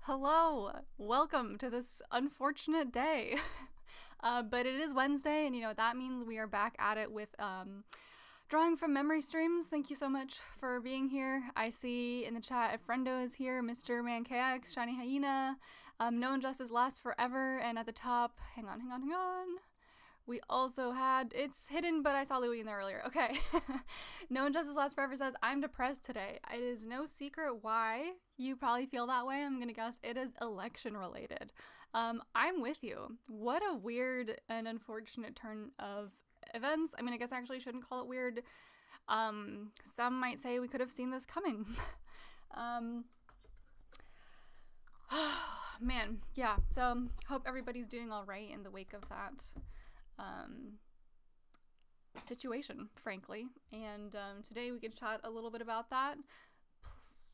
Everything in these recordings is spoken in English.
Hello, welcome to this unfortunate day. But it is Wednesday, and you know what that means. We are back at it with drawing from memory streams. Thank you so much for being here. I see in the chat, a friendo is here, Mr. Mankax, Shiny Hyena, No Injustice Lasts Forever, and at the top, hang on. We also had, it's hidden, but I saw Louie in there earlier. Okay. No Injustice Lasts Forever says, I'm depressed today. It is no secret why you probably feel that way. I'm gonna guess it is election related. I'm with you. What a weird and unfortunate turn of events. I mean, I guess I actually shouldn't call it weird. Some might say we could have seen this coming. Man, yeah. So hope everybody's doing all right in the wake of that situation, frankly. And today we can chat a little bit about that.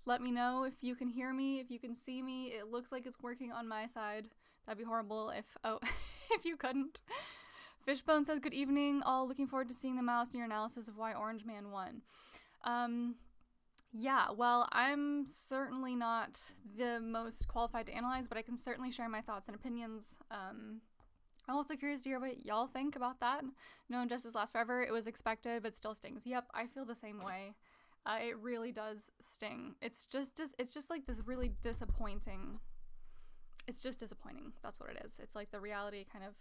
Let me know if you can hear me, if you can see me. It looks like it's working on my side. That'd be horrible if if you couldn't. Fishbone says, good evening, all looking forward to seeing the mouse and your analysis of why Orange Man won. Yeah, well, I'm certainly not the most qualified to analyze, but I can certainly share my thoughts and opinions. I'm also curious to hear what y'all think about that. No Injustice Lasts Forever, it was expected, but still stings. Yep, I feel the same way. It really does sting. It's just like this really disappointing. It's just disappointing. That's what it is. It's like the reality kind of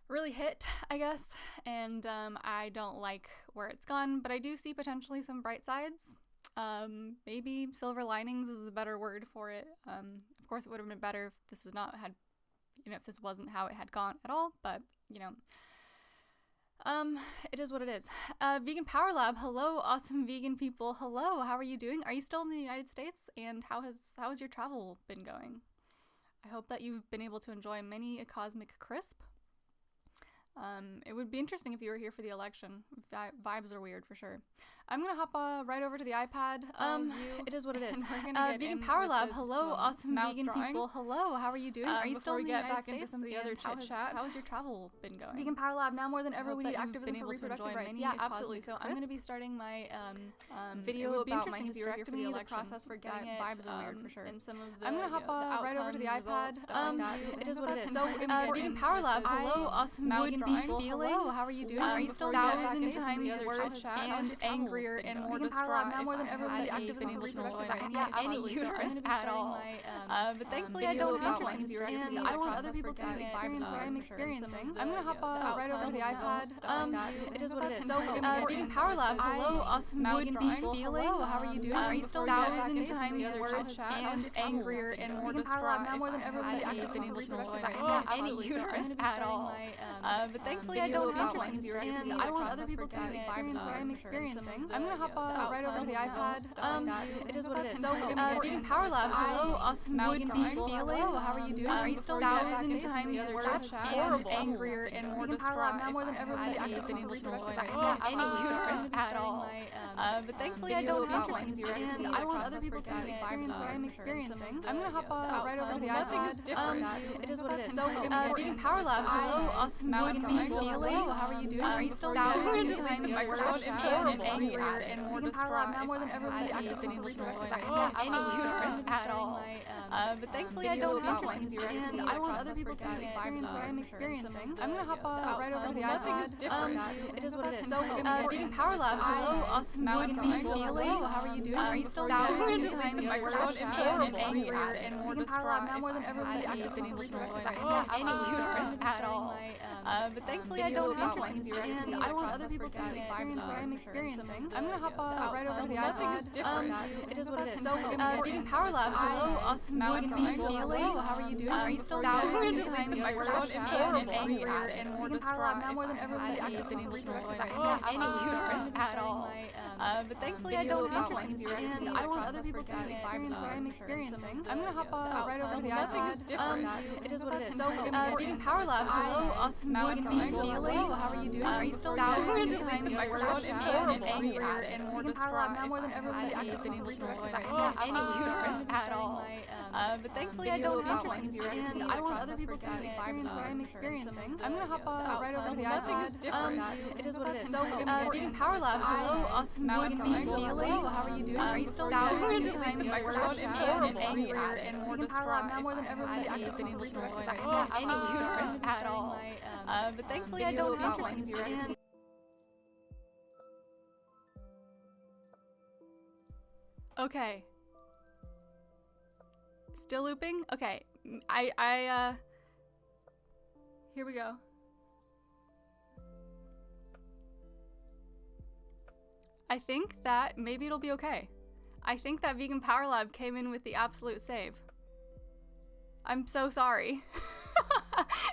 really hit, I guess, and I don't like where it's gone, but I do see potentially some bright sides. Maybe silver linings is the better word for it. Of course, it would have been better if this is not had, if this wasn't how it had gone at all, but it is what it is. Vegan Power Lab, hello, awesome vegan people. Hello, how are you doing? Are you still in the United States? And how has your travel been going? I hope that you've been able to enjoy many a cosmic crisp. It would be interesting if you were here for the election. Vibes are weird for sure. I'm gonna hop right over to the iPad. It is what it is. Vegan Power Lab, hello, awesome vegan people. Hello, how are you doing? Are you still in the United States? Into some of the other chit chat? How has your travel been going? Vegan Power Lab, now more than ever we need activism for reproductive rights. Yeah, absolutely. So I'm gonna be starting my video about my hysterectomy, the process for getting it. Vibes are weird for sure. And some of the I'm gonna hop right over to the iPad. It is what it is. So Vegan Power Lab, hello, awesome vegan people. Hello, how are you doing? Are you still 1,000 times worse and angrier and more distraught? Now more than ever we need activism for reproductive rights. Yeah, any uterus at all. But thankfully I don't have one, and I want other people to experience what I'm experiencing. I'm gonna hop right over to the iPad. It is what it is. So Vegan Power Lab, hello, awesome vegan people. Hello, how are you doing? Are you still 1,000 times worse and angrier and more distraught? Now more than ever we need activism for reproductive rights. Yeah, any uterus at all. But thankfully I don't have one, and I want other people to experience what I'm experiencing. I'm gonna hop right over to the iPad. It is what it is. So Vegan Power Lab, hello, awesome vegan people. Hello, how are you doing? Are you still 1,000 times worse and angrier and more distraught? Now more than ever we need activism for reproductive rights. Yeah, any uterus at all. But thankfully I don't have one, and I want other people to experience what I'm experiencing. I'm gonna hop right over to the iPad. It is what it is. So Vegan Power Lab, hello, awesome vegan people. Hello, how are you doing? Are you still 1,000 times worse and angrier and more distraught? Now more than ever we need activism for reproductive rights. Yeah, any uterus at all. But thankfully I don't have one, and I want other people to experience what I'm experiencing. I'm gonna hop right over to the iPad. It is what it is. So Vegan Power Lab, hello, awesome vegan people. Hello, how are you doing? Are you still 1,000 times worse and angrier and more distraught? Now more than ever we need activism for reproductive rights. Yeah, any uterus at all. But thankfully I don't have one, and I want other people to experience what I'm experiencing. I'm gonna hop right over to the iPad. It is what it is. So Vegan Power Lab, hello, awesome vegan people. Hello, how are you doing? Are you still 1,000 times worse and angrier and more distraught? Now more than ever we need activism for reproductive rights. Yeah, any uterus at all. But thankfully I don't have one, and I want other people to experience what I'm experiencing. I'm gonna hop right over to the iPad. It is what it is. So Vegan Power Lab, hello, awesome vegan people. Hello, how are you doing? Are you still 1,000 times worse and angrier and more distraught? Now more than ever we need activism for reproductive rights. Yeah, any uterus at all. But thankfully I don't have one, and I want other people to experience what I'm experiencing. I'm gonna hop right over to the iPad. It is what it is. So Vegan Power Lab, hello, awesome How is vegan it feeling? How are you doing? Are you still thousands doing of times my worse worst and and angrier and more Vegan Power Lab now more than ever distraught really if I active hadn't for been able to reproductive enjoy rights. my any Absolutely. uterus at all. But thankfully I don't have one. And okay. Still looping? Okay. Here we go. I think that maybe it'll be okay. I think that Vegan Power Lab came in with the absolute save. I'm so sorry.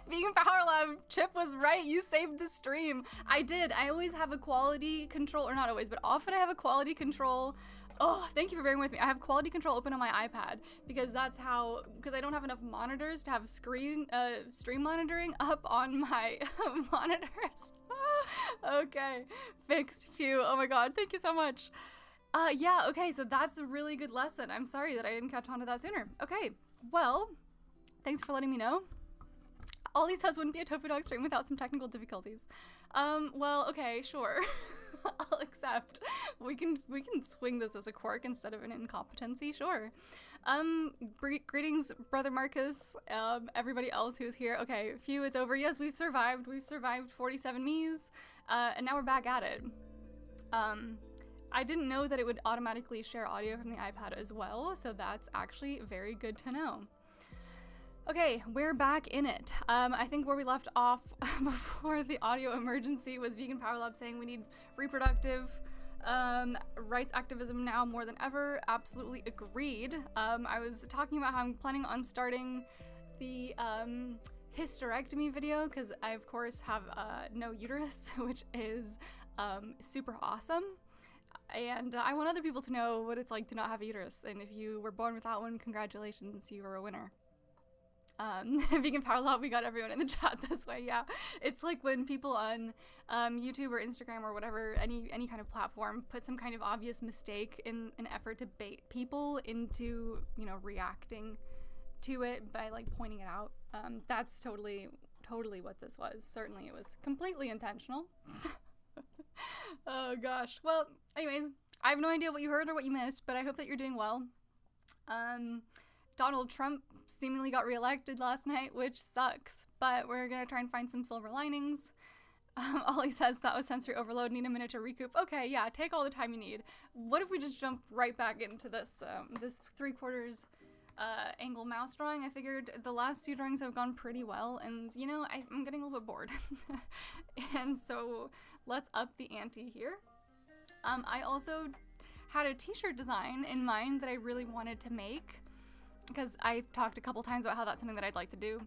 Vegan Power Lab, Chip was right. You saved the stream. I did. I always have a quality control, or not always, but often I have a quality control. Oh, thank you for bearing with me. I have quality control open on my iPad because that's how, because I don't have enough monitors to have stream monitoring up on my monitors. Okay, fixed. Phew. Oh my god, thank you so much. Yeah, okay, so that's a really good lesson. I'm sorry that I didn't catch on to that sooner. Okay, well, thanks for letting me know. Ollie says wouldn't be a tofu dog stream without some technical difficulties. Well, okay, sure. I'll accept. We can swing this as a quirk instead of an incompetency, sure. Greetings, Brother Marcus, everybody else who's here. Okay, phew, it's over. Yes, we've survived. We've survived 47 me's, and now we're back at it. I didn't know that it would automatically share audio from the iPad as well, so that's actually very good to know. Okay, we're back in it. I think where we left off before the audio emergency was Vegan Power Lab saying we need reproductive rights activism now more than ever. Absolutely agreed. I was talking about how I'm planning on starting the hysterectomy video because I of course have no uterus, which is super awesome. And I want other people to know what it's like to not have a uterus. And if you were born without one, congratulations, you are a winner. Vegan Power Lab, we got everyone in the chat this way. Yeah, it's like when people on YouTube or Instagram or whatever, any kind of platform, put some kind of obvious mistake in an effort to bait people into, you know, reacting to it by like pointing it out. That's totally what this was. Certainly it was completely intentional. Oh gosh. Well, anyways, I have no idea what you heard or what you missed, but I hope that you're doing well. Donald Trump seemingly got reelected last night, which sucks, but we're gonna try and find some silver linings. Ollie says that was sensory overload, need a minute to recoup. Okay, yeah, take all the time you need. What if we just jump right back into this this 3/4 angle mouse drawing? I figured the last two drawings have gone pretty well, and you know, I'm getting a little bit bored. And so let's up the ante here. I also had a t-shirt design in mind that I really wanted to make, because I've talked a couple times about how that's something that I'd like to do.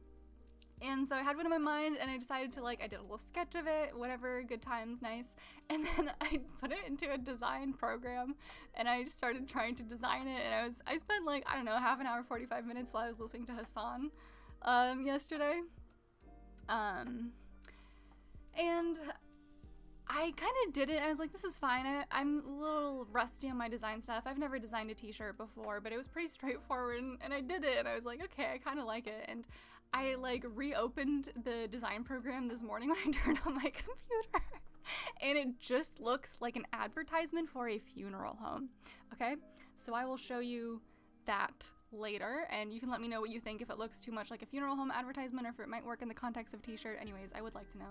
And so I had one in my mind, and I decided to, like, I did a little sketch of it, whatever, good times, nice. And then I put it into a design program, and I started trying to design it, and I spent, like, I don't know, half an hour, 45 minutes while I was listening to Hassan yesterday. And I kind of did it. I was like, this is fine. I'm a little rusty on my design stuff. I've never designed a t-shirt before, but it was pretty straightforward, and I did it, and I was like, okay, I kind of like it. And I like reopened the design program this morning when I turned on my computer, and it just looks like an advertisement for a funeral home. Okay, so I will show you that later, and you can let me know what you think, if it looks too much like a funeral home advertisement or if it might work in the context of t-shirt. Anyways, I would like to know.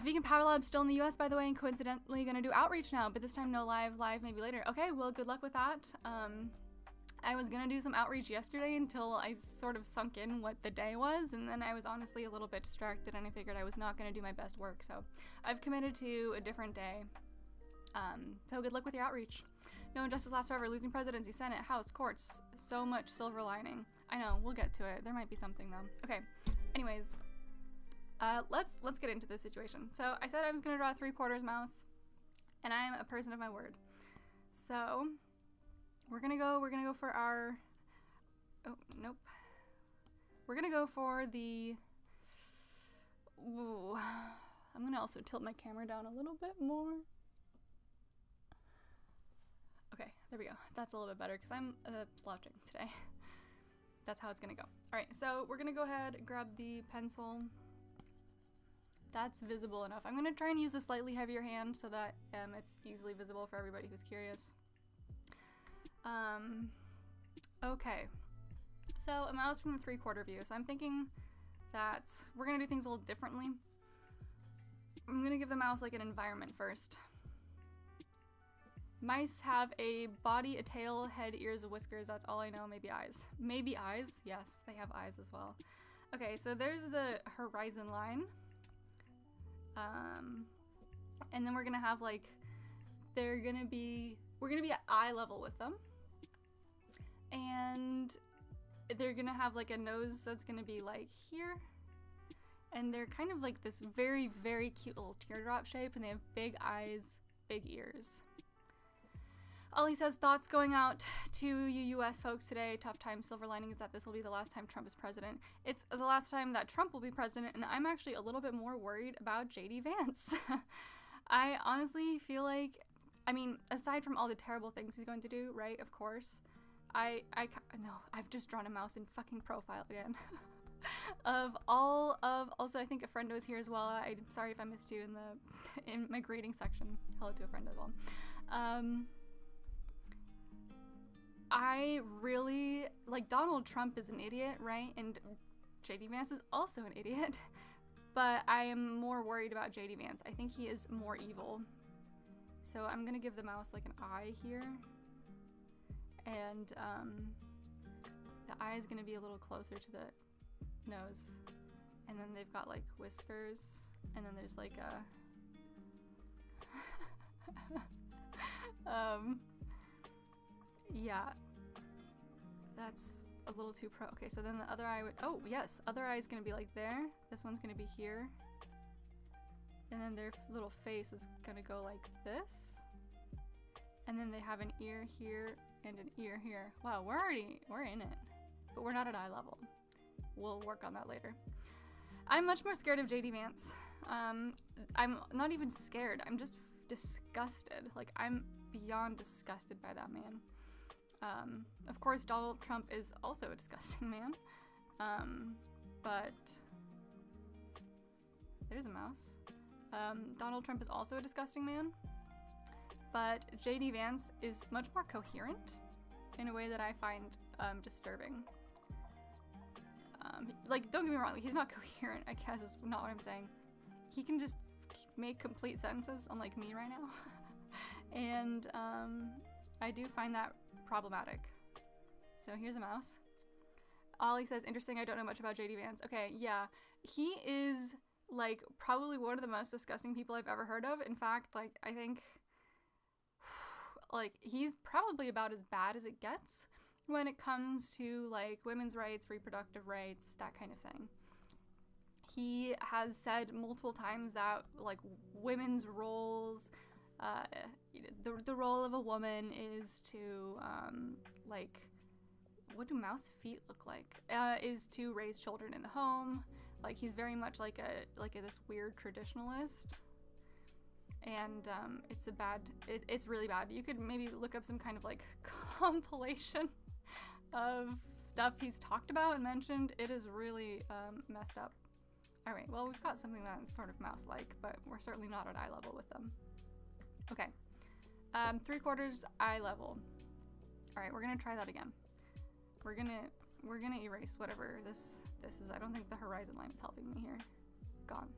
Vegan Power Lab still in the US, by the way, and coincidentally gonna do outreach now, but this time no live maybe later. Okay, well, good luck with that. I was gonna do some outreach yesterday until I sort of sunk in what the day was, and then I was honestly a little bit distracted, and I figured I was not gonna do my best work, so I've committed to a different day. So good luck with your outreach. No injustice lasts forever. Losing presidency, Senate, House, courts. So much silver lining. I know, we'll get to it. There might be something though. Okay, anyways. Let's get into this situation. So I said I was gonna draw a 3/4 mouse, and I'm a person of my word. So we're gonna go for our, oh, nope. We're gonna go for the, ooh, I'm gonna also tilt my camera down a little bit more. Okay, there we go. That's a little bit better because I'm slouching today. That's how it's gonna go. All right, so we're gonna go ahead and grab the pencil. That's visible enough. I'm gonna try and use a slightly heavier hand so that it's easily visible for everybody who's curious. Okay. So a mouse from the 3/4 view. So I'm thinking that we're gonna do things a little differently. I'm gonna give the mouse like an environment first. Mice have a body, a tail, head, ears, whiskers. That's all I know. Maybe eyes. Maybe eyes. Yes, they have eyes as well. Okay, so there's the horizon line. And then we're gonna have like, we're gonna be at eye level with them. And they're gonna have like a nose that's gonna be like here. And they're kind of like this very, very cute little teardrop shape, and they have big eyes, big ears. Ollie says, thoughts going out to you US folks today. Tough time. Silver lining is that this will be the last time Trump is president. It's the last time that Trump will be president, and I'm actually a little bit more worried about JD Vance. I honestly feel like, I mean, aside from all the terrible things he's going to do, right, of course, no, I've just drawn a mouse in fucking profile again. Also I think a friend was here as well. I'm sorry if I missed you in my greeting section. Hello to a friend as well. I really, like, Donald Trump is an idiot, right? And JD Vance is also an idiot. But I am more worried about JD Vance. I think he is more evil. So I'm gonna give the mouse like an eye here. And the eye is gonna be a little closer to the nose. And then they've got like whiskers. And then there's like a yeah, that's a little too pro. Okay, so then the other eye would, oh yes, other eye is gonna be like there. This one's gonna be here. And then their little face is gonna go like this. And then they have an ear here and an ear here. Wow, we're in it. But we're not at eye level. We'll work on that later. I'm much more scared of JD Vance. I'm not even scared, I'm just disgusted. Like, I'm beyond disgusted by that man. Of course, Donald Trump is also a disgusting man. But there's a mouse. Donald Trump is also a disgusting man. But JD Vance is much more coherent in a way that I find disturbing. Like, don't get me wrong, like, he's not coherent, I guess is not what I'm saying. He can just make complete sentences, unlike me right now. And I do find that problematic. So here's a mouse. Ollie says, interesting, I don't know much about JD Vance. Okay, yeah. He is, like, probably one of the most disgusting people I've ever heard of. In fact, like, I think, like, he's probably about as bad as it gets when it comes to, like, women's rights, reproductive rights, that kind of thing. He has said multiple times that, like, women's roles, the role of a woman is to, like, what do mouse feet look like? Is to raise children in the home. Like, he's very much like this weird traditionalist. And it's really bad. You could maybe look up some kind of, like, compilation of stuff he's talked about and mentioned. It is really messed up. All right, well, we've got something that's sort of mouse-like, but we're certainly not at eye level with them. Okay, 3/4 eye level. All right, we're gonna try that again. We're gonna erase whatever this is. I don't think the horizon line is helping me here. Gone.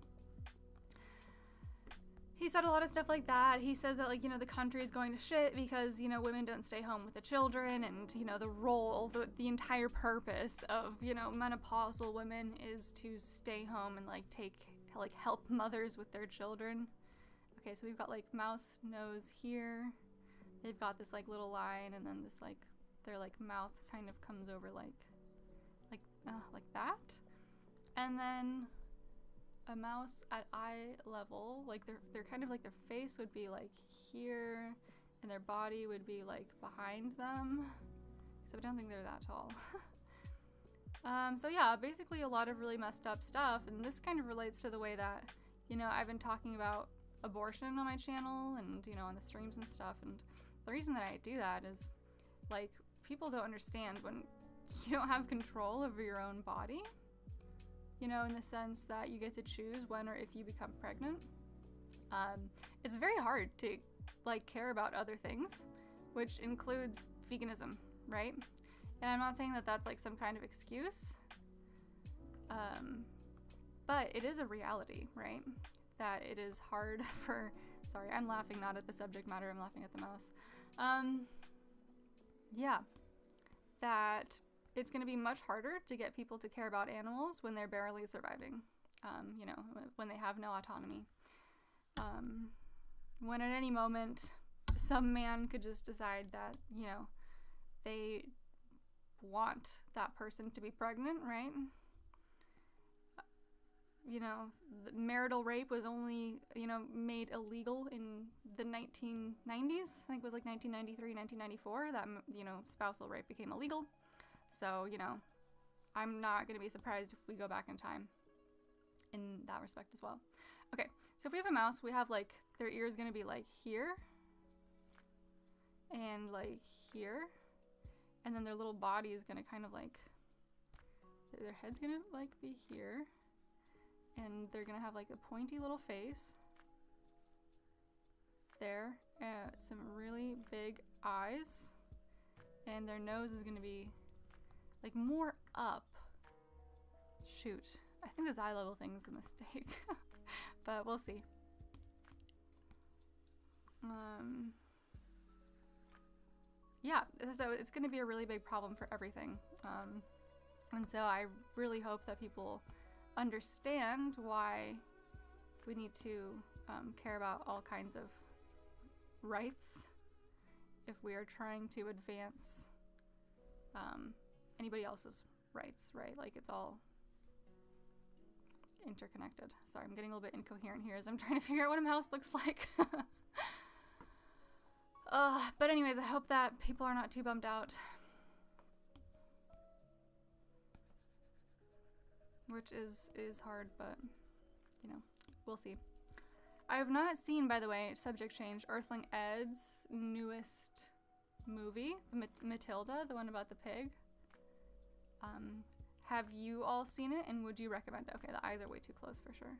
He said a lot of stuff like that. He says that, like, you know, the country is going to shit because, you know, women don't stay home with the children, and, you know, the role, the entire purpose of, you know, menopausal women is to stay home and, like, help mothers with their children. Okay, so we've got, like, mouse nose here. They've got this, like, little line, and then this, like, their, like, mouth kind of comes over like that. And then a mouse at eye level, like, they're kind of like, their face would be like here, and their body would be like behind them, except I don't think they're that tall. So yeah, basically a lot of really messed up stuff, and this kind of relates to the way that, you know, I've been talking about abortion on my channel and, you know, on the streams and stuff. And the reason that I do that is, like, people don't understand when you don't have control over your own body, you know, in the sense that you get to choose when or if you become pregnant. It's very hard to like care about other things, which includes veganism, right? And I'm not saying that that's like some kind of excuse, but it is a reality, right? That it is hard for, sorry, I'm laughing not at the subject matter, I'm laughing at the mouse. Yeah, that it's going to be much harder to get people to care about animals when they're barely surviving, you know, when they have no autonomy. When at any moment some man could just decide that, you know, they want that person to be pregnant, right? You know, marital rape was only, you know, made illegal in the 1990s. I think it was like 1993, 1994 that, you know, spousal rape became illegal. So, you know, I'm not going to be surprised if we go back in time in that respect as well. Okay, so if we have a mouse, we have like their ear is going to be like here and like here, and then their little body is going to kind of like, their head's going to like be here, and they're going to have like a pointy little face there, and some really big eyes, and their nose is going to be like more up. Shoot, I think this eye level thing's a mistake. But we'll see. Yeah, so it's going to be a really big problem for everything. And so I really hope that people understand why we need to care about all kinds of rights if we are trying to advance anybody else's rights, right? Like, it's all interconnected. Sorry, I'm getting a little bit incoherent here as I'm trying to figure out what a mouse looks like. But anyways, I hope that people are not too bummed out. Which is hard, but, you know, we'll see. I have not seen, by the way, subject change, Earthling Ed's newest movie, Matilda, the one about the pig. Have you all seen it, and would you recommend it? Okay, the eyes are way too close for sure.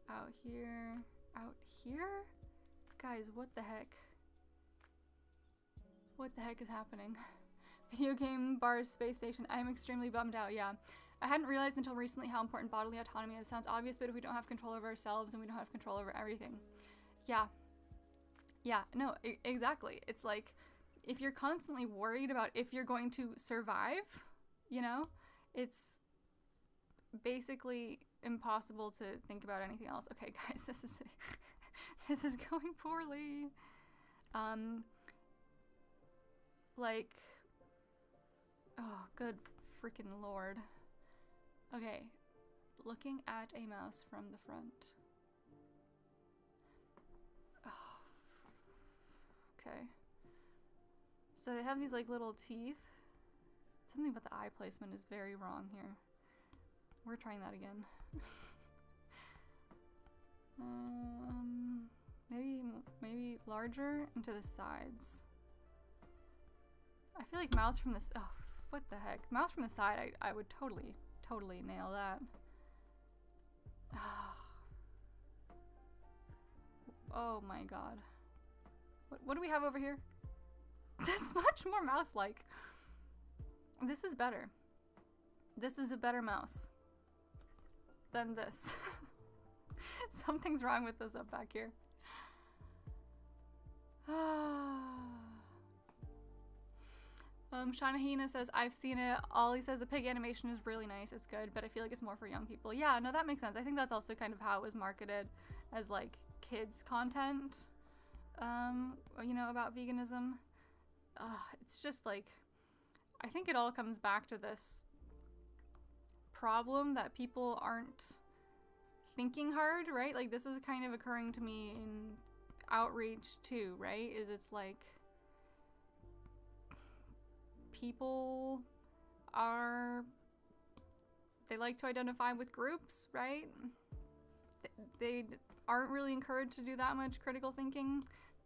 Out here. Out here? Guys, what the heck? What the heck is happening? Video game, bars, space station. I'm extremely bummed out, yeah. I hadn't realized until recently how important bodily autonomy is. It sounds obvious, but if we don't have control over ourselves, and we don't have control over everything. Yeah. Yeah, no, exactly. It's like, if you're constantly worried about if you're going to survive, you know, it's basically impossible to think about anything else. Okay, guys, this is going poorly. Like, oh, good freaking lord. Okay, looking at a mouse from the front. Oh, okay. So they have these like little teeth. Something about the eye placement is very wrong here. We're trying that again. Maybe larger and to the sides. I feel like mouse from this. Oh, what the heck? Mouse from the side. I would totally nail that. Oh my god. What do we have over here? This is much more mouse-like. This is better. This is a better mouse than this. Something's wrong with this up back here. Shanahina says, I've seen it. Ollie says the pig animation is really nice. It's good, but I feel like it's more for young people. Yeah, no, that makes sense. I think that's also kind of how it was marketed as like kids content, you know, about veganism. It's just like, I think it all comes back to this problem that people aren't thinking hard, right? Like, this is kind of occurring to me in outreach too, right? It's like people they like to identify with groups, right? They aren't really encouraged to do that much critical thinking.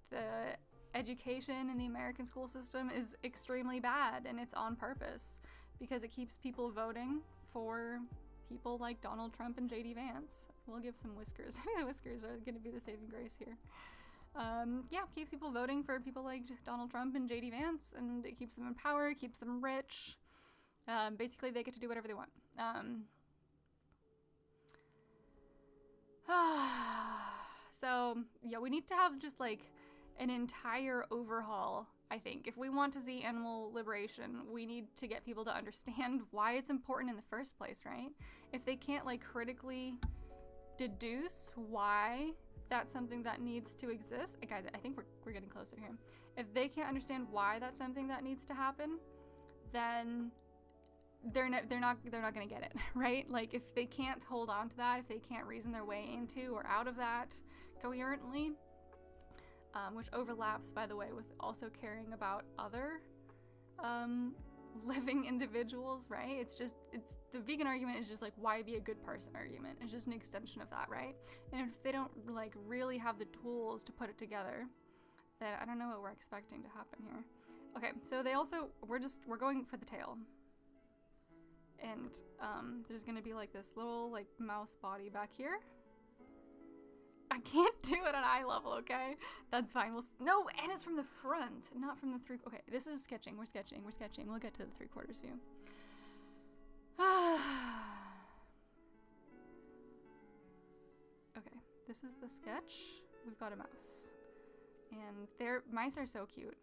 The education in the American school system is extremely bad, and it's on purpose because it keeps people voting for people like Donald Trump and JD Vance. We'll give some whiskers. Maybe the whiskers are going to be the saving grace here. Yeah, keeps people voting for people like Donald Trump and JD Vance, and it keeps them in power, keeps them rich. Basically, they get to do whatever they want. So, yeah, we need to have just like an entire overhaul, I think. If we want to see animal liberation, we need to get people to understand why it's important in the first place, right? If they can't like critically deduce why that's something that needs to exist, guys, I think we're getting closer here. If they can't understand why that's something that needs to happen, then they're not gonna get it, right? Like if they can't hold on to that, if they can't reason their way into or out of that coherently, which overlaps, by the way, with also caring about other living individuals, right? It's the vegan argument is just like, why be a good person argument. It's just an extension of that, right? And if they don't like really have the tools to put it together, then I don't know what we're expecting to happen here. Okay, so they also, we're going for the tail. And there's gonna be like this little like mouse body back here. I can't do it at eye level, okay? That's fine. No, and it's from the front, not from the three. Okay, this is sketching. We're sketching. We'll get to the 3/4 view. Okay, this is the sketch. We've got a mouse. And mice are so cute.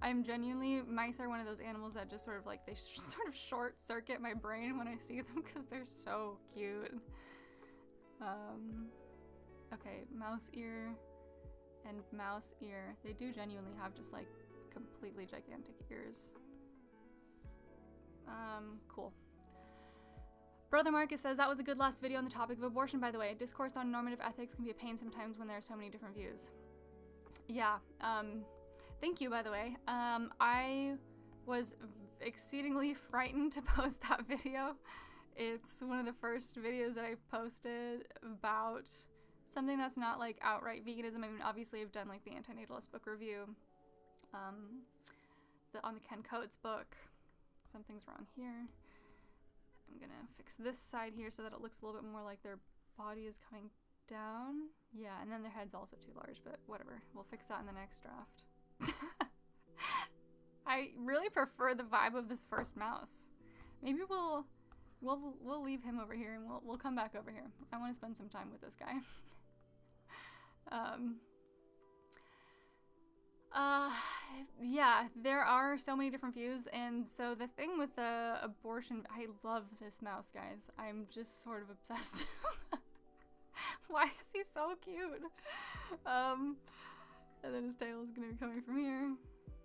Mice are one of those animals that just sort of like, they sort of short circuit my brain when I see them because they're so cute. Okay, mouse ear and mouse ear. They do genuinely have just like completely gigantic ears. Cool. Brother Marcus says, that was a good last video on the topic of abortion, by the way. Discourse on normative ethics can be a pain sometimes when there are so many different views. Yeah, thank you, by the way. I was exceedingly frightened to post that video. It's one of the first videos that I've posted about something that's not like outright veganism. I mean, obviously I've done like the antinatalist book review, on the Ken Coates book. Something's wrong here. I'm gonna fix this side here so that it looks a little bit more like their body is coming down. Yeah, and then their head's also too large, but whatever. We'll fix that in the next draft. I really prefer the vibe of this first mouse. Maybe we'll leave him over here and we'll come back over here. I want to spend some time with this guy. Yeah, there are so many different views, and so the thing with the abortion, I love this mouse, guys. I'm just sort of obsessed. Why is he so cute? And then his tail is gonna be coming from here.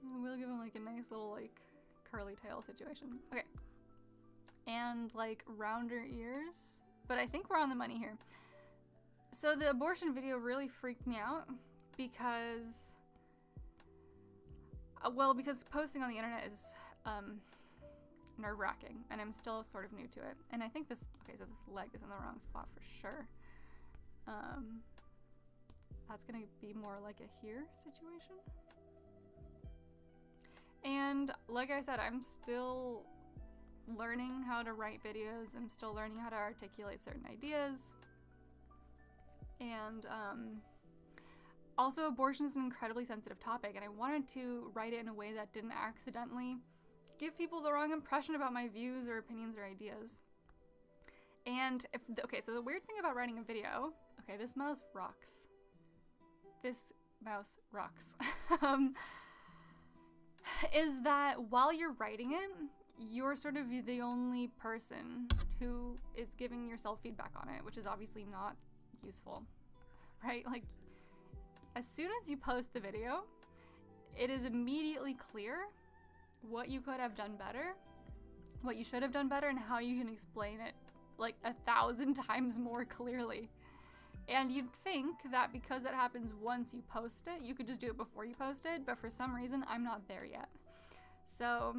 We'll give him like a nice little like curly tail situation. Okay. And like rounder ears, but I think we're on the money here. So the abortion video really freaked me out because because posting on the internet is nerve-wracking, and I'm still sort of new to it. And I think this leg is in the wrong spot for sure. That's gonna be more like a here situation. And like I said, I'm still learning how to write videos. I'm still learning how to articulate certain ideas. And also, abortion is an incredibly sensitive topic, and I wanted to write it in a way that didn't accidentally give people the wrong impression about my views or opinions or ideas. And so the weird thing about writing a video, okay, this mouse rocks. This mouse rocks. Is that while you're writing it, you're sort of the only person who is giving yourself feedback on it, which is obviously not useful, right? Like, as soon as you post the video, it is immediately clear what you could have done better, what you should have done better, and how you can explain it like 1,000 times more clearly. And you'd think that because it happens once you post it, you could just do it before you post it, but for some reason, I'm not there yet. So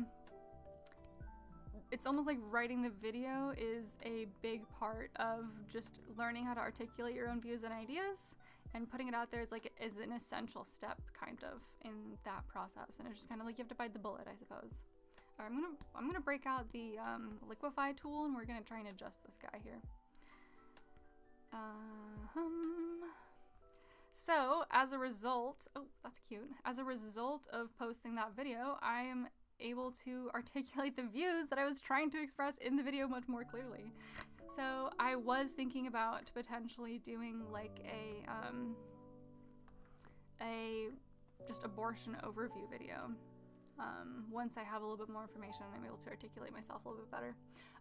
it's almost like writing the video is a big part of just learning how to articulate your own views and ideas, and putting it out there is an essential step kind of in that process. And it's just kind of like you have to bite the bullet, I suppose. I'm gonna break out the liquefy tool, and we're gonna try and adjust this guy here. So as a result, oh, that's cute. As a result of posting that video, I am able to articulate the views that I was trying to express in the video much more clearly. So I was thinking about potentially doing like a just abortion overview video. Once I have a little bit more information and I'm able to articulate myself a little bit better.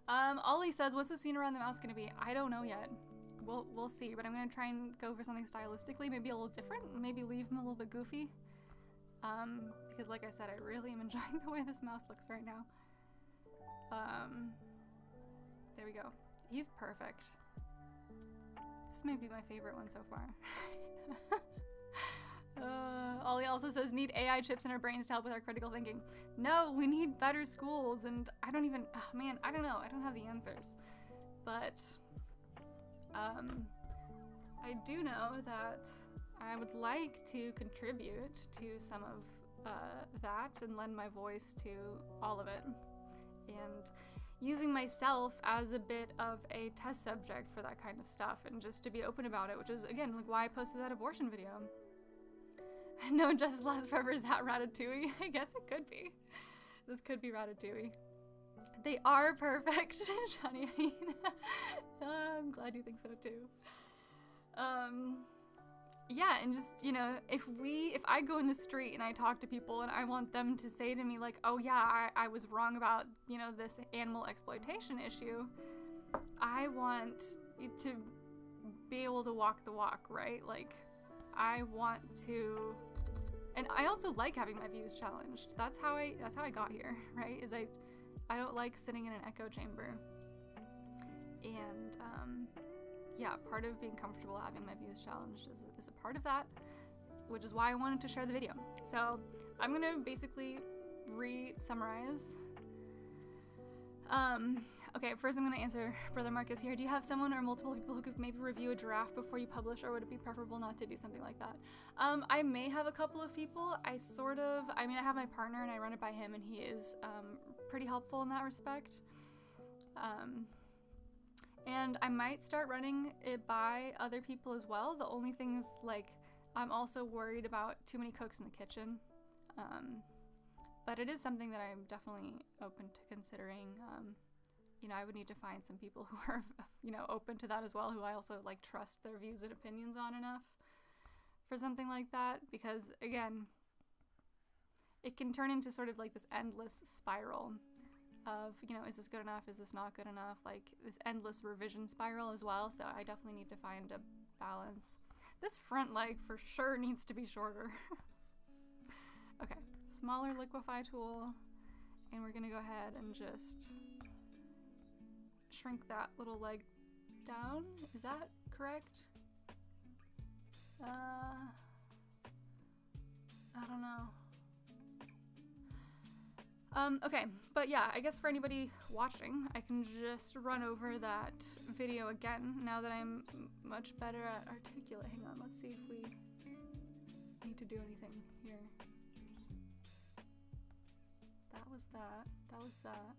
Ollie says, what's the scene around the mouse gonna be? I don't know yet. We'll see, but I'm gonna try and go for something stylistically, maybe a little different, maybe leave him a little bit goofy. Because like I said, I really am enjoying the way this mouse looks right now. There we go. He's perfect. This may be my favorite one so far. Ollie also says, need AI chips in our brains to help with our critical thinking. No, we need better schools, and I don't even, oh man, I don't know. I don't have the answers. But, I do know that I would like to contribute to some of that and lend my voice to all of it. And using myself as a bit of a test subject for that kind of stuff, and just to be open about it, which is, again, like why I posted that abortion video. No, Justice Lasts Forever, is that Ratatouille? I guess it could be. This could be Ratatouille. They are perfect, Johnny. I'm glad you think so too. Yeah, and just, you know, if I go in the street and I talk to people and I want them to say to me like, oh yeah, I was wrong about, you know, this animal exploitation issue, I want you to be able to walk the walk, right? Like, I want to, and I also like having my views challenged. That's how I got here, right? Is I don't like sitting in an echo chamber. And yeah, part of being comfortable having my views challenged is a part of that, which is why I wanted to share the video. So I'm gonna basically re-summarize. Okay, first I'm gonna answer Brother Marcus here. Do you have someone or multiple people who could maybe review a draft before you publish, or would it be preferable not to do something like that? I may have a couple of people. I have my partner and I run it by him, and he is pretty helpful in that respect. And I might start running it by other people as well. The only thing is, like, I'm also worried about too many cooks in the kitchen. But it is something that I'm definitely open to considering. You know, I would need to find some people who are, you know, open to that as well, who I also, like, trust their views and opinions on enough for something like that. Because, again, it can turn into sort of like this endless spiral of, you know, is this good enough? Is this not good enough? Like, this endless revision spiral as well. So I definitely need to find a balance. This front leg for sure needs to be shorter. Okay, smaller liquefy tool. And we're gonna go ahead and just shrink that little leg down. Is that correct? I don't know. Okay, but yeah, I guess for anybody watching, I can just run over that video again now that I'm much better at articulate. Hang on, let's see if we need to do anything here. That was that. That was that.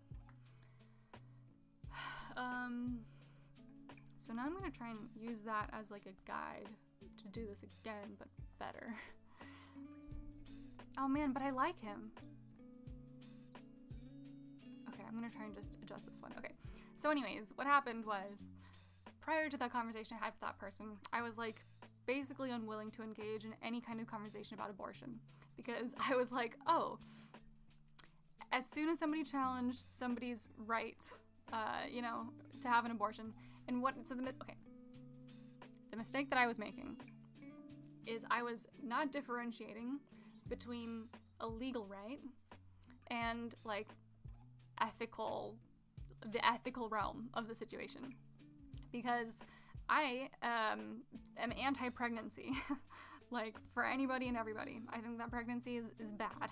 So now I'm gonna try and use that as like a guide to do this again, but better. Oh man, but I like him. Okay, I'm gonna try and just adjust this one. Okay, so anyways, what happened was, prior to that conversation I had with that person, I was like basically unwilling to engage in any kind of conversation about abortion, because I was like, oh, as soon as somebody challenged somebody's right, you know, to have an abortion, and the mistake that I was making is I was not differentiating between a legal right and like the ethical realm of the situation, because I am anti-pregnancy. Like, for anybody and everybody. I think that pregnancy is bad.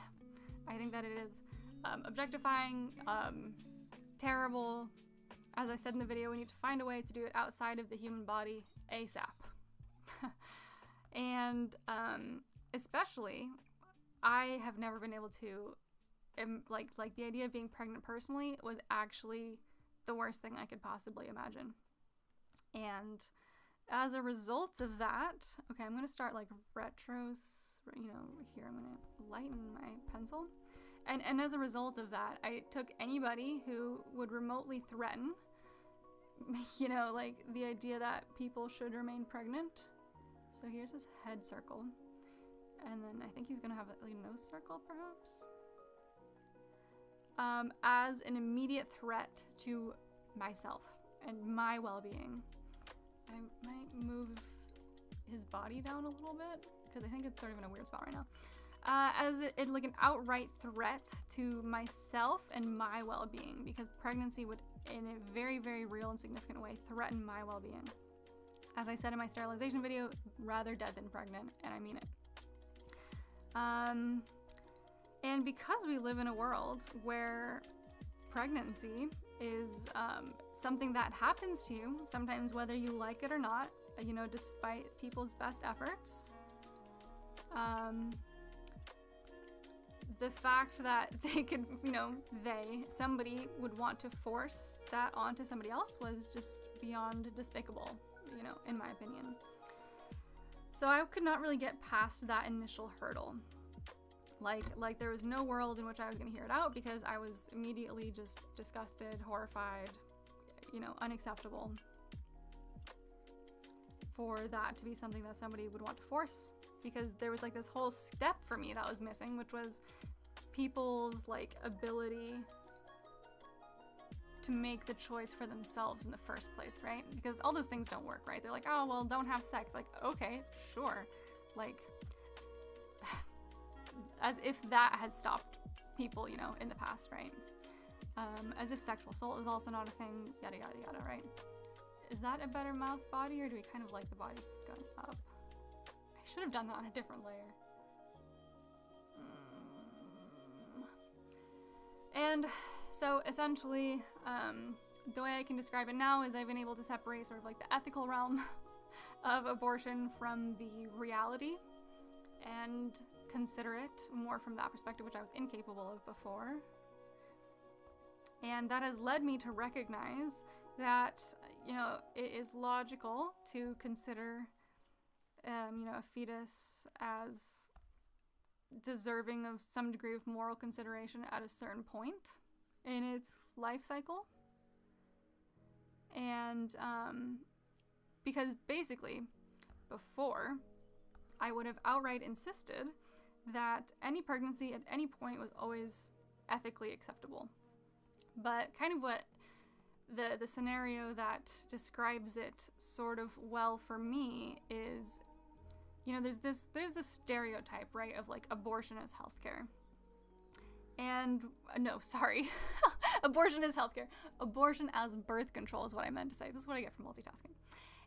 I think that it is objectifying, terrible. As I said in the video, we need to find a way to do it outside of the human body ASAP. And especially, I have never been able to like the idea of being pregnant personally was actually the worst thing I could possibly imagine. And as a result of that, okay, I'm going to start like here I'm going to lighten my pencil. And as a result of that, I took anybody who would remotely threaten, like the idea that people should remain pregnant. So here's his head circle. And then I think he's going to have a nose circle, perhaps. As an immediate threat to myself and my well-being. I might move his body down a little bit because I think it's sort of in a weird spot right now. As like an outright threat to myself and my well-being, because pregnancy would, in a very, very real and significant way, threaten my well-being. As I said in my sterilization video, rather dead than pregnant, and I mean it. And because we live in a world where pregnancy is something that happens to you, sometimes whether you like it or not, despite people's best efforts, the fact that they could, somebody would want to force that onto somebody else was just beyond despicable, in my opinion. So I could not really get past that initial hurdle. Like there was no world in which I was going to hear it out because I was immediately just disgusted, horrified, unacceptable for that to be something that somebody would want to force, because there was like this whole step for me that was missing, which was people's like ability to make the choice for themselves in the first place, right? Because all those things don't work, right? They're like, oh, well, don't have sex. Like, okay, sure. Like, as if that has stopped people, in the past, right? As if sexual assault is also not a thing, yada, yada, yada, right? Is that a better mouse body, or do we kind of like the body going up? I should have done that on a different layer. And so essentially, the way I can describe it now is I've been able to separate sort of like the ethical realm of abortion from the reality and consider it more from that perspective, which I was incapable of before. And that has led me to recognize that, it is logical to consider, a fetus as deserving of some degree of moral consideration at a certain point in its life cycle. And because basically, before, I would have outright insisted that any pregnancy at any point was always ethically acceptable. But kind of what the scenario that describes it sort of well for me is, there's this stereotype, right, of like abortion as healthcare. And no, sorry, abortion is healthcare. Abortion as birth control is what I meant to say. This is what I get for multitasking.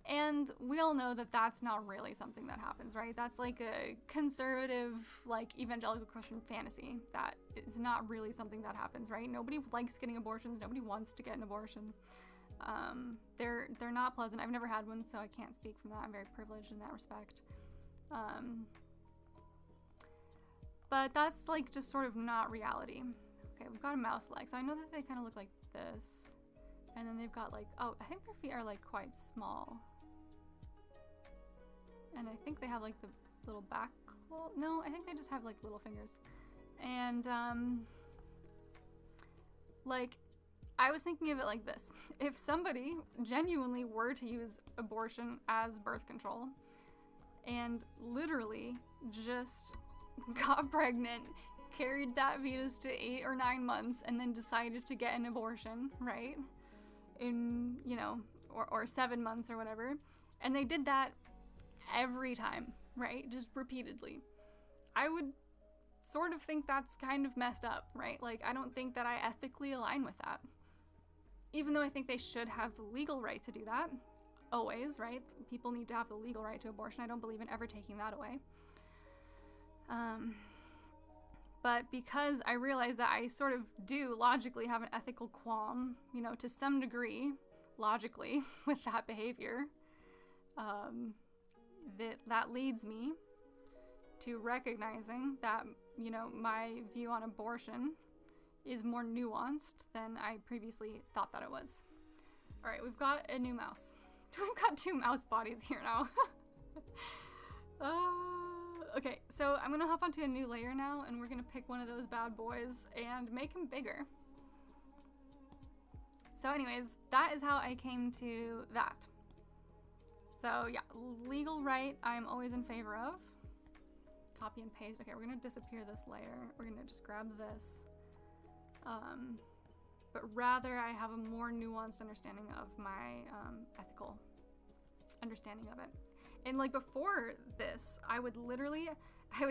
And we all know that that's not really something that happens, right? That's like a conservative, like evangelical Christian fantasy. That is not really something that happens, right? Nobody likes getting abortions. Nobody wants to get an abortion. They're not pleasant. I've never had one, so I can't speak from that. I'm very privileged in that respect. But that's like just sort of not reality. Okay, we've got a mouse leg. So I know that they kind of look like this. And then they've got like, oh, I think their feet are like quite small. And I think they have like the little back claw. No, I think they just have like little fingers. And like, I was thinking of it like this. If somebody genuinely were to use abortion as birth control and literally just got pregnant, carried that fetus to 8 or 9 months, and then decided to get an abortion, right? In, or 7 months or whatever. And they did that every time, right? Just repeatedly. I would sort of think that's kind of messed up, right? Like, I don't think that I ethically align with that. Even though I think they should have the legal right to do that. Always, right? People need to have the legal right to abortion. I don't believe in ever taking that away. But because I realize that I sort of do logically have an ethical qualm, to some degree, logically, with that behavior, that leads me to recognizing that, my view on abortion is more nuanced than I previously thought that it was. All right, we've got a new mouse. We've got 2 mouse bodies here now. Okay, so I'm gonna hop onto a new layer now, and we're gonna pick one of those bad boys and make him bigger. So anyways, that is how I came to that. So yeah, legal right, I'm always in favor of. Copy and paste. Okay, we're gonna disappear this layer. We're gonna just grab this. But rather I have a more nuanced understanding of my ethical understanding of it. And like before this, I would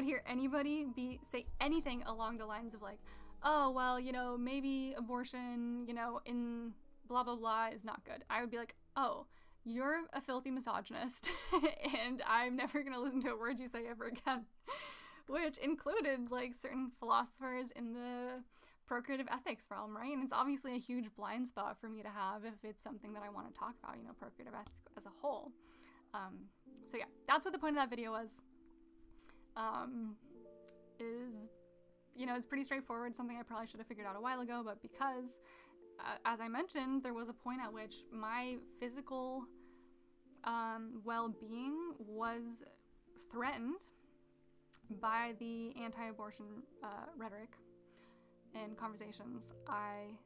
hear anybody say anything along the lines of like, oh, well, you know, maybe abortion, you know, in blah, blah, blah is not good. I would be like, oh, you're a filthy misogynist and I'm never going to listen to a word you say ever again, which included like certain philosophers in the procreative ethics realm, right? And it's obviously a huge blind spot for me to have if it's something that I want to talk about, you know, procreative ethics as a whole. So yeah, that's what the point of that video was. Is, you know, it's pretty straightforward, something I probably should have figured out a while ago, but because, as I mentioned, there was a point at which my physical well-being was threatened by the anti-abortion rhetoric and conversations. I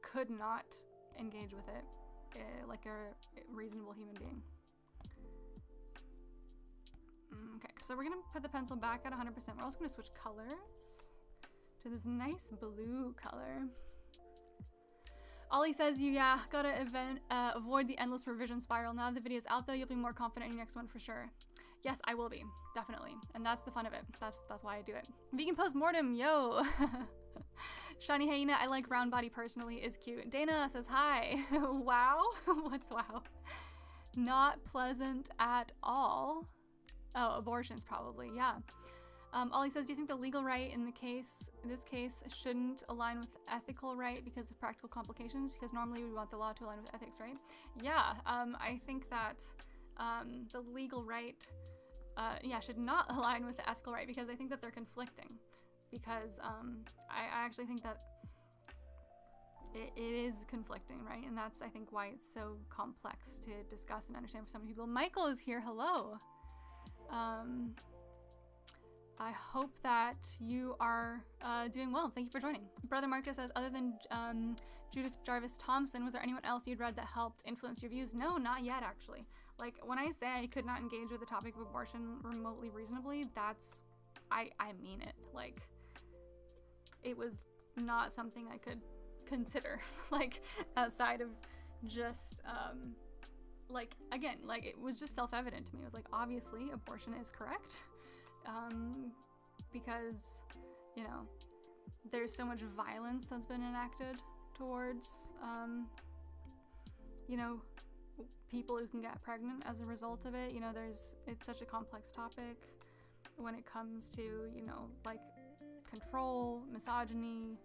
could not engage with it like a reasonable human being. Okay, so we're gonna put the pencil back at 100%. We're also gonna switch colors to this nice blue color. Ollie says, gotta avoid the endless revision spiral. Now that the video's out though, you'll be more confident in your next one for sure. Yes, I will be, definitely. And that's the fun of it. That's why I do it. Vegan postmortem, yo! Shiny Hyena, I like round body personally, is cute. Dana says, hi. Wow? What's wow? Not pleasant at all. Oh, abortions probably, yeah. Ollie says, do you think the legal right in this case shouldn't align with ethical right because of practical complications? Because normally we want the law to align with ethics, right? Yeah, I think that the legal right, should not align with the ethical right because I think that they're conflicting. Because I actually think that it is conflicting, right? And that's, I think, why it's so complex to discuss and understand for so many people. Michael is here, hello. I hope that you are doing well. Thank you for joining. Brother Marcus says, other than Judith Jarvis Thompson, was there anyone else you'd read that helped influence your views? No, not yet, actually. Like, when I say I could not engage with the topic of abortion remotely reasonably, that's, I mean it. Like, it was not something I could consider, like, outside of just, like, again, like, it was just self-evident to me. It was like, obviously, abortion is correct. Because, you know, there's so much violence that's been enacted towards, you know, people who can get pregnant as a result of it. You know, it's such a complex topic when it comes to, you know, like control, misogyny,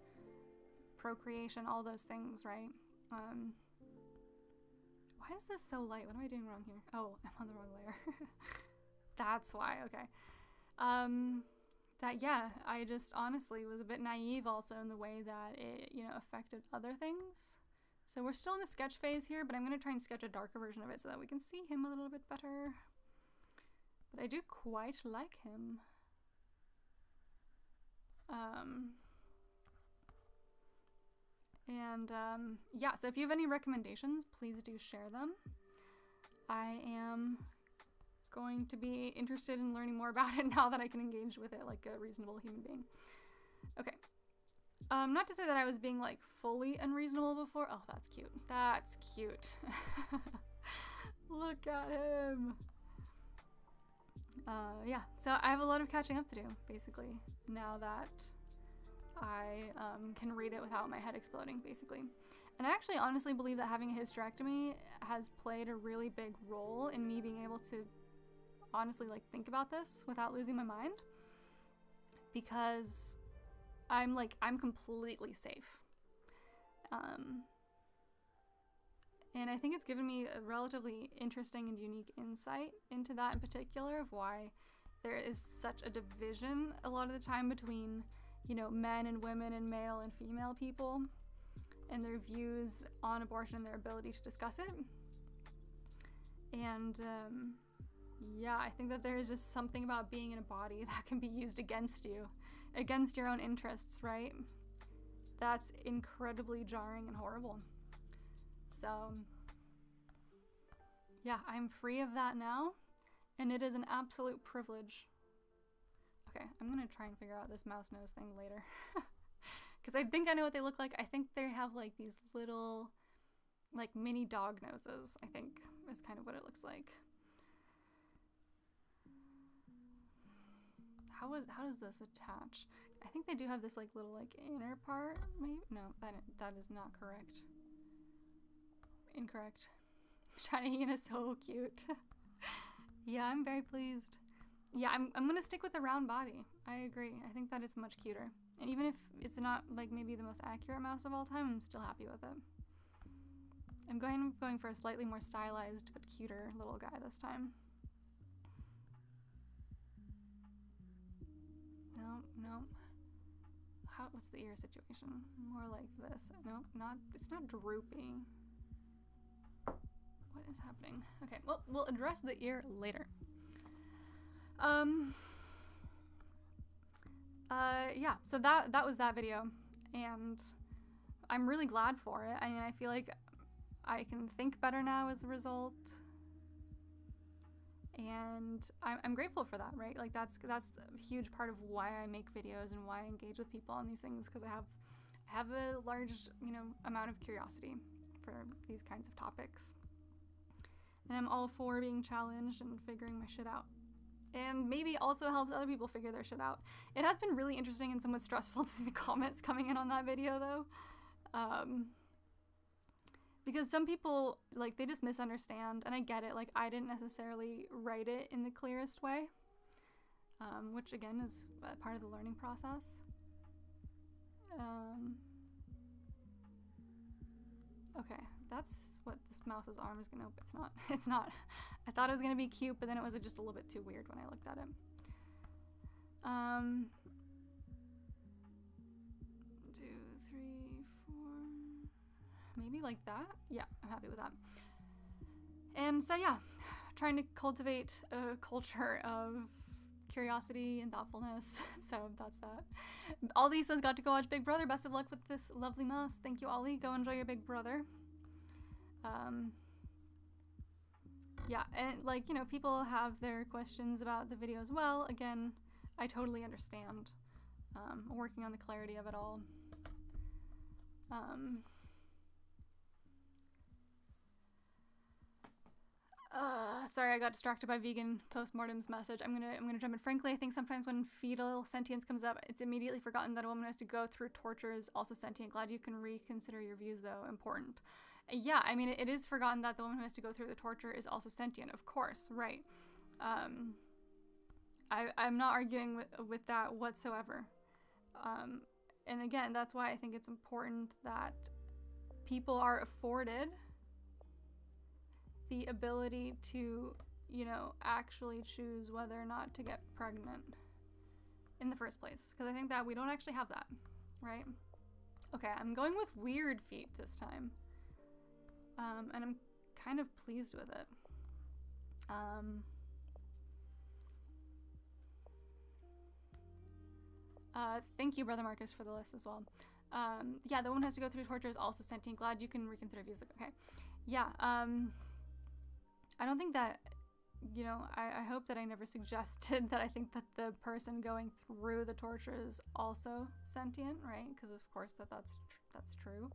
procreation, all those things, right? Why is this so light? What am I doing wrong here? Oh, I'm on the wrong layer. That's why, okay. That, yeah, I just honestly was a bit naive also in the way that it, you know, affected other things. So we're still in the sketch phase here, but I'm going to try and sketch a darker version of it so that we can see him a little bit better. But I do quite like him. Yeah, so if you have any recommendations, please do share them. I am going to be interested in learning more about it now that I can engage with it like a reasonable human being. Okay. Not to say that I was being like fully unreasonable before. Oh, that's cute. That's cute. Look at him. Yeah, so I have a lot of catching up to do, basically, now that I can read it without my head exploding, basically. And I actually honestly believe that having a hysterectomy has played a really big role in me being able to honestly like think about this without losing my mind, because I'm completely safe. And I think it's given me a relatively interesting and unique insight into that in particular, of why there is such a division a lot of the time between, you know, men and women and male and female people and their views on abortion and their ability to discuss it. And yeah, I think that there is just something about being in a body that can be used against you, against your own interests, right? That's incredibly jarring and horrible. So yeah, I'm free of that now, and it is an absolute privilege. Okay, I'm gonna try and figure out this mouse nose thing later. Because I think I know what they look like. I think they have like these little, like mini dog noses, I think is kind of what it looks like. How does this attach? I think they do have this like little like inner part, maybe? No, that is not correct. Incorrect. Shiny is so cute. Yeah, I'm very pleased. Yeah, I'm gonna stick with the round body. I agree. I think that is much cuter. And even if it's not like maybe the most accurate mouse of all time, I'm still happy with it. I'm going for a slightly more stylized but cuter little guy this time. No. What's the ear situation? More like this. No, it's not droopy. What is happening? Okay, well, we'll address the ear later. Yeah, so that was that video, and I'm really glad for it. I mean, I feel like I can think better now as a result, and I'm grateful for that, right? Like that's a huge part of why I make videos and why I engage with people on these things, because I have a large, you know, amount of curiosity for these kinds of topics, and I'm all for being challenged and figuring my shit out. And maybe also helps other people figure their shit out. It has been really interesting and somewhat stressful to see the comments coming in on that video, though. Because some people, like, they just misunderstand, and I get it. Like, I didn't necessarily write it in the clearest way, which, again, is part of the learning process. Okay, that's what this mouse's arm is gonna open. It's not. It's not. I thought it was gonna be cute, but then it was just a little bit too weird when I looked at it. 2, 3, 4. Maybe like that? Yeah, I'm happy with that. And so yeah, trying to cultivate a culture of curiosity and thoughtfulness. So that's that. Ollie says, got to go watch Big Brother. Best of luck with this lovely mouse. Thank you, Ollie. Go enjoy your Big Brother. Yeah, and like, you know, people have their questions about the video as well. Again, I totally understand. Working on the clarity of it all. Sorry, I got distracted by vegan postmortem's message. I'm gonna jump in. Frankly, I think sometimes when fetal sentience comes up, it's immediately forgotten that a woman who has to go through torture is also sentient. Glad you can reconsider your views, though. Important. Yeah, I mean, it is forgotten that the woman who has to go through the torture is also sentient. Of course, right? I'm not arguing with that whatsoever. And again, that's why I think it's important that people are afforded the ability to, you know, actually choose whether or not to get pregnant in the first place. Because I think that we don't actually have that, right? Okay, I'm going with weird feet this time. And I'm kind of pleased with it. Thank you, Brother Marcus, for the list as well. Yeah, the woman who has to go through torture is also sentient. Glad you can reconsider views. Okay. Yeah, I don't think that, you know, I hope that I never suggested that I think that the person going through the torture is also sentient, right? Because of course that's true.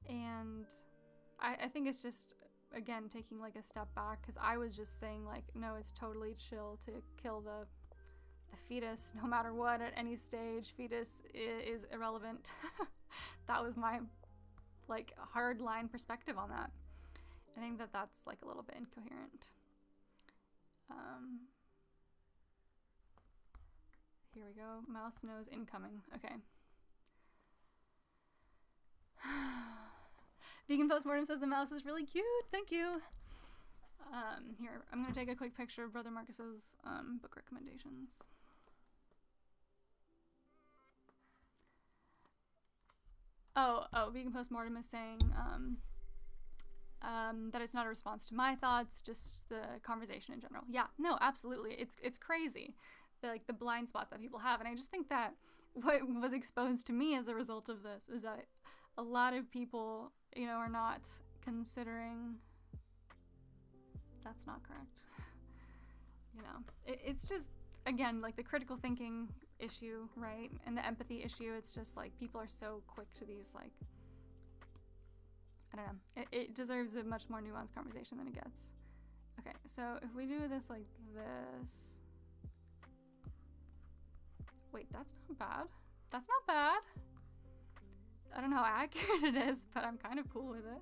And I think it's just, again, taking like a step back, because I was just saying like, no, it's totally chill to kill the fetus no matter what at any stage. Fetus is irrelevant. That was my like hard line perspective on that. I think that that's like a little bit incoherent. Here we go. Mouse nose incoming. Okay. Vegan Postmortem says the mouse is really cute. Thank you. Here, I'm gonna take a quick picture of Brother Marcus's book recommendations. Oh, Vegan Postmortem is saying that it's not a response to my thoughts, just the conversation in general. Yeah, no, absolutely. It's crazy, the blind spots that people have, and I just think that what was exposed to me as a result of this is that a lot of people, you know, are not considering. That's not correct. You know, it's just, again, like the critical thinking issue, right? And the empathy issue. It's just like people are so quick to these, like, I don't know. It deserves a much more nuanced conversation than it gets. Okay, so if we do this like this. Wait, that's not bad. That's not bad. I don't know how accurate it is, but I'm kind of cool with it.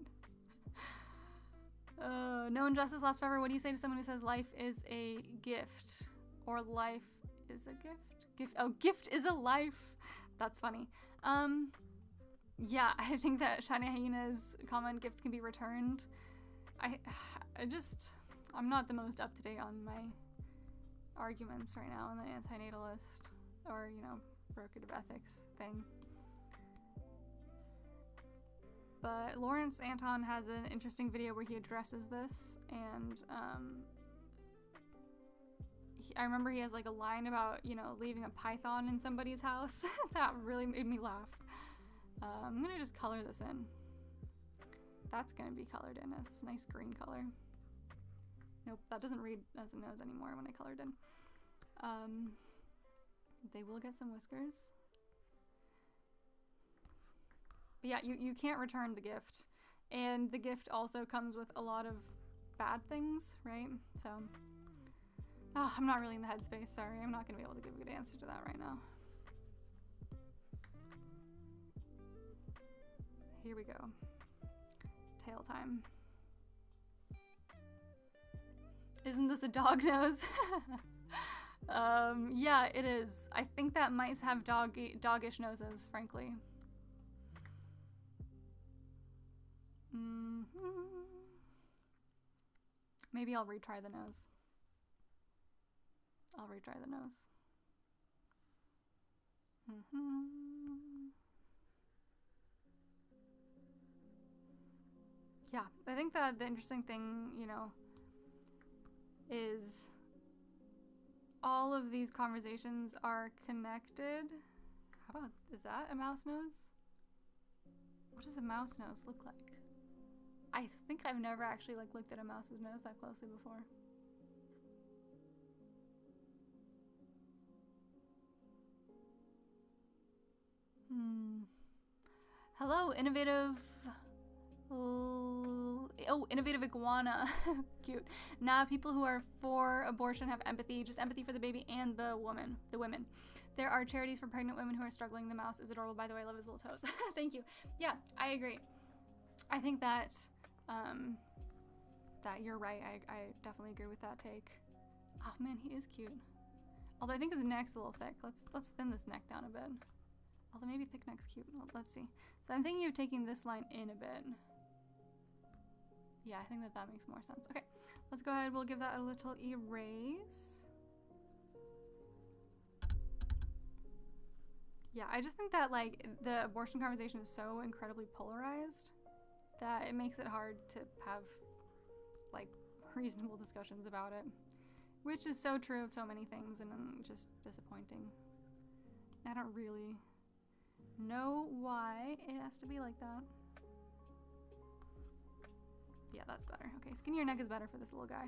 No injustice lasts forever. What do you say to someone who says life is a gift? Or life is a gift? Gift is a life. That's funny. Yeah, I think that Shiny Hyena's comment, gifts can be returned. I'm not the most up to date on my arguments right now on the antinatalist or, you know, brokerage of ethics thing. But Lawrence Anton has an interesting video where he addresses this, and I remember he has like a line about, you know, leaving a python in somebody's house. That really made me laugh. I'm gonna just color this in. That's gonna be colored in as a nice green color. Nope, that doesn't read as a nose anymore when I colored in. They will get some whiskers. But yeah, you can't return the gift. And the gift also comes with a lot of bad things, right? So, I'm not really in the headspace, sorry. I'm not gonna be able to give a good answer to that right now. Here we go. Tail time. Isn't this a dog nose? Yeah, it is. I think that mice have doggish noses, frankly. Maybe I'll retry the nose. I'll retry the nose. Yeah, I think that the interesting thing, you know, is all of these conversations are connected. How about, is that a mouse nose? What does a mouse nose look like? I think I've never actually like looked at a mouse's nose that closely before. Hello, innovative. Oh, innovative iguana. Cute. Nah, people who are for abortion have empathy, just empathy for the baby and the women. There are charities for pregnant women who are struggling. The mouse is adorable, by the way. I love his little toes. Thank you. Yeah, I agree. I think that that you're right. I definitely agree with that take. Oh man, he is cute. Although I think his neck's a little thick. Let's thin this neck down a bit. Although maybe thick neck's cute. Well, let's see. So I'm thinking of taking this line in a bit. Yeah, I think that makes more sense. Okay, let's go ahead. We'll give that a little erase. Yeah, I just think that like the abortion conversation is so incredibly polarized that it makes it hard to have like reasonable discussions about it, which is so true of so many things and just disappointing. I don't really know why it has to be like that. Yeah, that's better. Okay, skinnier neck is better for this little guy.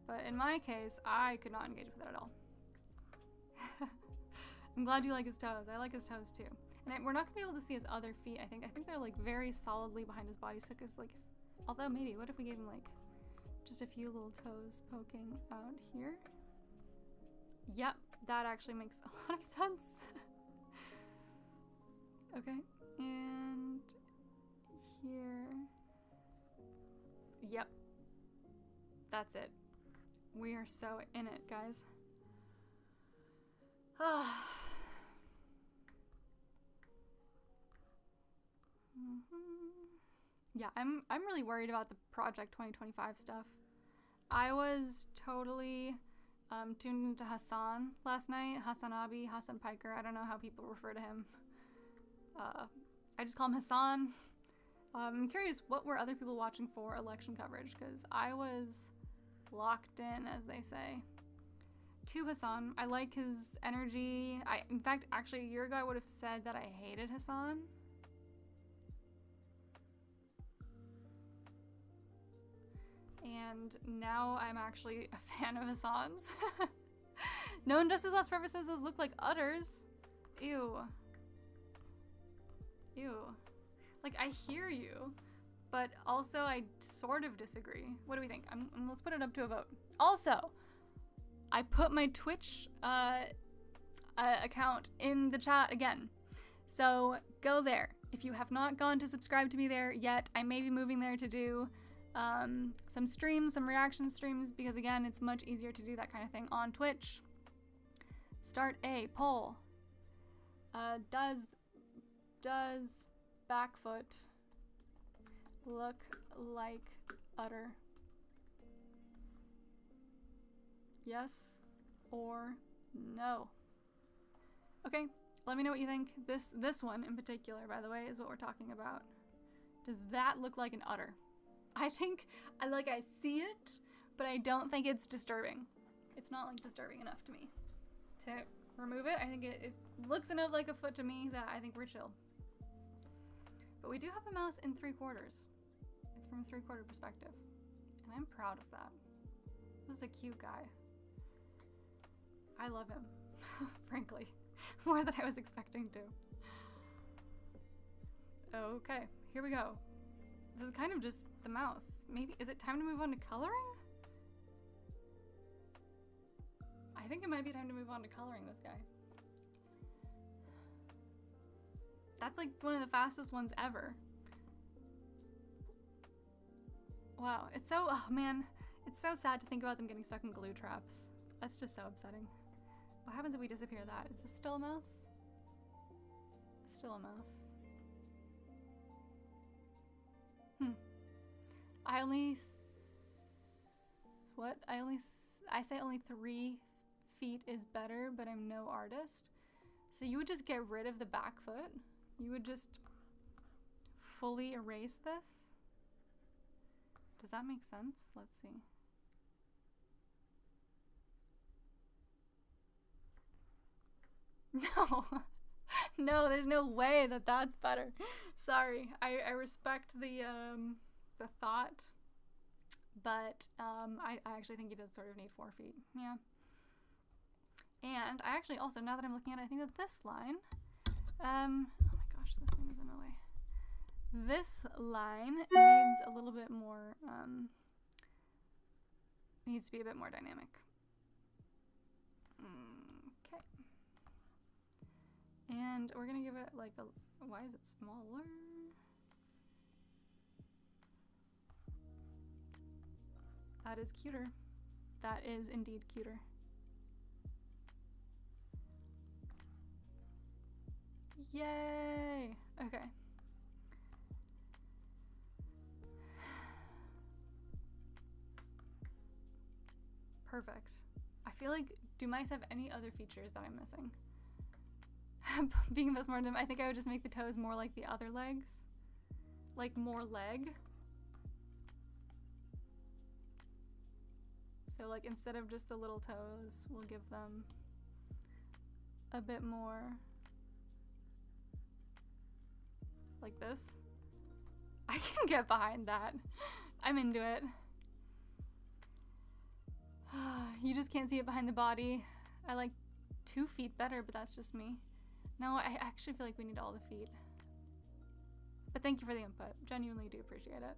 But in my case, I could not engage with it at all. I'm glad you like his toes. I like his toes too. And we're not gonna be able to see his other feet, I think. I think they're like very solidly behind his body. So it's like, although maybe, what if we gave him like just a few little toes poking out here? Yep, that actually makes a lot of sense. Okay, and here. Yep, that's it. We are so in it, guys. Yeah, I'm really worried about the Project 2025 stuff. I was totally tuned into Hassan last night. Hassan Abi, Hassan Piker. I don't know how people refer to him. I just call him Hassan. I'm curious, what were other people watching for election coverage? Because I was locked in, as they say, to Hassan. I like his energy. In fact, actually, a year ago, I would have said that I hated Hassan. And now I'm actually a fan of Hassan's. No Injustice Lost Forever says those look like udders. Ew. Ew. Like, I hear you, but also I sort of disagree. What do we think? Let's put it up to a vote. Also, I put my Twitch account in the chat again. So go there. If you have not gone to subscribe to me there yet, I may be moving there to do some streams, some reaction streams, because again, it's much easier to do that kind of thing on Twitch. Start a poll. Does back foot look like udder? Yes or no? Okay, let me know what you think. This one in particular, by the way, is what we're talking about. Does that look like an udder? I think I see it, but I don't think it's disturbing. It's not like disturbing enough to me to remove it. I think it looks enough like a foot to me that I think we're chill. But we do have a mouse in 3/4. It's from a 3/4 perspective, and I'm proud of that. This is a cute guy. I love him, frankly, more than I was expecting to. Okay, here we go. This is kind of just the mouse. Maybe, is it time to move on to coloring? I think it might be time to move on to coloring this guy. That's like one of the fastest ones ever. Wow, it's so, oh man, it's so sad to think about them getting stuck in glue traps. That's just so upsetting. What happens if we disappear that? Is this still a mouse? Still a mouse. I say only 3 feet is better, but I'm no artist. So you would just get rid of the back foot? You would just fully erase this? Does that make sense? Let's see. No. No, there's no way that that's better. Sorry. I respect the thought, but I actually think he does sort of need 4 feet. Yeah. And I actually also, now that I'm looking at it, I think that this line, oh my gosh, this thing is in the way. This line needs a little bit more, needs to be a bit more dynamic. Okay. And we're gonna give it like a, why is it smaller? That is cuter. That is indeed cuter. Yay! Okay. Perfect. I feel like, do mice have any other features that I'm missing? Being postmortem, I think I would just make the toes more like the other legs. Like more leg. So like instead of just the little toes, we'll give them a bit more like this. I can get behind that. I'm into it. You just can't see it behind the body. I like 2 feet better, but that's just me. No, I actually feel like we need all the feet. But thank you for the input. Genuinely do appreciate it.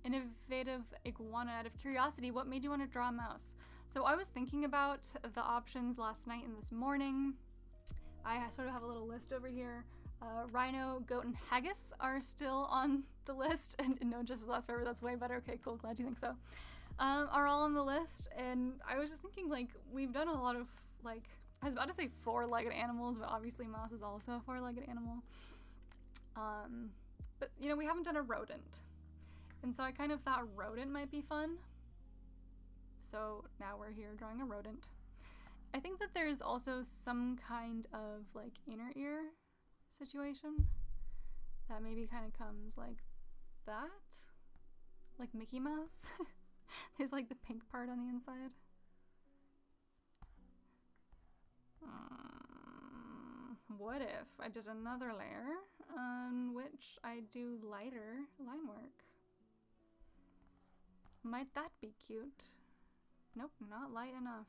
Innovative Iguana, out of curiosity, what made you want to draw a mouse? So I was thinking about the options last night and this morning. I sort of have a little list over here. Rhino, goat, and haggis are still on the list. And no Justice Last Forever, that's way better. Okay, cool, glad you think so. Are all on the list. And I was just thinking, like, we've done a lot of, like, I was about to say 4-legged animals, but obviously mouse is also a 4-legged animal. But, you know, we haven't done a rodent. And so I kind of thought rodent might be fun. So now we're here drawing a rodent. I think that there's also some kind of like inner ear situation that maybe kind of comes like that. Like Mickey Mouse. There's like the pink part on the inside. What if I did another layer on which I do lighter line work? Might that be cute? Nope, not light enough.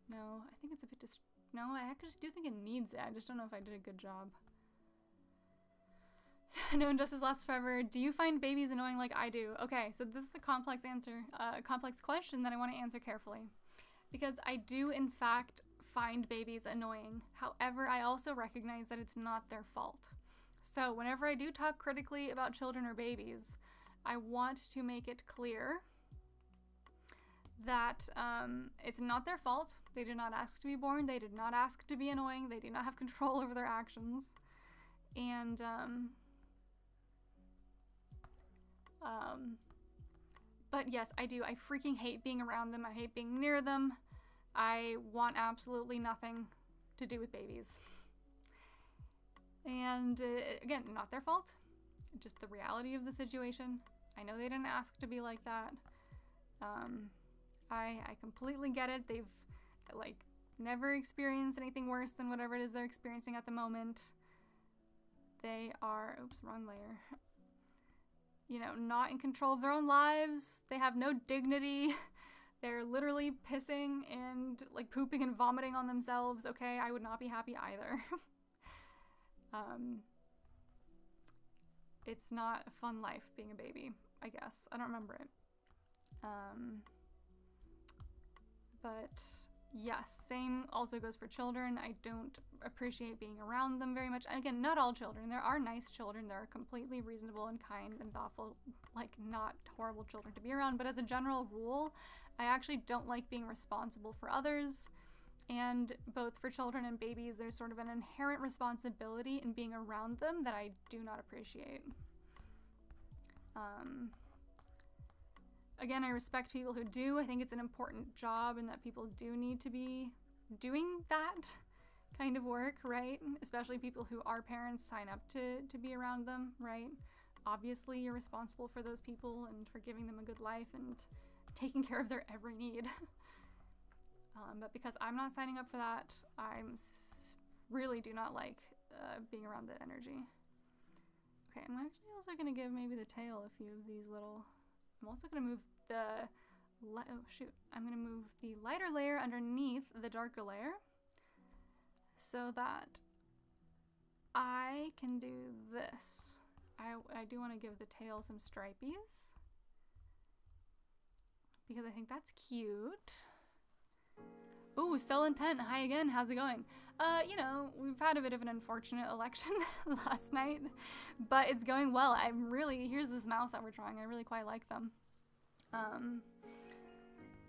No, I think it's a bit no, I actually do think it needs it. I just don't know if I did a good job. No injustice lasts forever. Do you find babies annoying like I do? Okay, so this is a complex answer, a complex question that I want to answer carefully. Because I do, in fact, find babies annoying. However, I also recognize that it's not their fault. So whenever I do talk critically about children or babies, I want to make it clear that it's not their fault. They did not ask to be born. They did not ask to be annoying. They do not have control over their actions. And but yes, I do. I freaking hate being around them. I hate being near them. I want absolutely nothing to do with babies. And again, not their fault. Just the reality of the situation. I know they didn't ask to be like that. I completely get it. They've like never experienced anything worse than whatever it is they're experiencing at the moment. They are, oops, wrong layer. You know, not in control of their own lives. They have no dignity. They're literally pissing and like pooping and vomiting on themselves. Okay, I would not be happy either. It's not a fun life being a baby, I guess. I don't remember it. But yes, same also goes for children. I don't appreciate being around them very much. And again, not all children. There are nice children. There are completely reasonable and kind and thoughtful, like not horrible children to be around. But as a general rule, I actually don't like being responsible for others. And both for children and babies, there's sort of an inherent responsibility in being around them that I do not appreciate. Again, I respect people who do. I think it's an important job and that people do need to be doing that kind of work, right? Especially people who are parents sign up to be around them, right? Obviously, you're responsible for those people and for giving them a good life and taking care of their every need. But because I'm not signing up for that, I really do not like being around that energy. Okay, I'm actually also going to give maybe the tail a few of these little... I'm also going to move the... I'm going to move the lighter layer underneath the darker layer so that I can do this. I do want to give the tail some stripies because I think that's cute. Ooh, Still Intent. Hi again. How's it going? You know, we've had a bit of an unfortunate election last night, but it's going well. Here's this mouse that we're drawing. I really quite like them.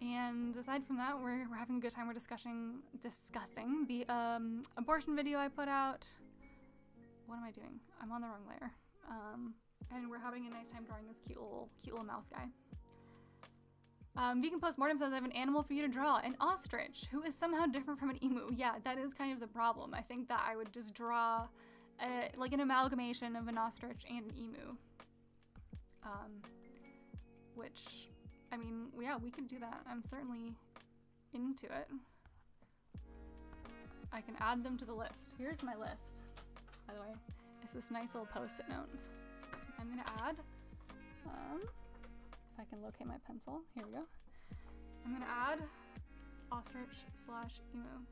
And aside from that, we're having a good time. We're discussing the abortion video I put out. What am I doing? I'm on the wrong layer. And we're having a nice time drawing this cute little mouse guy. Vegan Postmortem says, I have an animal for you to draw. An ostrich, who is somehow different from an emu. Yeah, that is kind of the problem. I think that I would just draw like an amalgamation of an ostrich and an emu. Which, I mean, yeah, we could do that. I'm certainly into it. I can add them to the list. Here's my list, by the way. It's this nice little post-it note. I'm gonna add, if I can locate my pencil, here we go. I'm gonna add ostrich/emu.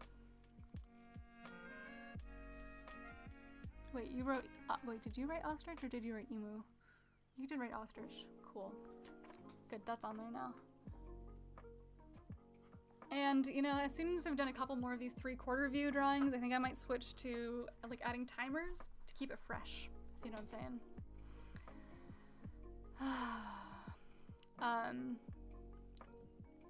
Wait, you wrote, wait, did you write ostrich or did you write emu? You did write ostrich, cool. Good, that's on there now. And, you know, as soon as I've done a couple more of these 3/4 view drawings, I think I might switch to, like, adding timers to keep it fresh, if you know what I'm saying.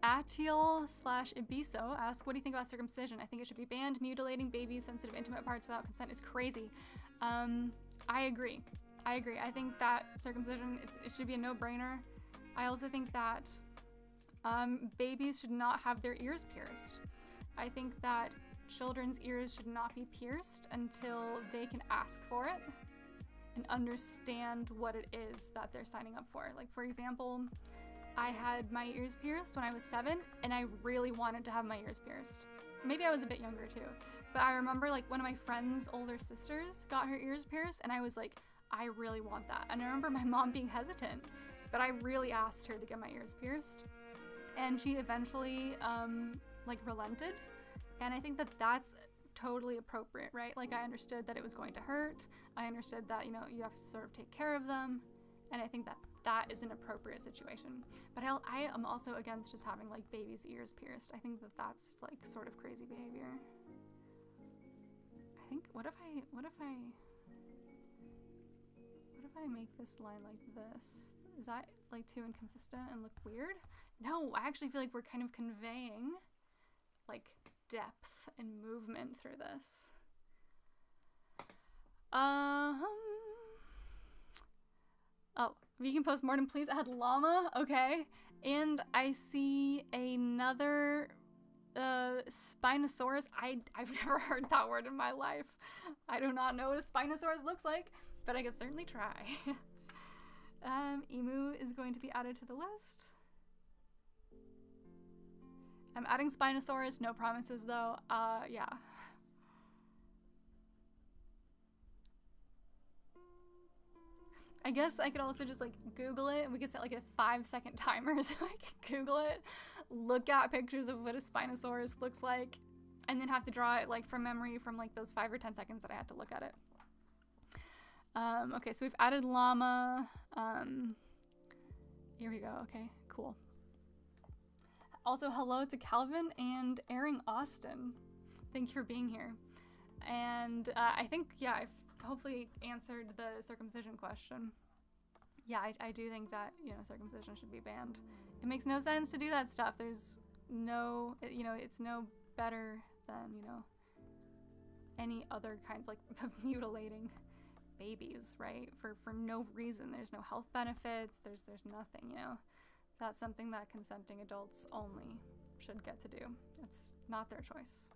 Atiel/Ibiso asks, what do you think about circumcision? I think it should be banned. Mutilating babies' sensitive intimate parts without consent is crazy. I agree. I think that circumcision, it should be a no-brainer. I also think that babies should not have their ears pierced. I think that children's ears should not be pierced until they can ask for it and understand what it is that they're signing up for. Like, for example, I had my ears pierced when I was 7, and I really wanted to have my ears pierced. Maybe I was a bit younger too, but I remember like one of my friend's older sisters got her ears pierced, and I was like, I really want that. And I remember my mom being hesitant, but I really asked her to get my ears pierced, and she eventually like relented. And I think that that's totally appropriate, right? Like, I understood that it was going to hurt. I understood that, you know, you have to sort of take care of them. And I think that that is an appropriate situation. But I am also against just having like babies' ears pierced. I think that that's like sort of crazy behavior. I think, what if I make this line like this? Is that like too inconsistent and look weird? No, I actually feel like we're kind of conveying like depth and movement through this. Oh, vegan postmortem, please add llama. Okay. And I see another Spinosaurus. I've never heard that word in my life. I do not know what a Spinosaurus looks like, but I could certainly try. Emu is going to be added to the list. I'm adding Spinosaurus, no promises though. Yeah. I guess I could also just like Google it, and we could set like a 5-second timer so I could Google it, look at pictures of what a Spinosaurus looks like, and then have to draw it like from memory from like those 5 or 10 seconds that I had to look at it. Okay, so we've added llama. Here we go. Okay, cool. Also, hello to Calvin and Aaron Austin. Thank you for being here. And I think, yeah, I've hopefully answered the circumcision question. Yeah, I do think that, you know, circumcision should be banned. It makes no sense to do that stuff. There's no, you know, it's no better than, you know, any other kinds like of mutilating babies, right? For no reason. There's no health benefits. There's nothing, you know. That's something that consenting adults only should get to do. It's not their choice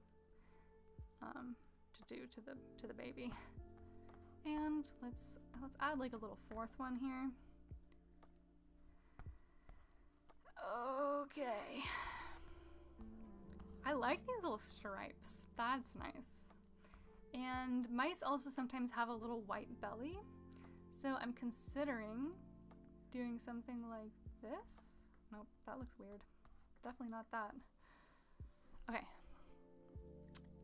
to do to the baby. And let's add like a little 4th one here. Okay. I like these little stripes. That's nice. And mice also sometimes have a little white belly. So I'm considering doing something like this. Nope, that looks weird. Definitely not that. Okay.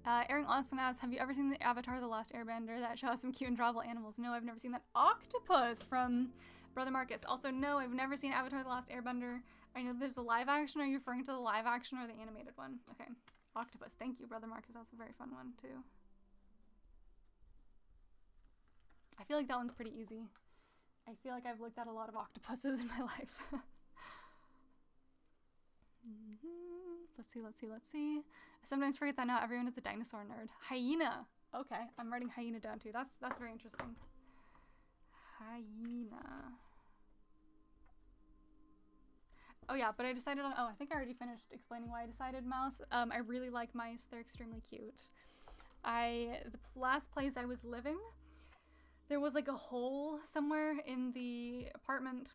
Aaron Austin asks, have you ever seen the Avatar: The Last Airbender that shows some cute and drawable animals? No, I've never seen that. Octopus from Brother Marcus. Also, no, I've never seen Avatar: The Last Airbender. I know there's a live action. Are you referring to the live action or the animated one? Okay. Octopus. Thank you, Brother Marcus. That's a very fun one, too. I feel like that one's pretty easy. I feel like I've looked at a lot of octopuses in my life. Let's see. I sometimes forget that not everyone is a dinosaur nerd. Hyena. Okay, I'm writing hyena down too. That's very interesting. Hyena. Oh yeah, but I decided on, I think I already finished explaining why I decided mouse. I really like mice. They're extremely cute. The last place I was living, there was like a hole somewhere in the apartment,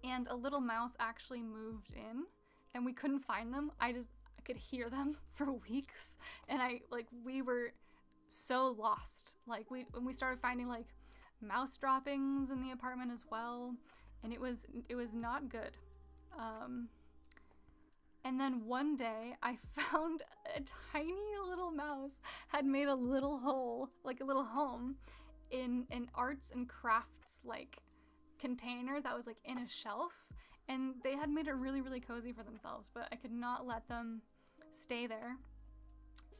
and a little mouse actually moved in, and we couldn't find them. I could hear them for weeks, and we were so lost. Like when we started finding like mouse droppings in the apartment as well, and it was not good. And then one day I found a tiny little mouse had made a little hole, like a little home, in an arts and crafts like container that was like in a shelf, and they had made it really, really cozy for themselves, but I could not let them stay there.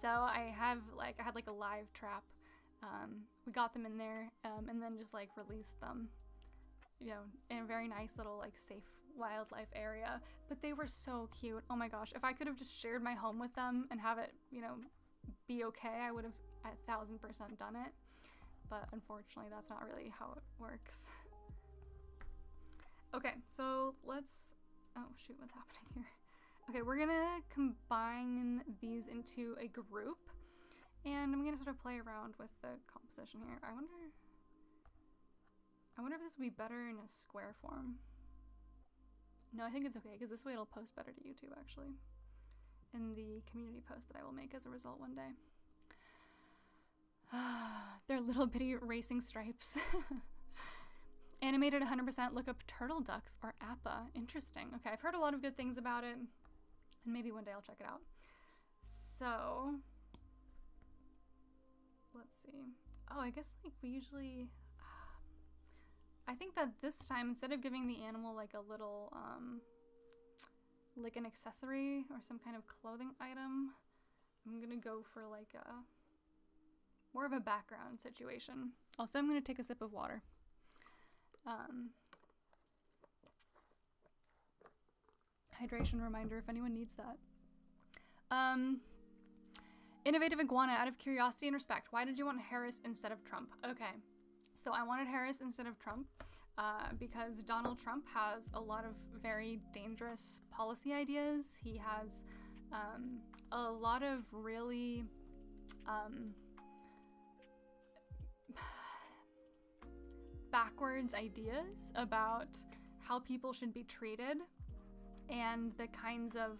So I had like a live trap. We got them in there, and then just like released them. you know, in a very nice little like safe wildlife area. But they were so cute. Oh my gosh, if I could have just shared my home with them and have it, you know, be okay, I would have 1000% done it. But unfortunately, that's not really how it works. Okay, so let's, oh shoot, what's happening here? Okay, we're gonna combine these into a group, and I'm gonna sort of play around with the composition here. I wonder if this would be better in a square form. No, I think it's okay, because this way it'll post better to YouTube, actually, in the community post that I will make as a result one day. They're little bitty racing stripes. Animated 100%, look up turtle ducks or appa. Interesting. Okay, I've heard a lot of good things about it, and maybe one day I'll check it out. So, let's see. Oh, I guess like we usually, I think that this time, instead of giving the animal like a little, like an accessory or some kind of clothing item, I'm gonna go for like a, more of a background situation. Also, I'm gonna take a sip of water. Hydration reminder if anyone needs that. Innovative iguana, out of curiosity and respect, why did you want Harris instead of Trump? Okay, so I wanted Harris instead of Trump because Donald Trump has a lot of very dangerous policy ideas. He has a lot of really backwards ideas about how people should be treated and the kinds of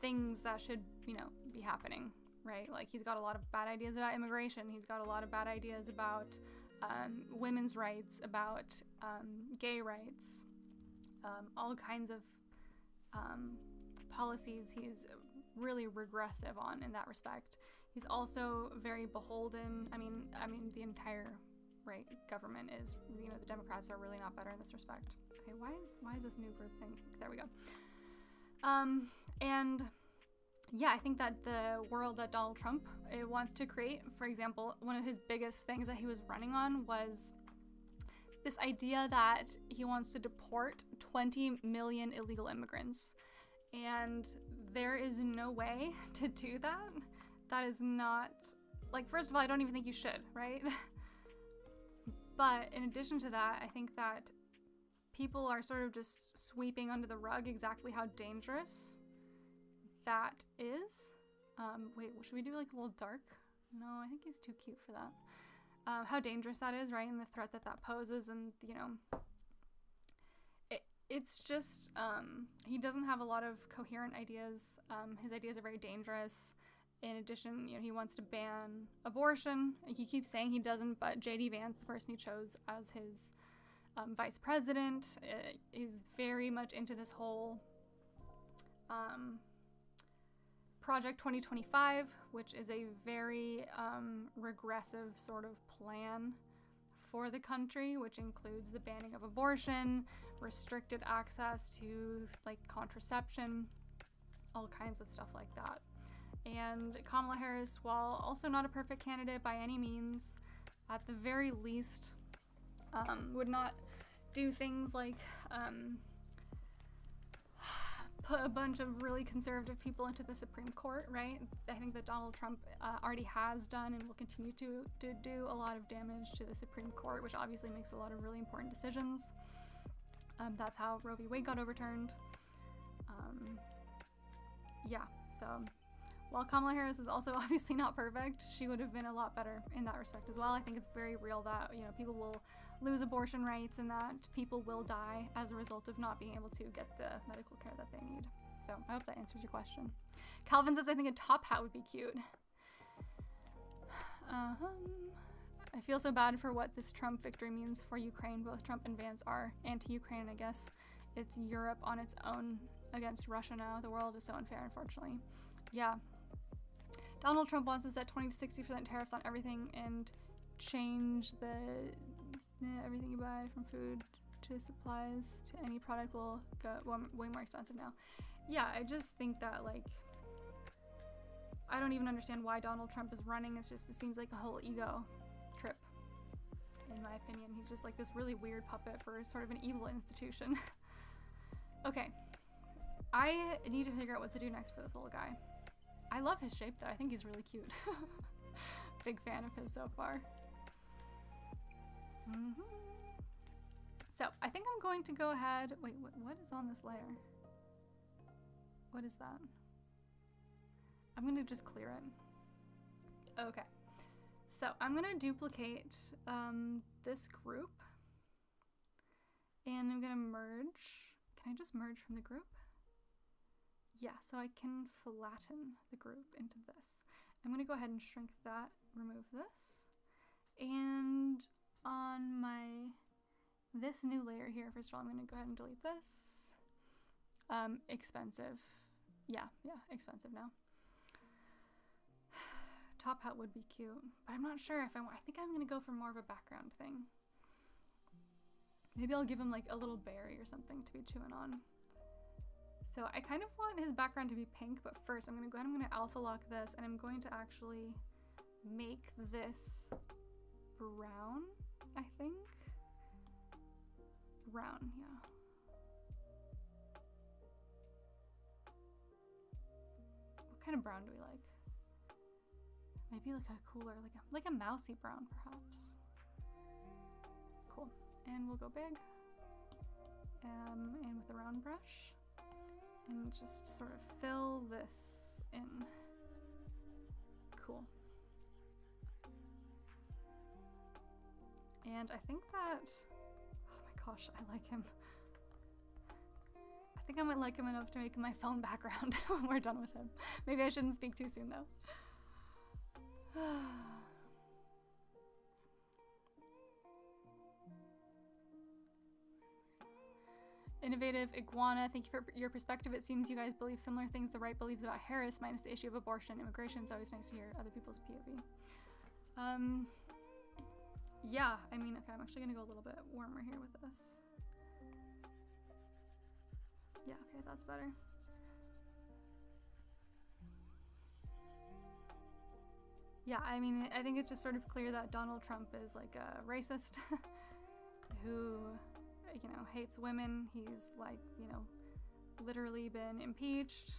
things that should, you know, be happening, right? Like he's got a lot of bad ideas about immigration. He's got a lot of bad ideas about women's rights, about gay rights, all kinds of policies he's really regressive on in that respect. He's also very beholden. I mean, the entire right government is, you know, the Democrats are really not better in this respect. Okay, why is this new group thing? There we go. And yeah, I think that the world that Donald Trump wants to create, for example, one of his biggest things that he was running on was this idea that he wants to deport 20 million illegal immigrants. And there is no way to do that. That is not, like, first of all, I don't even think you should, right? But in addition to that, I think that people are sort of just sweeping under the rug exactly how dangerous that is. Wait, should we do like a little dark? No, I think he's too cute for that. How dangerous that is, right? And the threat that poses, and, you know, it's just, he doesn't have a lot of coherent ideas. His ideas are very dangerous. In addition, you know, he wants to ban abortion. He keeps saying he doesn't, but J.D. Vance, the person he chose as his vice president, is very much into this whole Project 2025, which is a very regressive sort of plan for the country, which includes the banning of abortion, restricted access to like contraception, all kinds of stuff like that. And Kamala Harris, while also not a perfect candidate by any means, at the very least would not do things like put a bunch of really conservative people into the Supreme Court, right? I think that Donald Trump already has done and will continue to do a lot of damage to the Supreme Court, which obviously makes a lot of really important decisions. That's how Roe v. Wade got overturned. Yeah, so while Kamala Harris is also obviously not perfect, she would have been a lot better in that respect as well. I think it's very real that, you know, people will lose abortion rights and that people will die as a result of not being able to get the medical care that they need. So I hope that answers your question. Calvin says, I think a top hat would be cute. I feel so bad for what this Trump victory means for Ukraine. Both Trump and Vance are anti-Ukraine, I guess. It's Europe on its own against Russia now. The world is so unfair, unfortunately. Yeah. Donald Trump wants to set 20 to 60% tariffs on everything and change the everything you buy from food to supplies to any product will go way more expensive now. Yeah, I just think that, like, I don't even understand why Donald Trump is running. It's just, it seems like a whole ego trip. in my opinion. He's just like this really weird puppet for sort of an evil institution. Okay, I need to figure out what to do next for this little guy. I love his shape though. I think he's really cute. Big fan of his so far. So I think I'm going to go ahead. Wait, what is on this layer? What is that? I'm going to just clear it. Okay. So I'm going to duplicate this group. And I'm going to merge. Can I just merge from the group? Yeah, so I can flatten the group into this. I'm going to go ahead and shrink that, remove this. And on this new layer here, first of all, I'm going to go ahead and delete this. Expensive. Yeah, expensive now. Top hat would be cute, but I'm not sure if I think I'm going to go for more of a background thing. Maybe I'll give him like a little berry or something to be chewing on. So I kind of want his background to be pink, but first I'm going to go ahead and I'm going to alpha lock this, and I'm going to actually make this brown, I think. Brown, yeah. What kind of brown do we like? Maybe like a cooler, like a mousy brown perhaps. Cool. And we'll go big. And with a round brush. And just sort of fill this in. Cool. And I think that, oh my gosh, I like him. I think I might like him enough to make him my phone background when we're done with him. Maybe I shouldn't speak too soon though. Innovative Iguana, thank you for your perspective. It seems you guys believe similar things the right believes about Harris, minus the issue of abortion and immigration. It's always nice to hear other people's POV. Yeah, I mean, okay, I'm actually gonna go a little bit warmer here with this. Yeah, okay, that's better. Yeah, I mean, I think it's just sort of clear that Donald Trump is like a racist who, you know, hates women. He's like, you know, literally been impeached,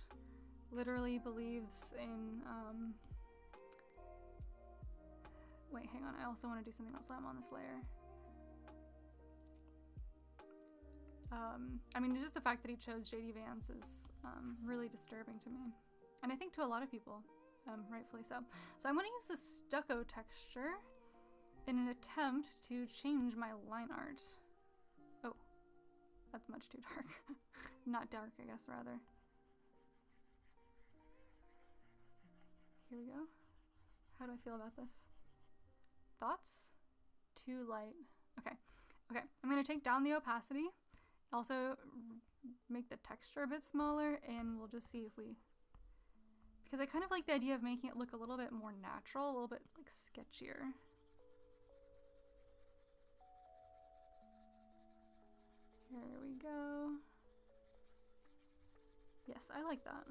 literally believes in, wait, hang on, I also want to do something else while I'm on this layer. I mean, just the fact that he chose JD Vance is really disturbing to me. And I think to a lot of people, rightfully so. So I'm going to use the stucco texture in an attempt to change my line art. Oh, that's much too dark. Not dark, I guess, rather. Here we go. How do I feel about this? Thoughts? Too light. Okay. Okay, I'm going to take down the opacity. Also make the texture a bit smaller, and we'll just see if we... Because I kind of like the idea of making it look a little bit more natural, a little bit like sketchier. Here we go. Yes, I like that,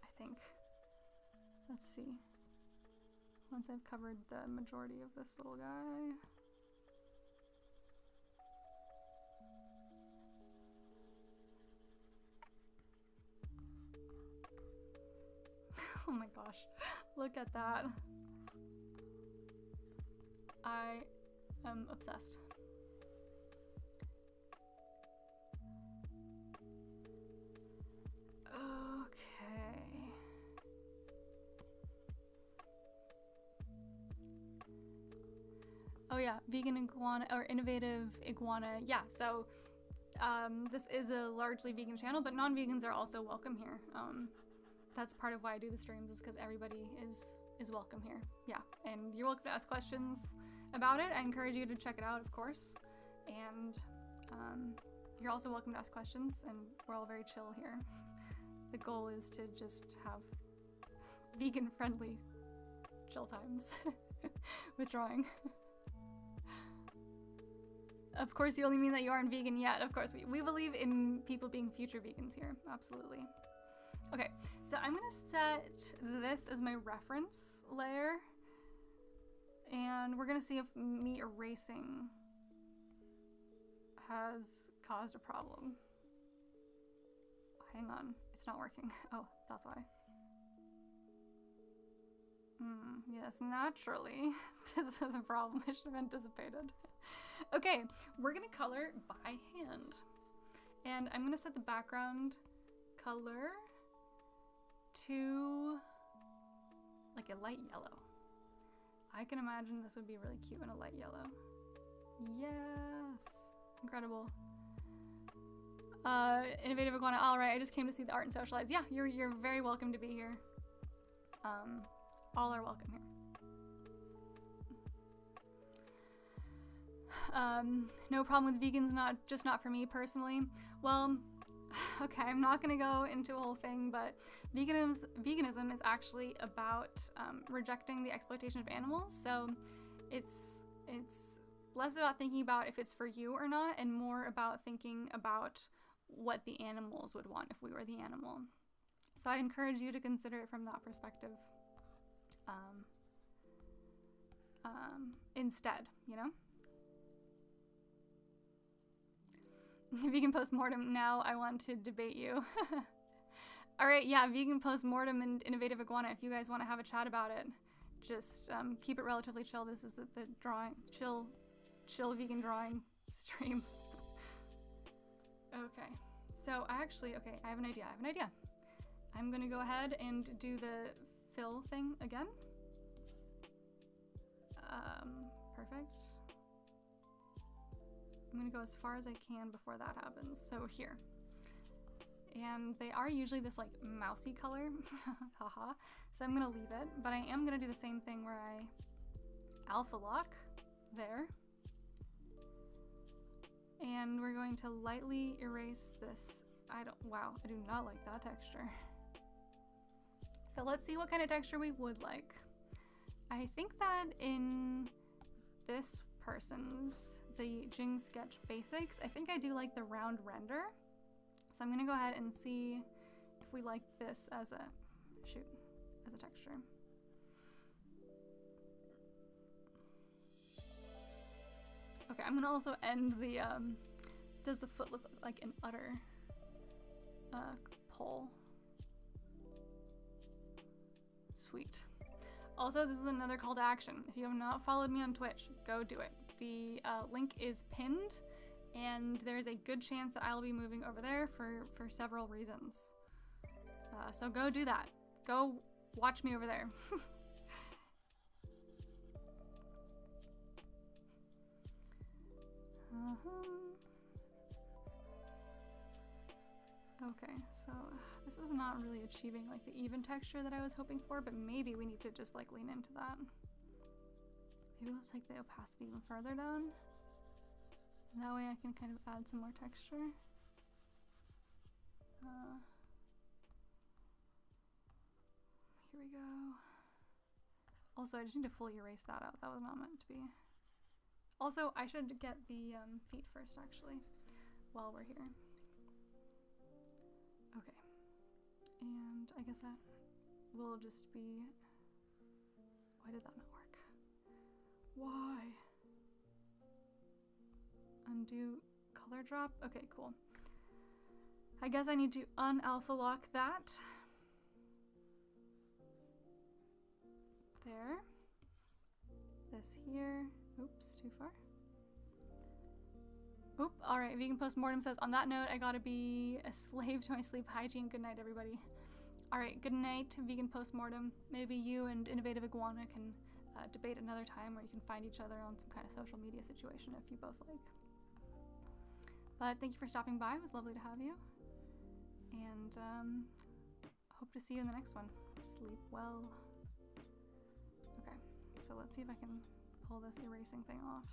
I think. Let's see. Once I've covered the majority of this little guy. Oh my gosh, look at that. I am obsessed. Okay. Oh yeah, vegan iguana, or innovative iguana. Yeah, so this is a largely vegan channel, but non-vegans are also welcome here. That's part of why I do the streams, is because everybody is welcome here. Yeah, and you're welcome to ask questions about it. I encourage you to check it out, of course. And you're also welcome to ask questions, and we're all very chill here. The goal is to just have vegan-friendly chill times with drawing. Of course, you only mean that you aren't vegan yet. Of course, we believe in people being future vegans here. Absolutely. Okay, so I'm gonna set this as my reference layer. And we're gonna see if me erasing has caused a problem. Hang on, it's not working. Oh, that's why. Yes, naturally, this is a problem I should have anticipated. Okay, we're gonna color by hand. And I'm gonna set the background color to like a light yellow. I can imagine this would be really cute in a light yellow. Yes, incredible. Innovative Iguana, all right, I just came to see the art and socialize. Yeah, you're very welcome to be here. All are welcome here. No problem with vegans, just not for me personally. Well, okay, I'm not gonna go into a whole thing, but veganism is actually about rejecting the exploitation of animals. So it's less about thinking about if it's for you or not, and more about thinking about what the animals would want if we were the animal. So I encourage you to consider it from that perspective instead, you know? Vegan postmortem, now I want to debate you. All right, yeah, vegan postmortem and innovative iguana, if you guys want to have a chat about it, just keep it relatively chill. This is the drawing, chill vegan drawing stream. Okay, so I have an idea. I'm gonna go ahead and do the fill thing again. Perfect. I'm gonna go as far as I can before that happens. So here. And they are usually this like mousy color, haha. So I'm gonna leave it, but I am gonna do the same thing where I alpha lock there. And we're going to lightly erase this. Wow, I do not like that texture. So let's see what kind of texture we would like. I think that in this person's, the Jing Sketch Basics, I think I do like the round render. So I'm gonna go ahead and see if we like this as a texture. Okay, I'm gonna also end the, does the foot look like an udder pole? Sweet. Also, this is another call to action. If you have not followed me on Twitch, go do it. The link is pinned, and there's a good chance that I'll be moving over there for several reasons. So go do that. Go watch me over there. Okay, so this is not really achieving like the even texture that I was hoping for, but maybe we need to just like lean into that. Maybe we'll take the opacity even further down. And that way I can kind of add some more texture. Here we go. Also, I just need to fully erase that out. That was not meant to be. Also, I should get the feet first, actually, while we're here. Okay. And I guess that will just be... Why did that not work? Why? Undo color drop? Okay, cool. I guess I need to un-alpha lock that. There. This here. Oops, too far. Oop, alright, Vegan Postmortem says, on that note, I gotta be a slave to my sleep hygiene. Good night, everybody. Alright, good night, Vegan Postmortem. Maybe you and Innovative Iguana can debate another time where you can find each other on some kind of social media situation if you both like. But thank you for stopping by. It was lovely to have you. And hope to see you in the next one. Sleep well. Okay, so let's see if I can pull this erasing thing off.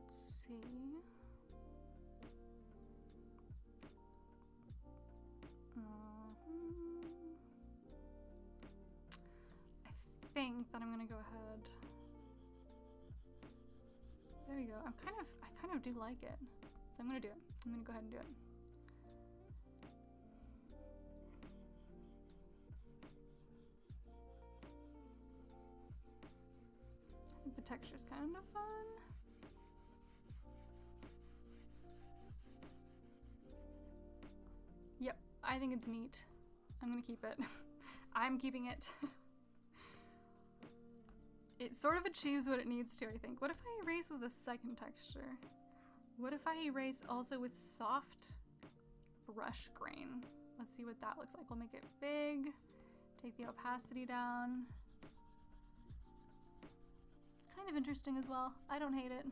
Let's see. I think that I'm gonna go ahead. There we go. I kind of do like it. So I'm gonna do it. I'm gonna go ahead and do it. The texture's kind of fun. Yep, I think it's neat. I'm gonna keep it. I'm keeping it. It sort of achieves what it needs to, I think. What if I erase with a second texture? What if I erase also with soft brush grain? Let's see what that looks like. We'll make it big, take the opacity down. It's kind of interesting as well. I don't hate it.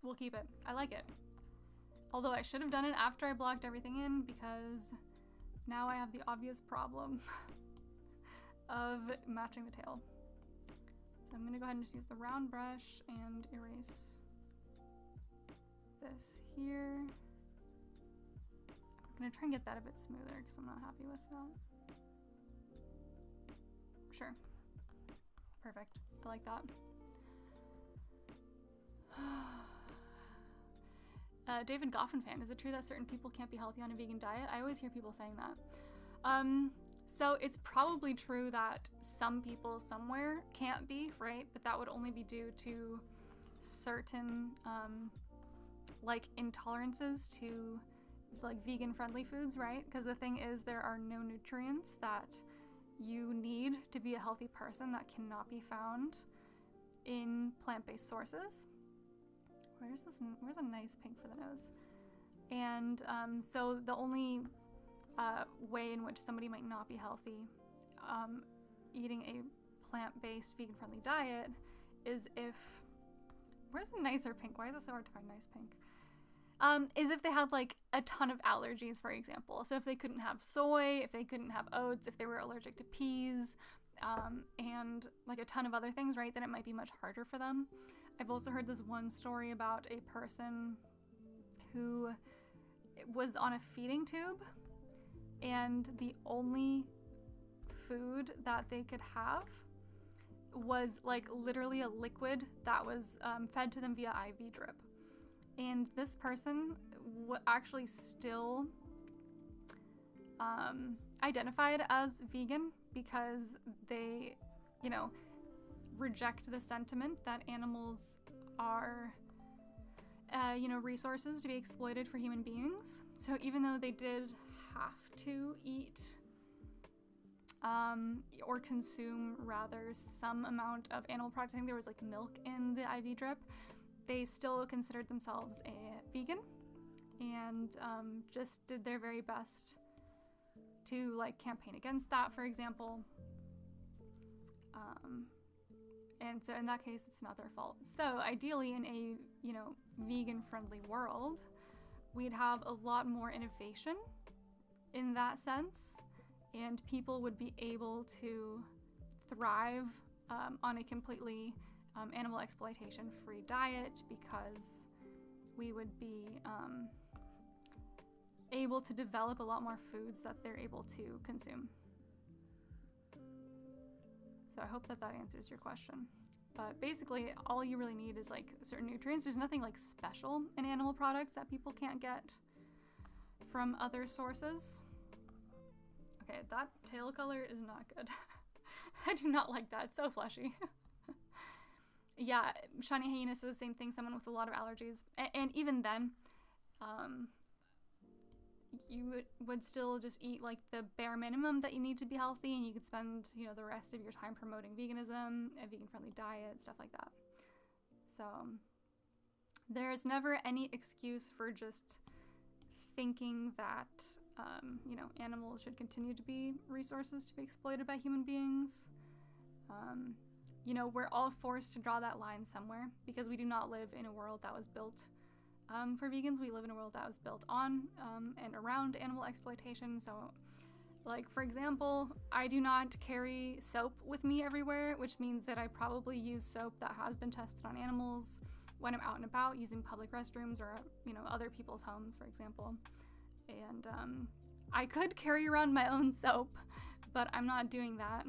We'll keep it. I like it. Although I should have done it after I blocked everything in, because now I have the obvious problem of matching the tail. So I'm gonna go ahead and just use the round brush and erase this here. I'm gonna try and get that a bit smoother because I'm not happy with that. Sure. Perfect. I like that. David Goffin fan, is it true that certain people can't be healthy on a vegan diet? I always hear people saying that. So it's probably true that some people somewhere can't be, right? But that would only be due to certain like intolerances to like vegan friendly foods, right? Because the thing is, there are no nutrients that you need to be a healthy person that cannot be found in plant-based sources. Where's a nice pink for the nose? And so the only way in which somebody might not be healthy eating a plant-based vegan-friendly diet is if, where's a nicer pink? Why is it so hard to find nice pink? Is if they had like a ton of allergies, for example. So if they couldn't have soy, if they couldn't have oats, if they were allergic to peas, and like a ton of other things, right, then it might be much harder for them. I've also heard this one story about a person who was on a feeding tube, and the only food that they could have was like literally a liquid that was fed to them via IV drip. And this person actually still identified as vegan because they, you know, reject the sentiment that animals are, you know, resources to be exploited for human beings. So even though they did have to eat or consume rather some amount of animal products, I think there was like milk in the IV drip, they still considered themselves a vegan and just did their very best to like campaign against that, for example. And so in that case, it's not their fault. So ideally in a, you know, vegan friendly world, we'd have a lot more innovation in that sense, and people would be able to thrive on a completely animal exploitation free diet, because we would be able to develop a lot more foods that they're able to consume. So I hope that that answers your question. But basically, all you really need is like certain nutrients. There's nothing like special in animal products that people can't get from other sources. Okay, that tail color is not good. I do not like that. It's so fleshy. Yeah, Shiny Hyena says the same thing, someone with a lot of allergies. And even then, you would still just eat like the bare minimum that you need to be healthy, and you could spend, you know, the rest of your time promoting veganism, a vegan-friendly diet, stuff like that. So there's never any excuse for just thinking that, you know, animals should continue to be resources to be exploited by human beings. You know, we're all forced to draw that line somewhere, because we do not live in a world that was built for vegans. We live in a world that was built on and around animal exploitation. So, like, for example, I do not carry soap with me everywhere, which means that I probably use soap that has been tested on animals when I'm out and about using public restrooms or, you know, other people's homes, for example. And I could carry around my own soap, but I'm not doing that.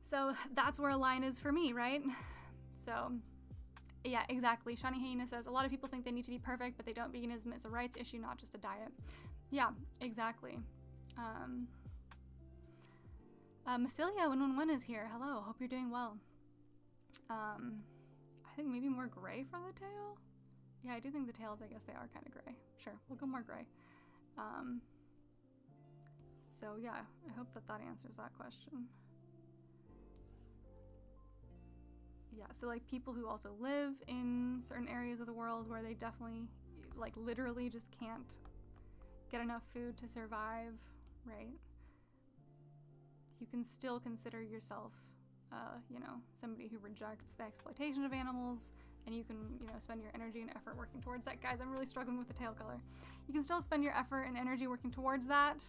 So that's where a line is for me, right? So yeah, exactly. Shiny Hyena says, a lot of people think they need to be perfect, but they don't. Veganism is a rights issue, not just a diet. Yeah, exactly. Massilia 111 is here. Hello, hope you're doing well. I think maybe more gray for the tail. Yeah, I do think the tails, I guess they are kind of gray. Sure, we'll go more gray. So yeah, I hope that answers that question. Yeah, so like people who also live in certain areas of the world where they definitely, like literally just can't get enough food to survive, right? You can still consider yourself, you know, somebody who rejects the exploitation of animals, and you can, you know, spend your energy and effort working towards that. Guys, I'm really struggling with the tail color. You can still spend your effort and energy working towards that,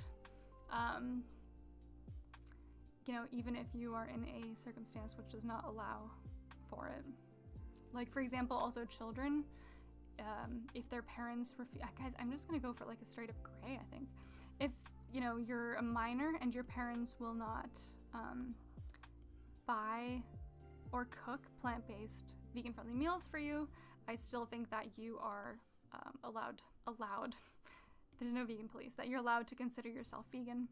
you know, even if you are in a circumstance which does not allow for it. Like, for example, also children, if their parents guys, I'm just gonna go for like a straight up gray, I think. If, you know, you're a minor and your parents will not buy or cook plant-based vegan-friendly meals for you, I still think that you are allowed, there's no vegan police, that you're allowed to consider yourself vegan,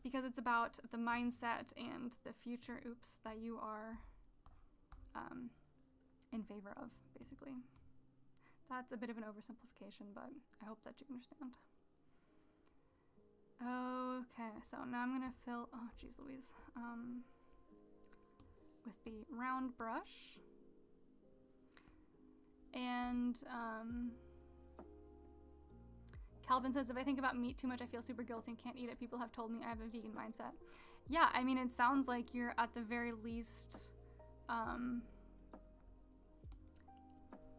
because it's about the mindset and the future that you are in favor of, basically. That's a bit of an oversimplification, but I hope that you understand. Okay, so now I'm gonna fill, oh geez Louise, with the round brush. And Calvin says, if I think about meat too much, I feel super guilty and can't eat it. People have told me I have a vegan mindset. Yeah, I mean, it sounds like you're at the very least,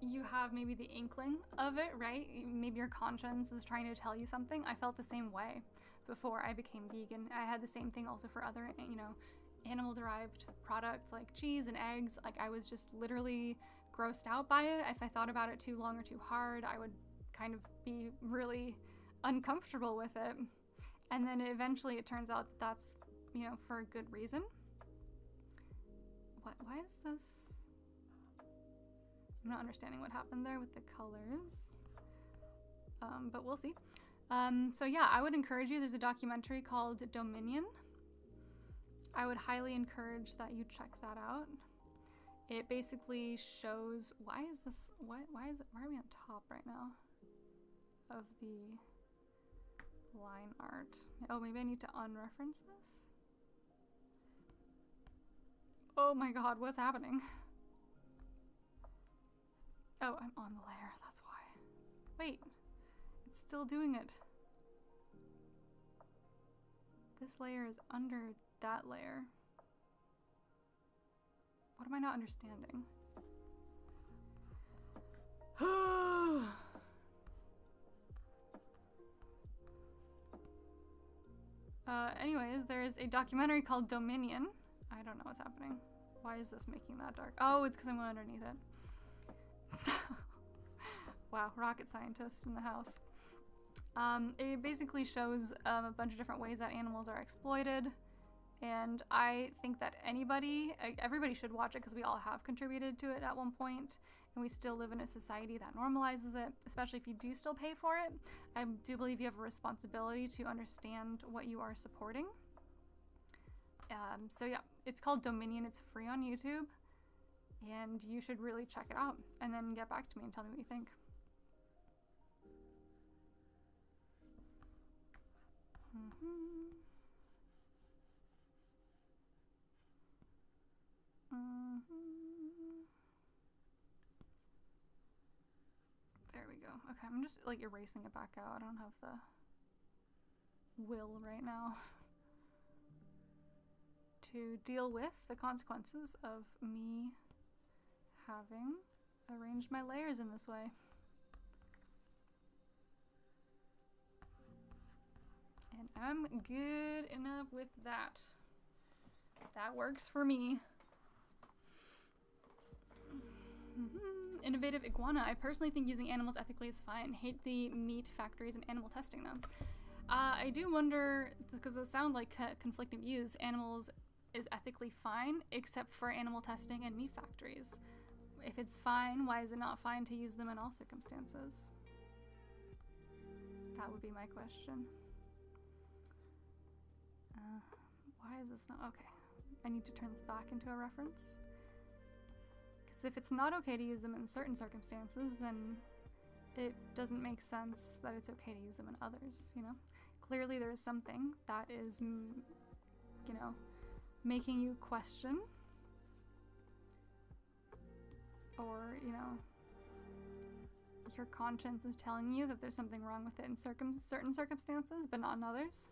you have maybe the inkling of it, right? Maybe your conscience is trying to tell you something. I felt the same way before I became vegan. I had the same thing also for other, you know, animal-derived products like cheese and eggs. Like, I was just literally grossed out by it. If I thought about it too long or too hard, I would kind of be really uncomfortable with it. And then eventually it turns out that that's, you know, for a good reason. Why is this? I'm not understanding what happened there with the colors. But we'll see. So yeah, I would encourage you, there's a documentary called Dominion. I would highly encourage that you check that out. It basically shows, why are we on top right now of the line art? Oh, maybe I need to unreference this? Oh my god, what's happening? Oh, I'm on the layer, that's why. Wait, it's still doing it. This layer is under that layer. What am I not understanding? Anyways, there's a documentary called Dominion. I don't know what's happening. Why is this making that dark? Oh, it's because I'm going underneath it. Wow, rocket scientist in the house. It basically shows a bunch of different ways that animals are exploited, and I think that everybody should watch it because we all have contributed to it at one point, and we still live in a society that normalizes it, especially if you do still pay for it. I do believe you have a responsibility to understand what you are supporting. So yeah, it's called Dominion. It's free on YouTube, and you should really check it out and then get back to me and tell me what you think. There we go. Okay, I'm just like erasing it back out. I don't have the will right now to deal with the consequences of me having arranged my layers in this way. And I'm good enough with that. That works for me. Innovative iguana. I personally think using animals ethically is fine. Hate the meat factories and animal testing them. I do wonder, because those sound like conflicting views, animals is ethically fine, except for animal testing and meat factories. If it's fine, why is it not fine to use them in all circumstances? That would be my question. Why is this not okay? I need to turn this back into a reference. Because if it's not okay to use them in certain circumstances, then it doesn't make sense that it's okay to use them in others, you know? Clearly there is something that is, you know, making you question, or, you know, your conscience is telling you that there's something wrong with it in certain circumstances, but not in others.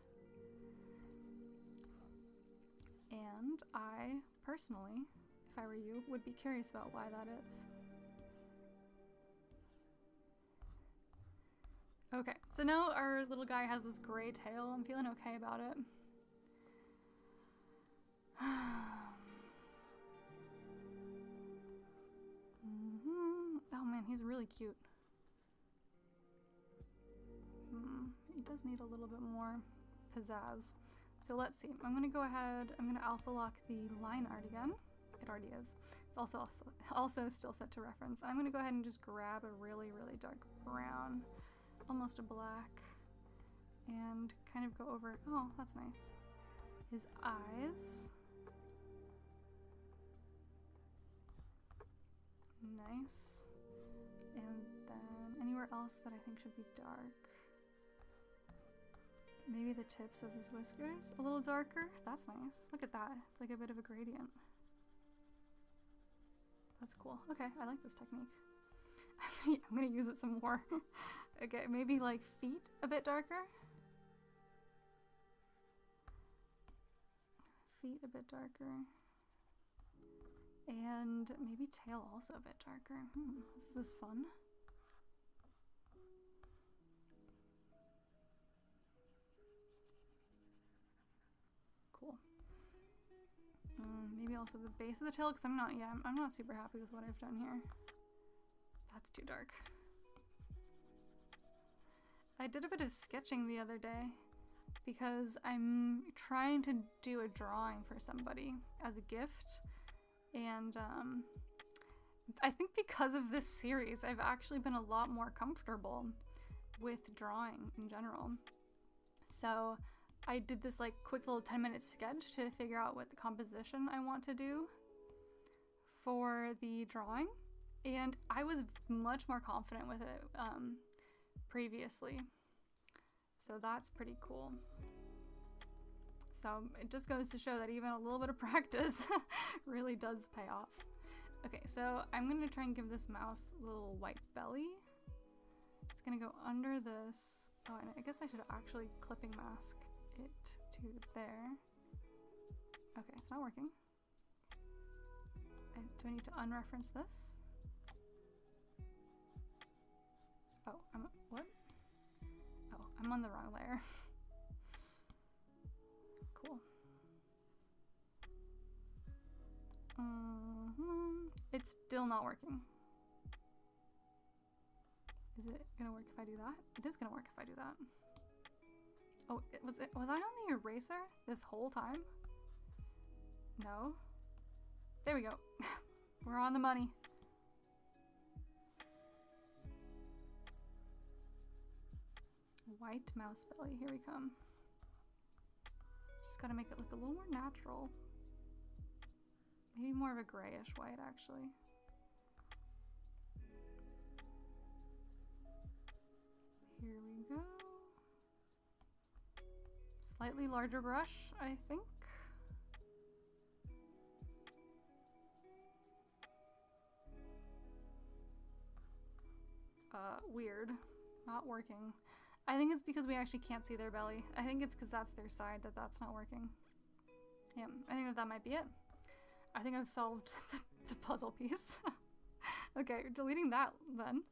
And I, personally, if I were you, would be curious about why that is. Okay, so now our little guy has this gray tail. I'm feeling okay about it. Oh man, he's really cute. He does need a little bit more pizzazz. So let's see. I'm gonna go ahead. I'm gonna alpha lock the line art again. It already is. It's also still set to reference. I'm gonna go ahead and just grab a really, really dark brown, almost a black, and kind of go over. Oh, that's nice. His eyes. Nice. And then anywhere else that I think should be dark. Maybe the tips of his whiskers a little darker. That's nice. Look at that. It's like a bit of a gradient. That's cool. Okay, I like this technique. I'm gonna use it some more. Okay, maybe like feet a bit darker. Feet a bit darker. And maybe tail also a bit darker. This is fun. Cool. Maybe also the base of the tail, because I'm not super happy with what I've done here. That's too dark. I did a bit of sketching the other day because I'm trying to do a drawing for somebody as a gift, and I think because of this series I've actually been a lot more comfortable with drawing in general. So I did this like quick little 10-minute sketch to figure out what the composition I want to do for the drawing, and I was much more confident with it previously. So that's pretty cool. So it just goes to show that even a little bit of practice really does pay off. Okay, so I'm gonna try and give this mouse a little white belly. It's gonna go under this. Oh, and I guess I should actually clipping mask it to there. Okay, it's not working. Do I need to unreference this? Oh, what? Oh, I'm on the wrong layer. Cool. It's still not working. Is it gonna work if I do that? It is gonna work if I do that. Oh, was I on the eraser this whole time? No. There we go. We're on the money. White mouse belly, here we come. Just gotta make it look a little more natural. Maybe more of a grayish white, actually. Here we go. Slightly larger brush, I think. Weird. Not working. I think it's because we actually can't see their belly. I think it's because that's their side that's not working. Yeah, I think that might be it. I think I've solved the puzzle piece. Okay, deleting that then.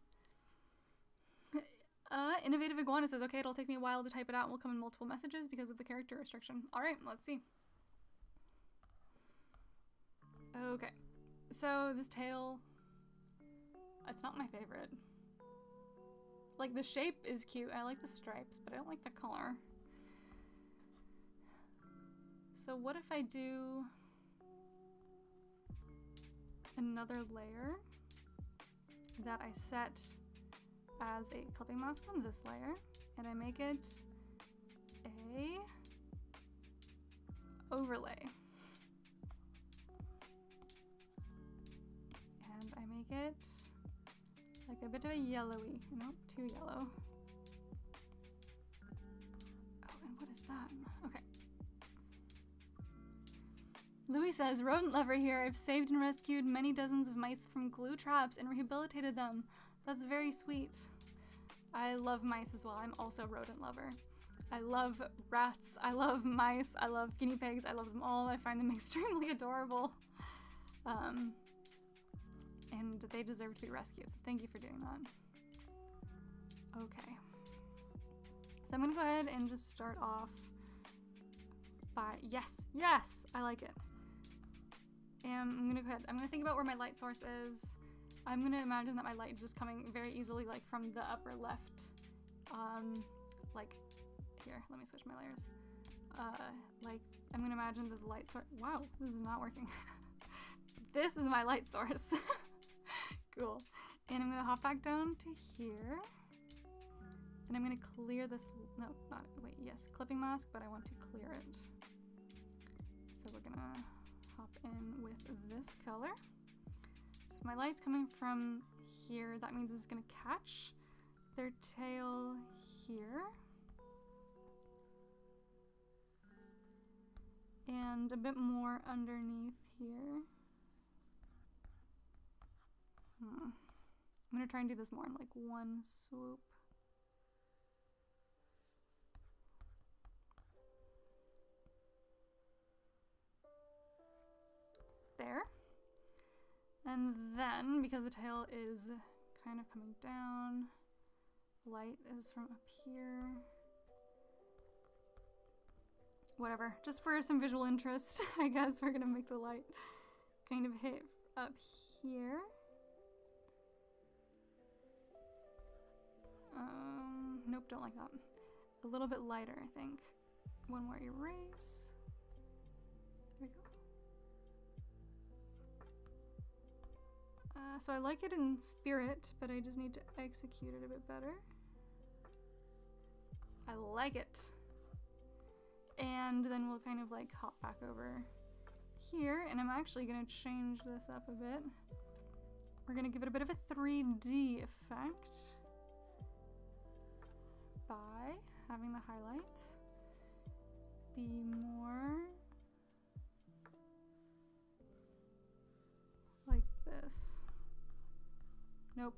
Innovative Iguana says, okay, it'll take me a while to type it out and will come in multiple messages because of the character restriction. Alright, let's see. Okay, so this tail, it's not my favorite. Like, the shape is cute. I like the stripes, but I don't like the color. So what if I do another layer that I set as a clipping mask on this layer, and I make it a overlay. And I make it like a bit of a yellowy, nope, too yellow. Oh, and what is that? Okay. Louis says, rodent lover here. I've saved and rescued many dozens of mice from glue traps and rehabilitated them. That's very sweet. I love mice as well. I'm also a rodent lover. I love rats. I love mice. I love guinea pigs. I love them all. I find them extremely adorable. And they deserve to be rescued. So thank you for doing that. Okay. So I'm gonna go ahead and just start off by, yes, I like it. And I'm gonna go ahead, I'm gonna think about where my light source is. I'm gonna imagine that my light is just coming very easily like from the upper left. Like here, let me switch my layers. Like I'm gonna imagine that the light source, wow, this is not working. This is my light source. Cool. And I'm gonna hop back down to here. And I'm gonna clear this, no, not, wait, yes, clipping mask, but I want to clear it. So we're gonna hop in with this color. So my light's coming from here. That means it's gonna catch their tail here. And a bit more underneath here. I'm gonna try and do this more in like one swoop. There. And then, because the tail is kind of coming down, light is from up here. Whatever, just for some visual interest, I guess we're gonna make the light kind of hit up here. Nope, don't like that. A little bit lighter, I think. One more erase. There we go. So I like it in spirit, but I just need to execute it a bit better. I like it. And then we'll kind of like hop back over here, and I'm actually gonna change this up a bit. We're gonna give it a bit of a 3D effect by having the highlights be more like this. Nope.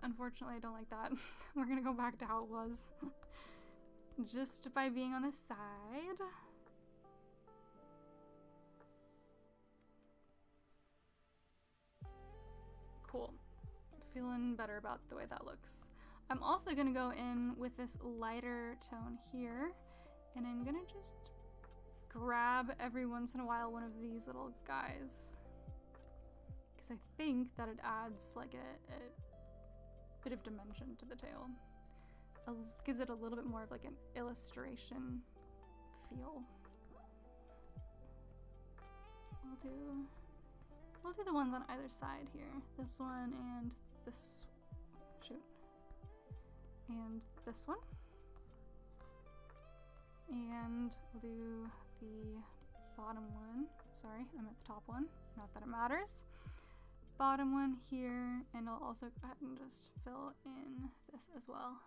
Unfortunately, I don't like that. We're gonna go back to how it was. Just by being on the side. Cool. Feeling better about the way that looks. I'm also gonna go in with this lighter tone here, and I'm gonna just grab every once in a while one of these little guys, because I think that it adds like a bit of dimension to the tail. Gives it a little bit more of like an illustration feel. We'll do the ones on either side here. This one and this, shoot. And this one. And we'll do the bottom one. Sorry, I'm at the top one. Not that it matters. Bottom one here, and I'll also go ahead and just fill in this as well.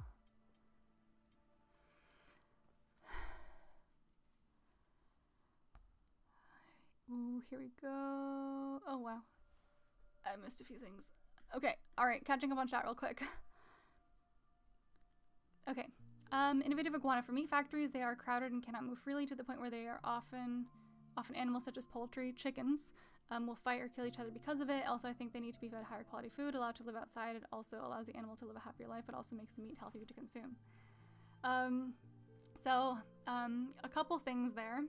Ooh, here we go. Oh, wow. I missed a few things. Okay, all right, catching up on chat real quick. Okay, innovative iguana. For meat factories, they are crowded and cannot move freely to the point where they are often animals such as poultry, chickens, will fight or kill each other because of it. Also, I think they need to be fed higher quality food, allowed to live outside. It also allows the animal to live a happier life. It also makes the meat healthier to consume. A couple things there.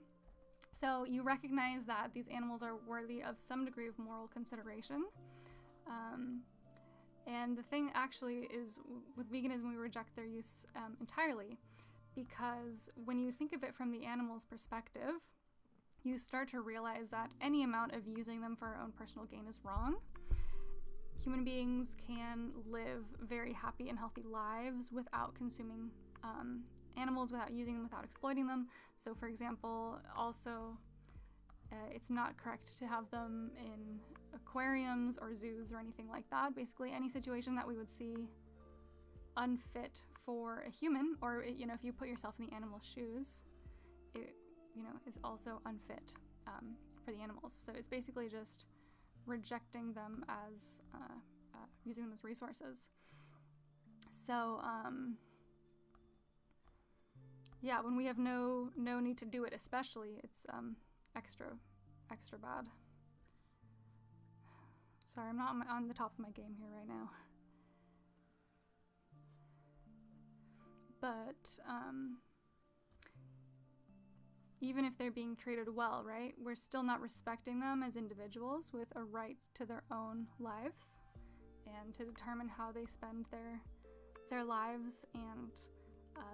So you recognize that these animals are worthy of some degree of moral consideration. And the thing actually is, with veganism, we reject their use entirely, because when you think of it from the animal's perspective, you start to realize that any amount of using them for our own personal gain is wrong. Human beings can live very happy and healthy lives without consuming animals, without using them, without exploiting them. So for example, also It's not correct to have them in aquariums or zoos or anything like that. Basically, any situation that we would see unfit for a human, or, you know, if you put yourself in the animal's shoes, it, you know, is also unfit for the animals. So it's basically just rejecting them as, using them as resources. So, yeah, when we have no need to do it, especially, it's extra bad. Sorry, I'm not on the top of my game here right now. But even if they're being treated well, right, we're still not respecting them as individuals with a right to their own lives and to determine how they spend their lives and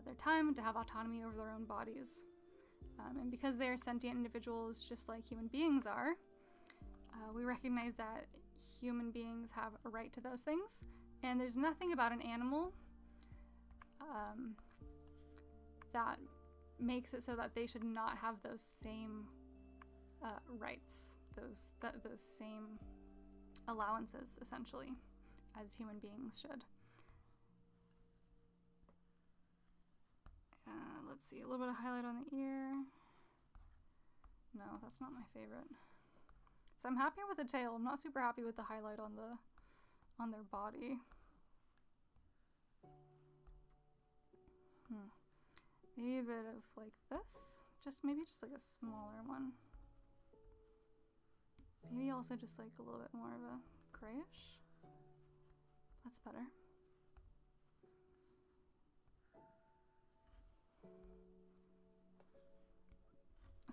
their time, to have autonomy over their own bodies. And because they are sentient individuals just like human beings are, we recognize that human beings have a right to those things, and there's nothing about an animal that makes it so that they should not have those same rights, those same allowances, essentially, as human beings should. Let's see, a little bit of highlight on the ear. No, that's not my favorite. So I'm happier with the tail. I'm not super happy with the highlight on their body. Maybe a bit of like this. Maybe just like a smaller one. Maybe also just like a little bit more of a grayish. That's better.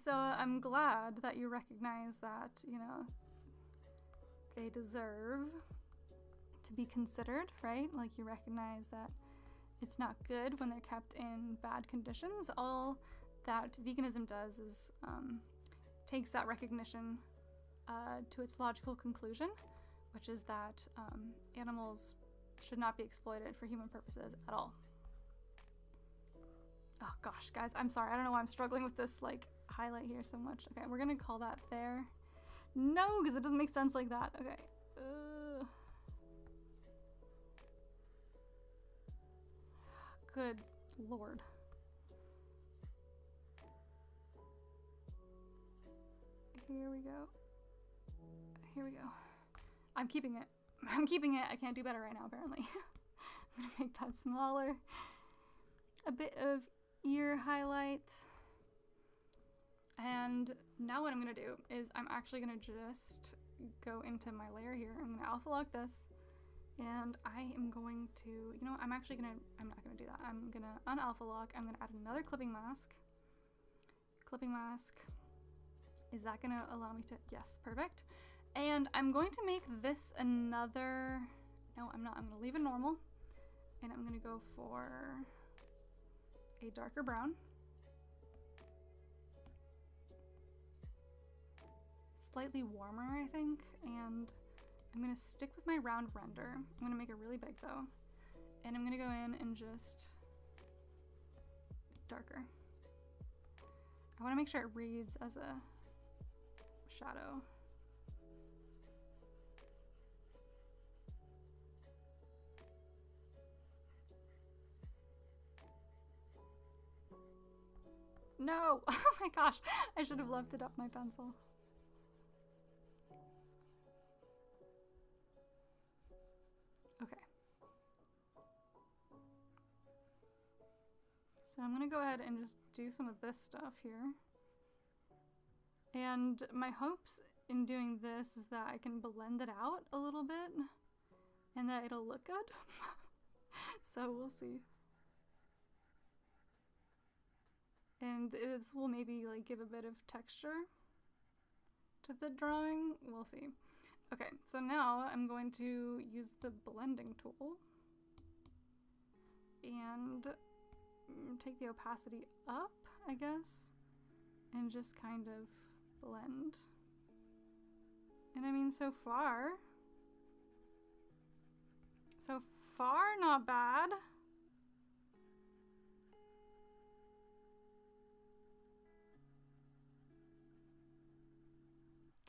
So I'm glad that you recognize that, you know, they deserve to be considered, right? Like, you recognize that it's not good when they're kept in bad conditions. All that veganism does is takes that recognition to its logical conclusion, which is that animals should not be exploited for human purposes at all. Oh gosh, guys, I'm sorry. I don't know why I'm struggling with this like highlight here so much. Okay, we're gonna call that there. No, because it doesn't make sense like that. Okay. Good lord. Here we go. Here we go. I'm keeping it. I'm keeping it. I can't do better right now, apparently. I'm gonna make that smaller. A bit of ear highlight. And now what I'm gonna do is I'm actually gonna just go into my layer here. I'm gonna alpha lock this, and I am going to, you know, I'm not gonna do that. I'm gonna unalpha lock. I'm gonna add another clipping mask. Clipping mask. Is that gonna allow me to, yes, perfect. And I'm going to make this another, no, I'm not. I'm gonna leave it normal, and I'm gonna go for a darker brown. Slightly warmer, I think, and I'm gonna stick with my round render. I'm gonna make it really big though, and I'm gonna go in and just darker. I want to make sure it reads as a shadow. No! Oh my gosh, I should have lifted up my pencil. Okay. So I'm gonna go ahead and just do some of this stuff here. And my hopes in doing this is that I can blend it out a little bit and that it'll look good. So we'll see. And this will maybe like give a bit of texture to the drawing. We'll see. Okay, so now I'm going to use the blending tool and take the opacity up, I guess, and just kind of blend. And I mean, so far not bad.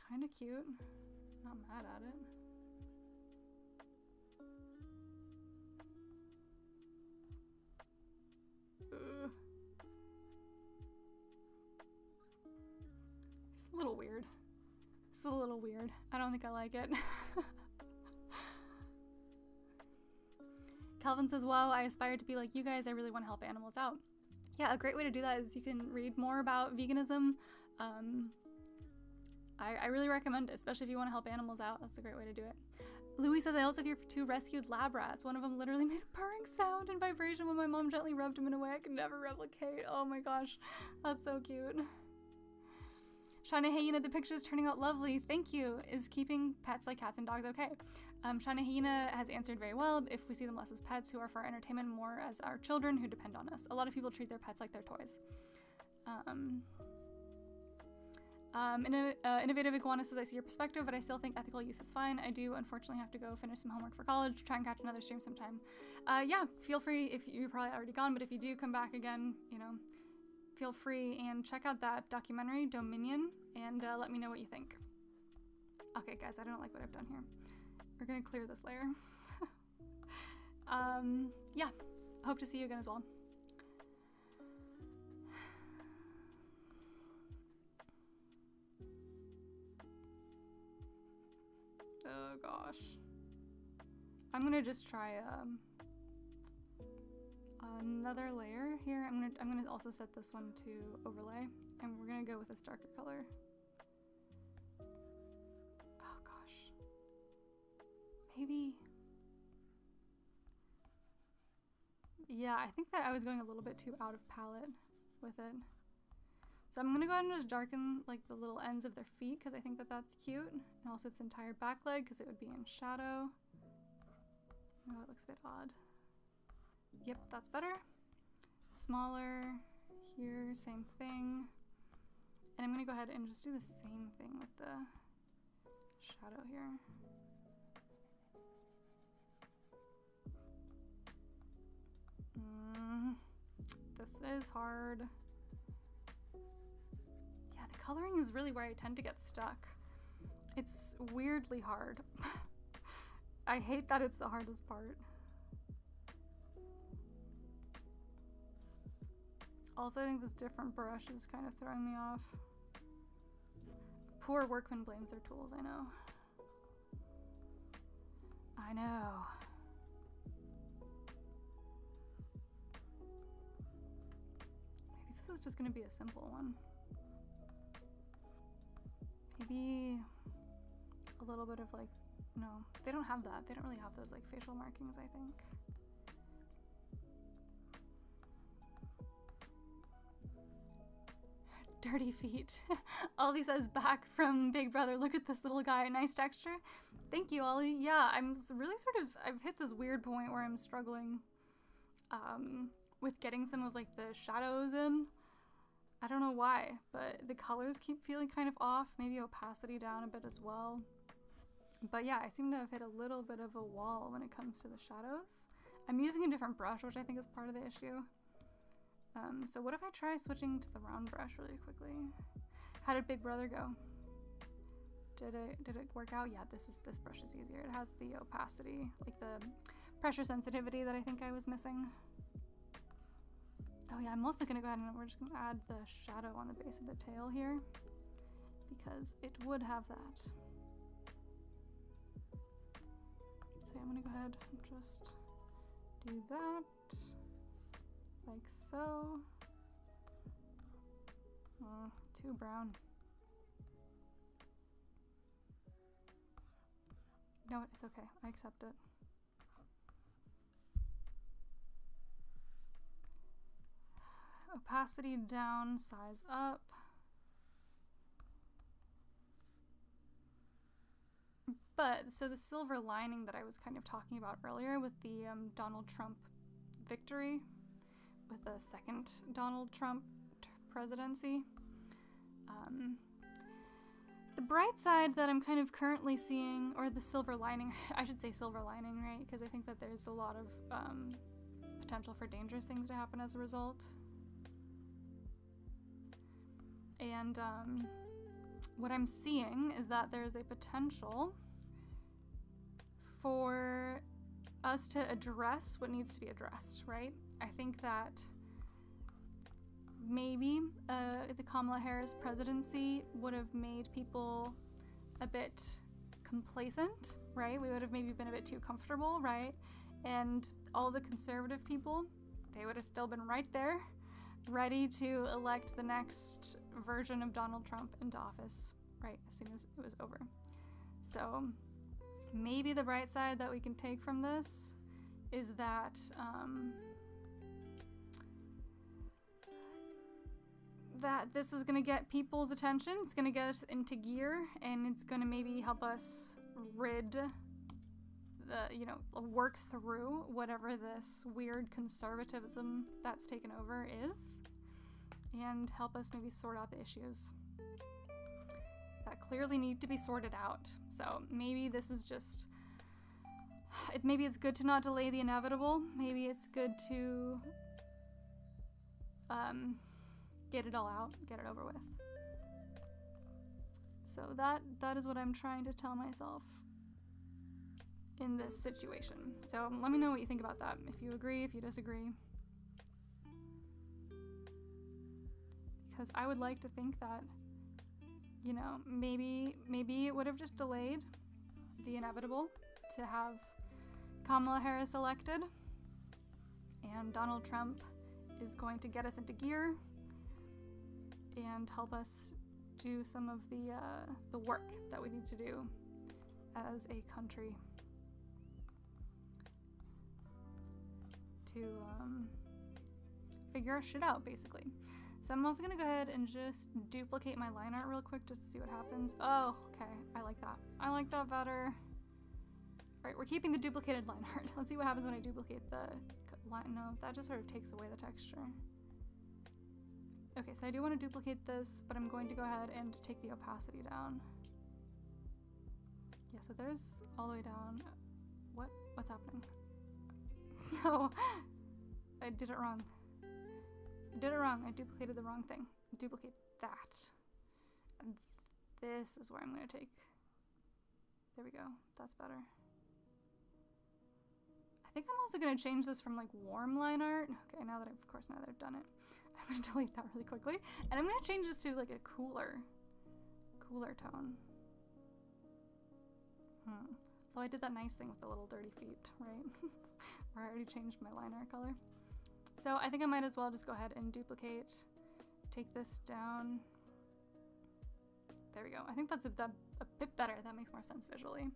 kind of cute. Not mad at it. It's a little weird. It's a little weird. I don't think I like it. Calvin says, wow, I aspire to be like you guys. I really want to help animals out. Yeah, a great way to do that is you can read more about veganism. I really recommend it, especially if you want to help animals out. That's a great way to do it. Louis says, I also care for 2 rescued lab rats. One of them literally made a purring sound and vibration when my mom gently rubbed him in a way I could never replicate. Oh my gosh, that's so cute. Shana Hyena, the picture is turning out lovely. Thank you. Is keeping pets like cats and dogs okay? Shana Hyena has answered very well. If we see them less as pets who are for our entertainment, more as our children who depend on us. A lot of people treat their pets like their toys. Innovative Iguana says, I see your perspective, but I still think ethical use is fine. I do unfortunately have to go finish some homework for college, try and catch another stream sometime. Yeah, feel free, if you're probably already gone, but if you do come back again, you know, feel free and check out that documentary, Dominion, and let me know what you think. Okay, guys, I don't like what I've done here. We're gonna clear this layer. Yeah, hope to see you again as well. Oh gosh. I'm gonna just try another layer here. I'm gonna also set this one to overlay, and we're gonna go with this darker color. Oh gosh. Maybe. Yeah, I think that I was going a little bit too out of palette with it. So I'm gonna go ahead and just darken like the little ends of their feet because I think that that's cute, and also its entire back leg because it would be in shadow. Oh, it looks a bit odd. Yep, that's better. Smaller here, same thing. And I'm gonna go ahead and just do the same thing with the shadow here. This is hard. Yeah, the coloring is really where I tend to get stuck. It's weirdly hard. I hate that it's the hardest part. Also, I think this different brush is kind of throwing me off. Poor workman blames their tools, I know. I know. Maybe this is just gonna be a simple one. Maybe a little bit of like, no, they don't have that. They don't really have those like facial markings, I think. Dirty feet. Ollie says, back from Big Brother. Look at this little guy. Nice texture. Thank you, Ollie. Yeah, I'm really I've hit this weird point where I'm struggling with getting some of like the shadows in. I don't know why, but the colors keep feeling kind of off. Maybe opacity down a bit as well. But yeah, I seem to have hit a little bit of a wall when it comes to the shadows. I'm using a different brush, which I think is part of the issue. So what if I try switching to the round brush really quickly? How did Big Brother go? Did it work out? Yeah, this brush is easier. It has the opacity, like the pressure sensitivity that I think I was missing. Oh yeah, I'm also gonna go ahead and we're just gonna add the shadow on the base of the tail here because it would have that. So I'm gonna go ahead and just do that. Like so. Oh, too brown. You know what? It's okay. I accept it. Opacity down, size up. But, so the silver lining that I was kind of talking about earlier with the Donald Trump victory, with the second Donald Trump presidency. The bright side that I'm kind of currently seeing, or the silver lining, I should say silver lining, right? Because I think that there's a lot of potential for dangerous things to happen as a result. And what I'm seeing is that there's a potential for us to address what needs to be addressed, right? I think that maybe the Kamala Harris presidency would have made people a bit complacent, right? We would have maybe been a bit too comfortable, right? And all the conservative people, they would have still been right there, ready to elect the next version of Donald Trump into office, right, as soon as it was over. So maybe the bright side that we can take from this is that that this is going to get people's attention, it's going to get us into gear, and it's going to maybe help us work through whatever this weird conservatism that's taken over is, and help us maybe sort out the issues that clearly need to be sorted out. So maybe this is just, maybe it's good to not delay the inevitable. Maybe it's good to get it all out, get it over with. So that is what I'm trying to tell myself in this situation. So let me know what you think about that. If you agree, if you disagree. Because I would like to think that, you know, maybe it would have just delayed the inevitable to have Kamala Harris elected, and Donald Trump is going to get us into gear and help us do some of the work that we need to do as a country to figure our shit out, basically. So I'm also gonna go ahead and just duplicate my line art real quick just to see what happens. Oh, okay, I like that. I like that better. All right, we're keeping the duplicated line art. Let's see what happens when I duplicate the line. No, that just sort of takes away the texture. Okay, so I do want to duplicate this, but I'm going to go ahead and take the opacity down. Yeah, so there's all the way down. What's happening? No, I did it wrong. I did it wrong. I duplicated the wrong thing. Duplicate that. And this is where I'm going to take. There we go. That's better. I think I'm also going to change this from like warm line art. Okay, now that I've done it, I'm going to delete that really quickly. And I'm going to change this to like a cooler tone. So I did that nice thing with the little dirty feet, right? Where I already changed my line art color. So I think I might as well just go ahead and duplicate, take this down. There we go. I think that's a bit better. That makes more sense visually.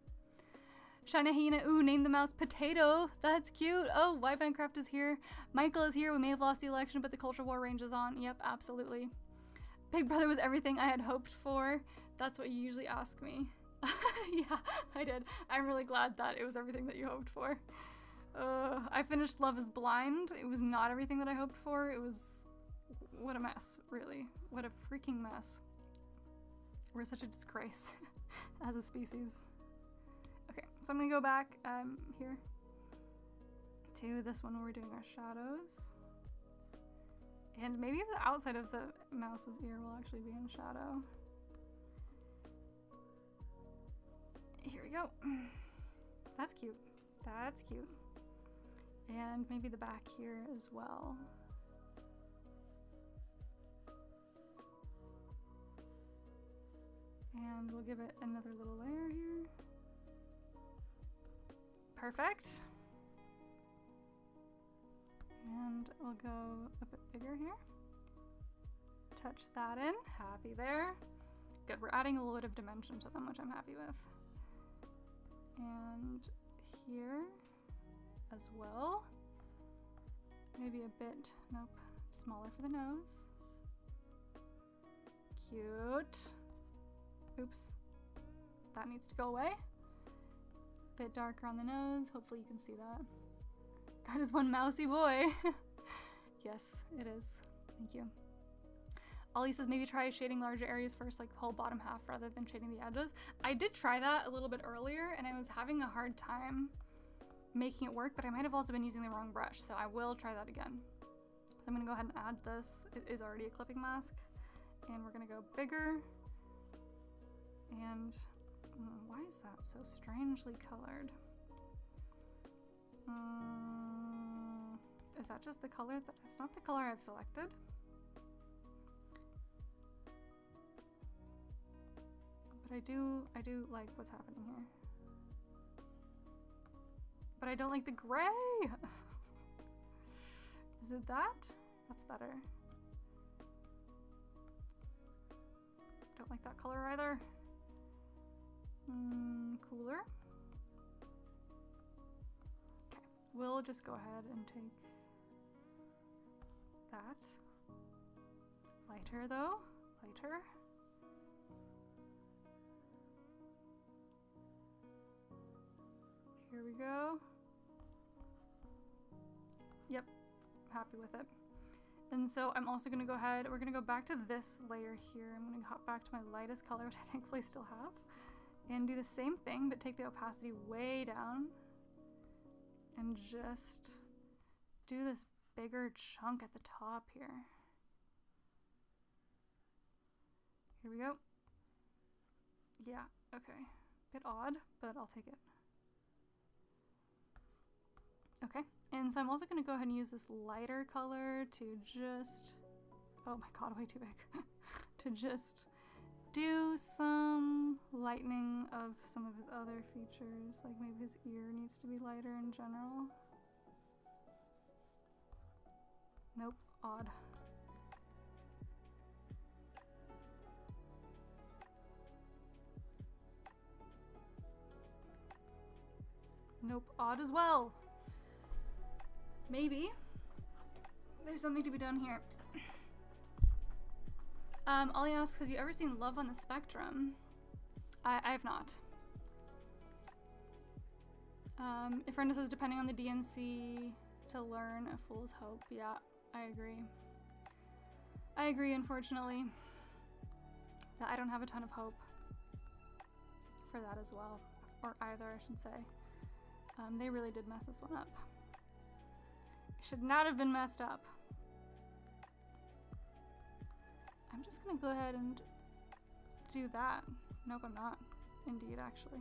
Shiny Hyena, ooh, name the mouse Potato. That's cute. Oh, White Minecraft is here. Michael is here. We may have lost the election, but the culture war ranges on. Yep, absolutely. Big Brother was everything I had hoped for. That's what you usually ask me. Yeah, I did. I'm really glad that it was everything that you hoped for. I finished Love is Blind. It was not everything that I hoped for. It was... what a mess, really. What a freaking mess. We're such a disgrace as a species. Okay, so I'm gonna go back here to this one where we're doing our shadows. And maybe the outside of the mouse's ear will actually be in shadow. Here we go. That's cute. That's cute. And maybe the back here as well. And we'll give it another little layer here. Perfect. And we'll go a bit bigger here. Touch that in. Happy there. Good, we're adding a little bit of dimension to them, which I'm happy with. And here as well. Maybe a bit, nope, smaller for the nose. Cute. Oops, that needs to go away. Bit darker on the nose, hopefully you can see that. That is one mousy boy. Yes, it is, thank you. Ollie says maybe try shading larger areas first, like the whole bottom half rather than shading the edges. I did try that a little bit earlier and I was having a hard time making it work, but I might have also been using the wrong brush, so I will try that again. So I'm gonna go ahead and add this. It is already a clipping mask, and we're gonna go bigger And why is that so strangely colored? Is that just the color that it's not the color I've selected? But I do like what's happening here. But I don't like the gray. Is it that? That's better. Don't like that color either. Cooler. Okay, we'll just go ahead and take that. Lighter though, lighter. Here we go. Yep, happy with it. And so I'm also gonna go ahead, we're gonna go back to this layer here. I'm gonna hop back to my lightest color, which I thankfully still have, and do the same thing, but take the opacity way down and just do this bigger chunk at the top here. Here we go. Yeah, okay. Bit odd, but I'll take it. Okay, and so I'm also gonna go ahead and use this lighter color to just, oh my god, way too big, to just do some lightening of some of his other features, like maybe his ear needs to be lighter in general. Nope, odd. Nope, odd as well. Maybe there's something to be done here. Ollie asks, have you ever seen Love on the Spectrum? I have not. If Brenda says, depending on the DNC to learn, a fool's hope. Yeah, I agree. I agree, unfortunately. That I don't have a ton of hope for that as well. Or either, I should say. They really did mess this one up. It should not have been messed up. I'm just gonna go ahead and do that. Nope, I'm not. Indeed, actually.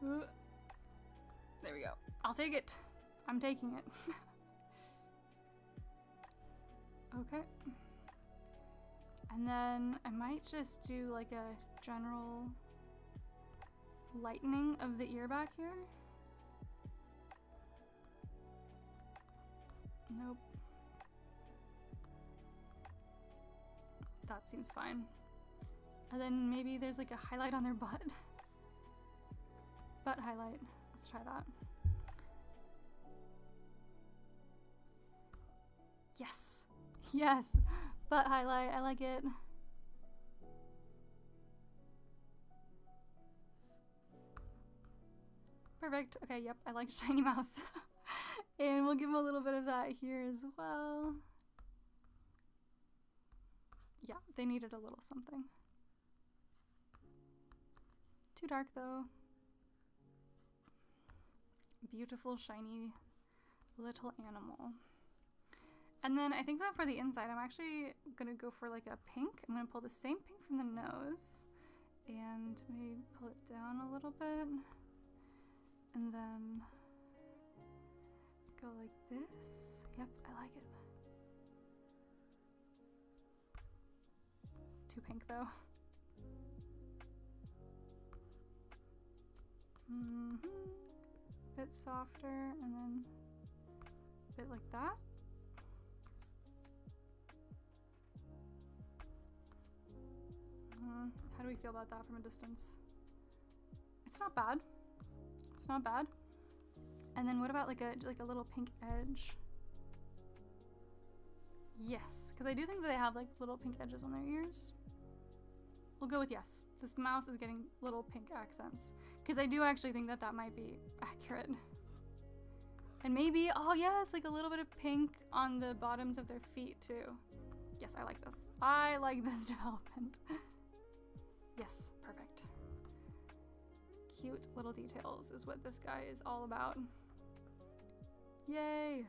Ooh. There we go. I'll take it. I'm taking it. Okay. And then I might just do like a general lightening of the ear back here. Nope. That seems fine. And then maybe there's like a highlight on their butt. Butt highlight. Let's try that. Yes. Yes. Butt highlight. I like it. Perfect. Okay, yep. I like shiny mouse. And we'll give him a little bit of that here as well. Yeah, they needed a little something. Too dark though. Beautiful, shiny little animal. And then I think that for the inside, I'm actually gonna go for like a pink. I'm gonna pull the same pink from the nose and maybe pull it down a little bit. And then go like this. Yep, I like it. Too pink though. Bit softer and then a bit like that. How do we feel about that from a distance? It's not bad. It's not bad. And then what about like a little pink edge? Yes, because I do think that they have like little pink edges on their ears. We'll go with yes. This mouse is getting little pink accents. Because I do actually think that that might be accurate. And maybe, oh yes, like a little bit of pink on the bottoms of their feet too. Yes, I like this. I like this development. Yes, perfect. Cute little details is what this guy is all about. Yay!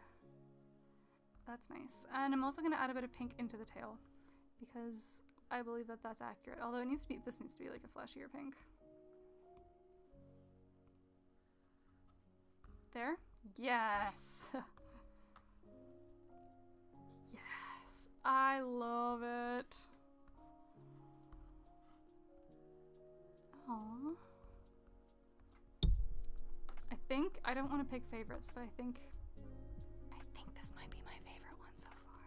That's nice. And I'm also gonna add a bit of pink into the tail because I believe that that's accurate. Although it needs to be, this needs to be like a fleshier pink. There? Yes! Yes! I love it. Aww. I don't want to pick favorites, but I think this might be my favorite one so far.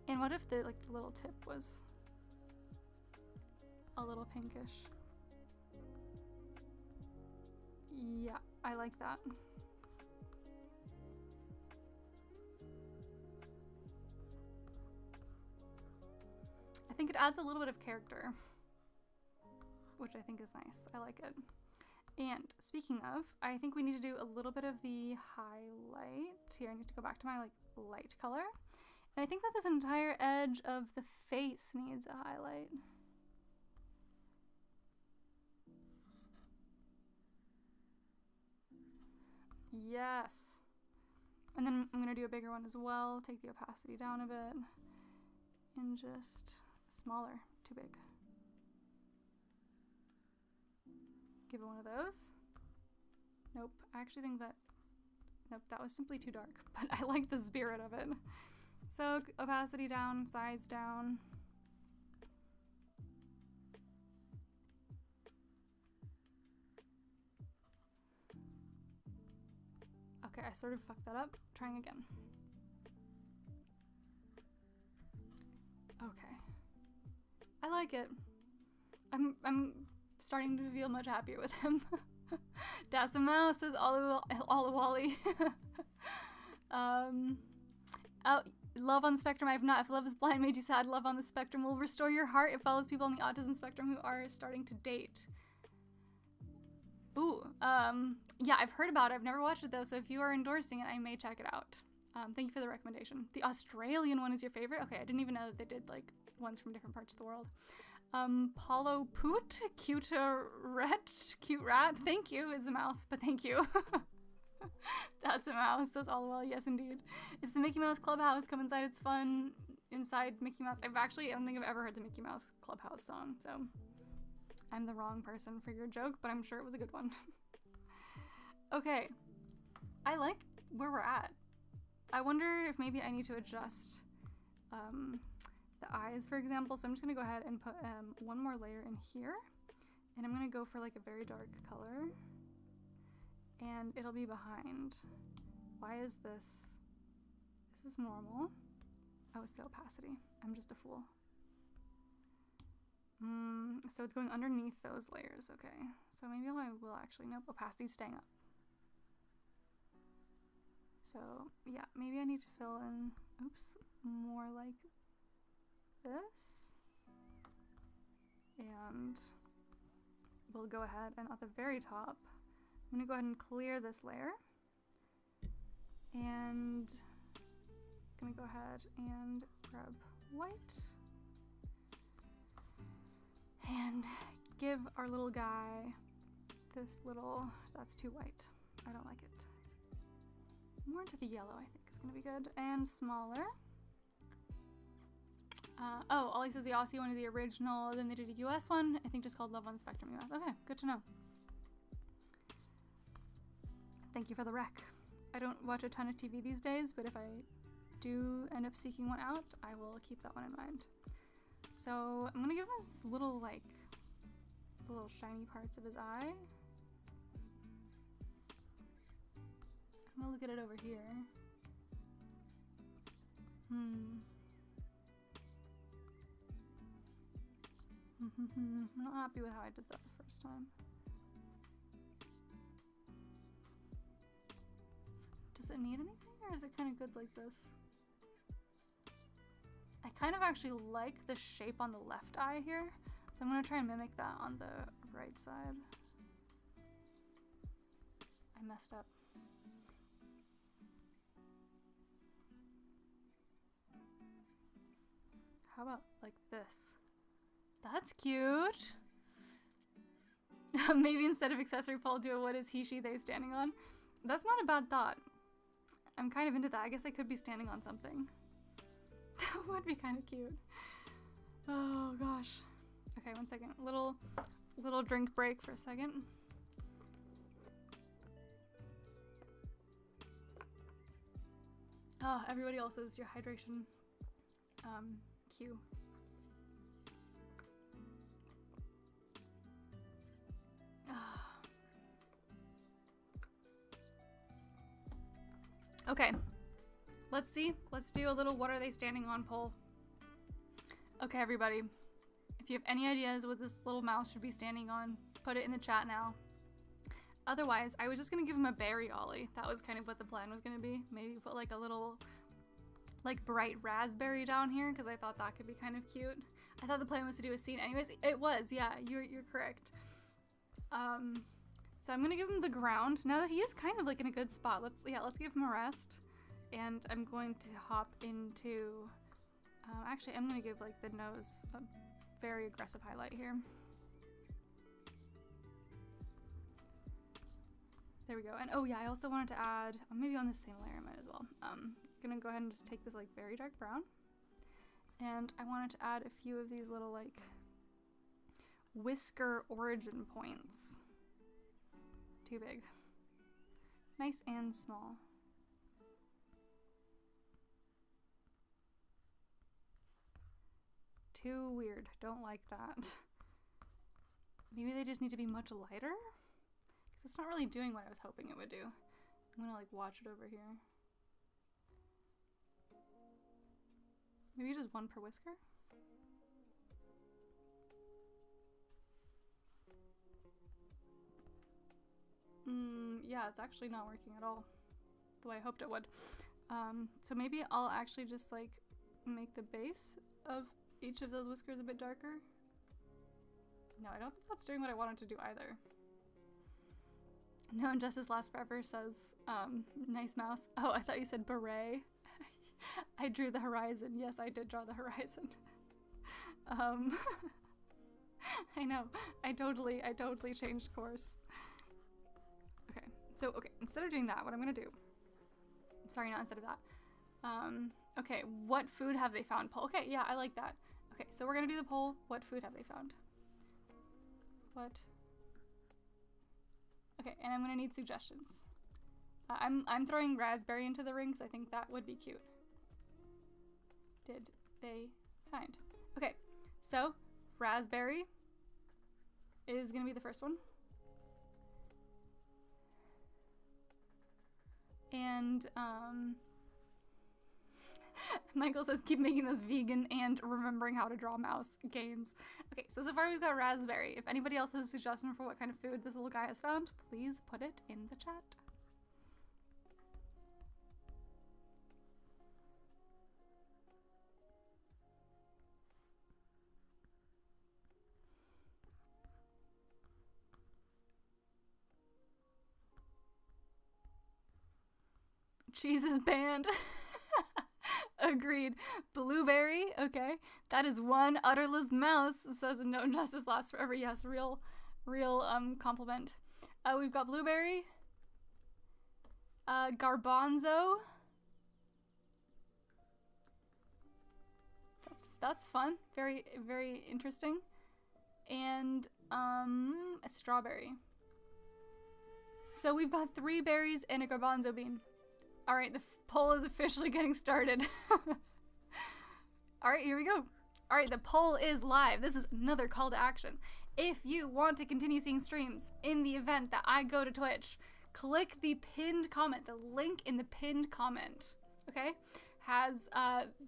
And what if the like the little tip was a little pinkish? Yeah, I like that. I think it adds a little bit of character, which I think is nice. I like it. And speaking of, I think we need to do a little bit of the highlight. Here, I need to go back to my like light color. And I think that this entire edge of the face needs a highlight. Yes. And then I'm gonna do a bigger one as well. Take the opacity down a bit. And just smaller, too big. Give it one of those. Nope, I actually think that, nope, that was simply too dark, but I like the spirit of it. So opacity down, size down. Okay, I sort of fucked that up. Trying again. Okay. I like it. I'm starting to feel much happier with him. Das a Mouse says all Wally. Oh, Love on the Spectrum. I have not. If Love is Blind made you sad, Love on the Spectrum will restore your heart. It follows people on the autism spectrum who are starting to date. Ooh, yeah, I've heard about it. I've never watched it though, so if you are endorsing it, I may check it out. Thank you for the recommendation. The Australian one is your favorite? Okay, I didn't even know that they did like ones from different parts of the world. Paulo Poot, cute rat, thank you, is a mouse, but thank you. That's a mouse, says all well, yes indeed. It's the Mickey Mouse Clubhouse, come inside, it's fun. Inside Mickey Mouse, I don't think I've ever heard the Mickey Mouse Clubhouse song, so I'm the wrong person for your joke, but I'm sure it was a good one. Okay, I like where we're at. I wonder if maybe I need to adjust the eyes, for example. So I'm just gonna go ahead and put one more layer in here, and I'm gonna go for like a very dark color, and it'll be behind. Why is this? This is normal. Oh, it's the opacity. I'm just a fool. So it's going underneath those layers. Okay, so maybe I will actually, nope, opacity's staying up. So yeah, maybe I need to fill in, oops, more like this. And we'll go ahead and at the very top, I'm gonna go ahead and clear this layer. And I'm gonna go ahead and grab white. And give our little guy this little, that's too white. I don't like it. More into the yellow, I think, is gonna be good. And smaller. Oh, Ollie says the Aussie one is the original, then they did a US one, I think just called Love on the Spectrum US. Okay, good to know. Thank you for the rec. I don't watch a ton of TV these days, but if I do end up seeking one out, I will keep that one in mind. So I'm gonna give him this little, like, the little shiny parts of his eye. I'm gonna look at it over here. I'm not happy with how I did that the first time. Does it need anything, or is it kind of good like this? I kind of actually like the shape on the left eye here, so I'm gonna try and mimic that on the right side. I messed up. How about like this? That's cute. Maybe instead of accessory pole, do a what is he, she, they standing on. That's not a bad thought. I'm kind of into that. I guess they could be standing on something. That would be kind of cute. Oh gosh. Okay, one second. Little drink break for a second. Oh, everybody else's your hydration cue. Okay, let's see. Let's do a little what are they standing on poll. Okay, everybody. If you have any ideas what this little mouse should be standing on, put it in the chat now. Otherwise, I was just gonna give him a berry ollie. That was kind of what the plan was gonna be. Maybe put like a little, like bright raspberry down here because I thought that could be kind of cute. I thought the plan was to do a scene anyways. It was, yeah, you're correct. So I'm gonna give him the ground. Now that he is kind of like in a good spot, let's give him a rest. And I'm going to hop into, actually I'm gonna give like the nose a very aggressive highlight here. There we go. And oh yeah, I also wanted to add, maybe on the same layer I might as well. Gonna go ahead and just take this like very dark brown. And I wanted to add a few of these little like whisker origin points. Too big. Nice and small. Too weird. Don't like that. Maybe they just need to be much lighter? Because it's not really doing what I was hoping it would do. I'm gonna like watch it over here. Maybe just one per whisker? Yeah, it's actually not working at all the way I hoped it would. So maybe I'll actually just like make the base of each of those whiskers a bit darker. No, I don't think that's doing what I wanted to do either. No Injustice Lasts Forever says, nice mouse. Oh, I thought you said beret. I drew the horizon. Yes, I did draw the horizon. I know. I totally changed course. Okay, so instead of doing that, what I'm gonna do, sorry, not instead of that. Okay, what food have they found poll? Okay, yeah, I like that. Okay, so we're gonna do the poll, what food have they found? What? Okay, and I'm gonna need suggestions. I'm throwing raspberry into the ring because I think that would be cute. Did they find? Okay, so raspberry is gonna be the first one. And Michael says keep making this vegan and remembering how to draw mouse gains. Okay, so far we've got raspberry. If anybody else has a suggestion for what kind of food this little guy has found, please put it in the chat. Cheese is banned. Agreed. Blueberry, okay. That is one udderless mouse, says no injustice lasts forever. Yes, real compliment. We've got blueberry. Garbanzo. That's fun. Very interesting. And a strawberry. So we've got 3 berries and a garbanzo bean. All right, the poll is officially getting started. All right, here we go. All right, the poll is live. This is another call to action. If you want to continue seeing streams in the event that I go to Twitch, click the pinned comment, the link in the pinned comment, okay? Has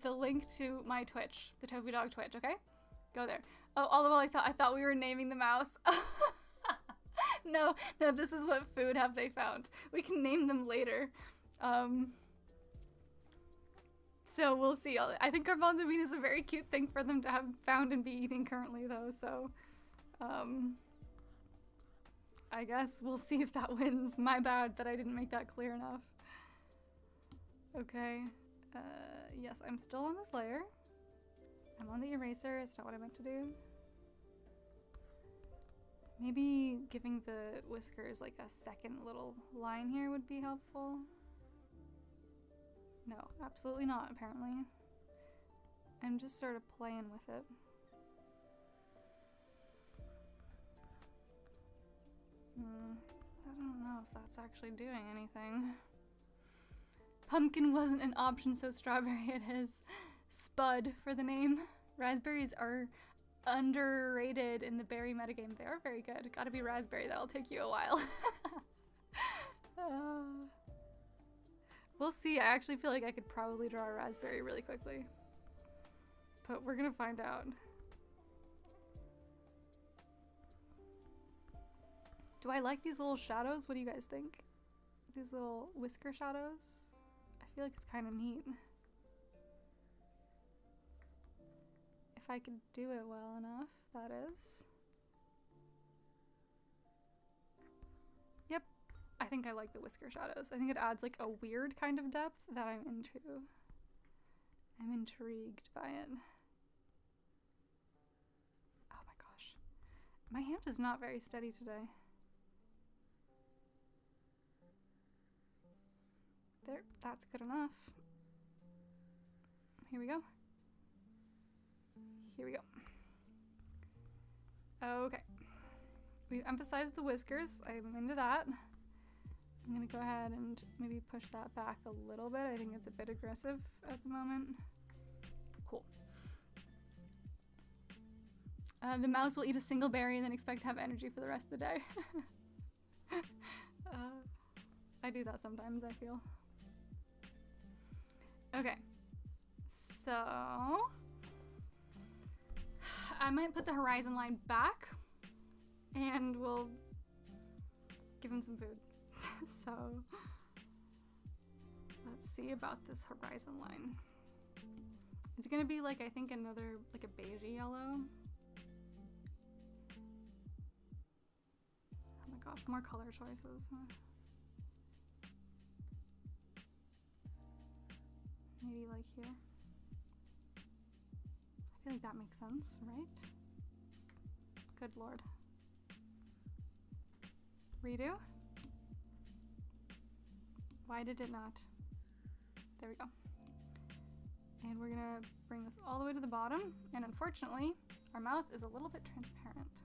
the link to my Twitch, the Tofu Dog Twitch, okay? Go there. Oh, all the while I thought we were naming the mouse. No, this is what food have they found. We can name them later. So we'll see. I think garbanzo bean is a very cute thing for them to have found and be eating currently though, so I guess we'll see if that wins. My bad that I didn't make that clear enough. Okay, yes, I'm still on this layer. I'm on the eraser, it's not what I meant to do. Maybe giving the whiskers like a second little line here would be helpful. No, absolutely not, apparently. I'm just sort of playing with it. I don't know if that's actually doing anything. Pumpkin wasn't an option, so strawberry it is. Spud for the name. Raspberries are underrated in the berry metagame. They are very good. Gotta be raspberry, that'll take you a while. We'll see. I actually feel like I could probably draw a raspberry really quickly. But we're gonna find out. Do I like these little shadows? What do you guys think? These little whisker shadows? I feel like it's kind of neat. If I could do it well enough, that is. Yep, I think I like the whisker shadows. I think it adds like a weird kind of depth that I'm into. I'm intrigued by it. Oh my gosh. My hand is not very steady today. There, that's good enough. Here we go. Here we go. Okay. We've emphasized the whiskers. I'm into that. I'm gonna go ahead and maybe push that back a little bit. I think it's a bit aggressive at the moment. Cool. The mouse will eat a single berry and then expect to have energy for the rest of the day. I do that sometimes, I feel. Okay, so I might put the horizon line back and we'll give him some food. So let's see about this horizon line. It's gonna be like, I think another, like a beigey yellow. Oh my gosh, more color choices. Maybe like here. I feel like that makes sense, right? Good lord. Redo? Why did it not? There we go. And we're gonna bring this all the way to the bottom. And unfortunately, our mouse is a little bit transparent.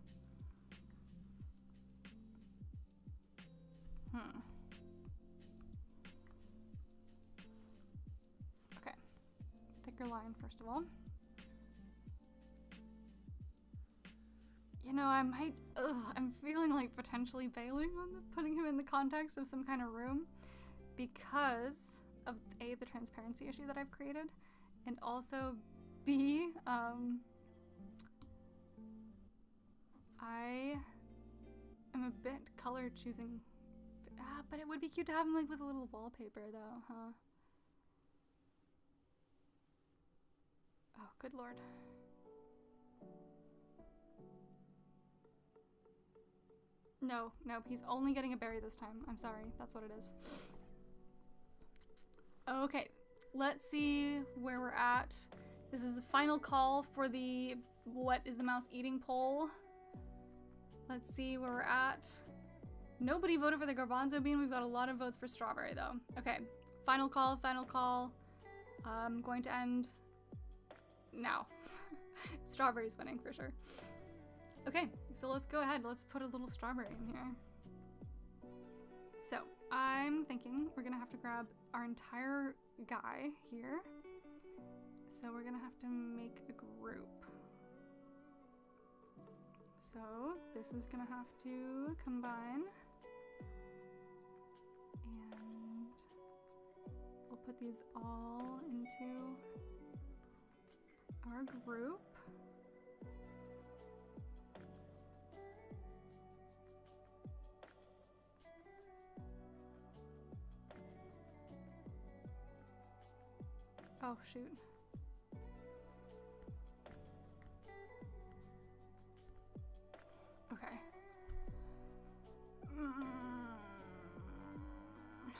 Okay. Thicker line, first of all. You know, I might, I'm feeling like potentially bailing on putting him in the context of some kind of room because of A, the transparency issue that I've created, and also B, I am a bit color choosing, but it would be cute to have him like with a little wallpaper though, huh? Oh, good lord. No, nope, he's only getting a berry this time. I'm sorry, that's what it is. Okay, let's see where we're at. This is the final call for the what is the mouse eating poll. Let's see where we're at. Nobody voted for the garbanzo bean. We've got a lot of votes for strawberry though. Okay, final call, final call. I'm going to end now. Strawberry's winning for sure. Okay, so let's go ahead. Let's put a little strawberry in here. So I'm thinking we're gonna have to grab our entire guy here. So we're gonna have to make a group. So this is gonna have to combine. And we'll put these all into our group. Oh, shoot. Okay.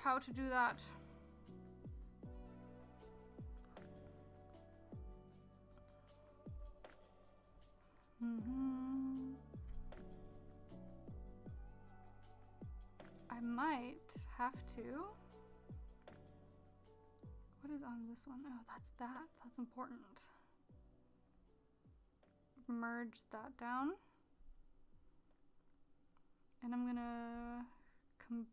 How to do that? I might have to. What is on this one? Oh, that's that. That's important. Merge that down. And I'm gonna combine.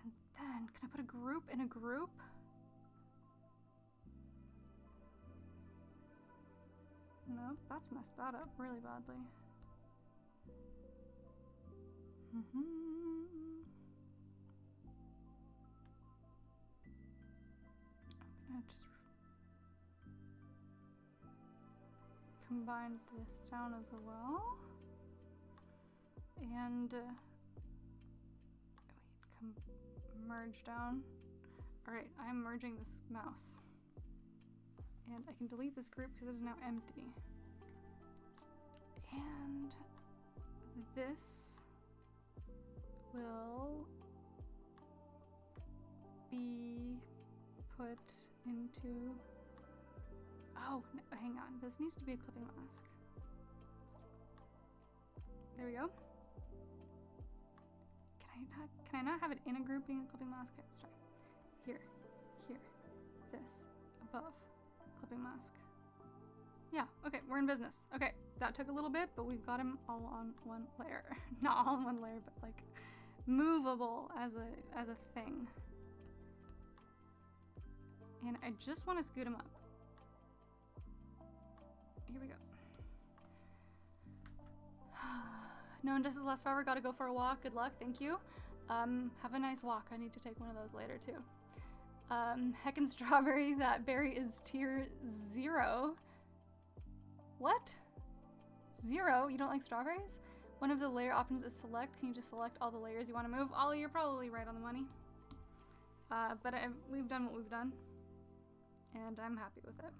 And then, can I put a group in a group? No, that's messed that up really badly. I'm gonna just combine this down as well. And merge down. Alright, I'm merging this mouse. And I can delete this group because it is now empty. And this will be put into... Oh, no, hang on. This needs to be a clipping mask. There we go. Can I not have it in a group being a clipping mask? Okay, let's try. Here, this, above, clipping mask. Yeah, okay, we're in business. Okay, that took a little bit, but we've got him all on one layer. Not all on one layer, but like movable as a thing. And I just want to scoot him up. Here we go. No injustice lasts forever. Gotta go for a walk. Good luck. Thank you. Have a nice walk. I need to take one of those later too. Heckin' strawberry. That berry is tier 0. What? 0? You don't like strawberries? One of the layer options is select. Can you just select all the layers you want to move? Ollie, you're probably right on the money. But we've done what we've done. And I'm happy with it.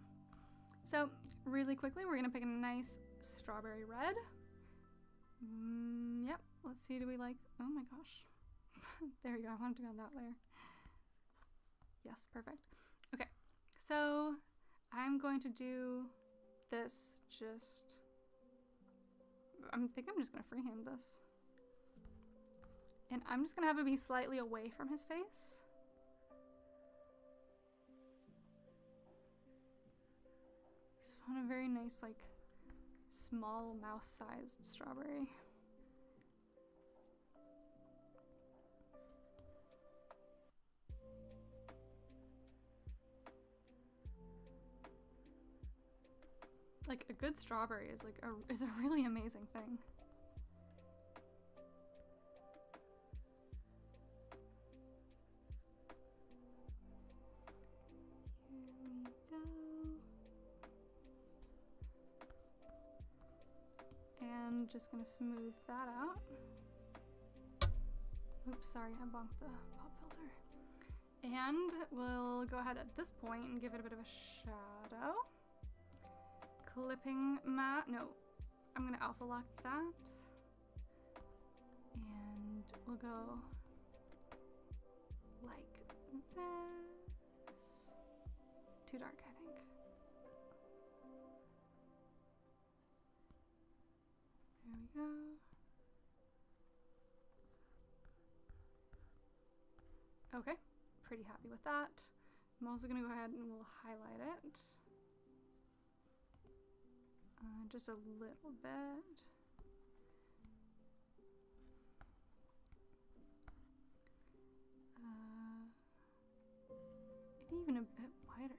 So, really quickly, we're gonna pick a nice strawberry red. Yep, let's see, do we like, oh my gosh. There we go, I wanted to be on that layer. Yes, perfect. Okay, so I'm going to do this just, I think I'm just gonna freehand this. And I'm just gonna have it be slightly away from his face. He's found a very nice, like, small mouse-sized strawberry. Like, a good strawberry is like is a really amazing thing. Here we go. And just gonna smooth that out. Oops, sorry, I bumped the pop filter. And we'll go ahead at this point and give it a bit of a shadow. Clipping mat, no, I'm gonna alpha lock that. And we'll go like this. Too dark, I think. There we go. Okay, pretty happy with that. I'm also gonna go ahead and we'll highlight it. Just a little bit. Maybe even a bit wider.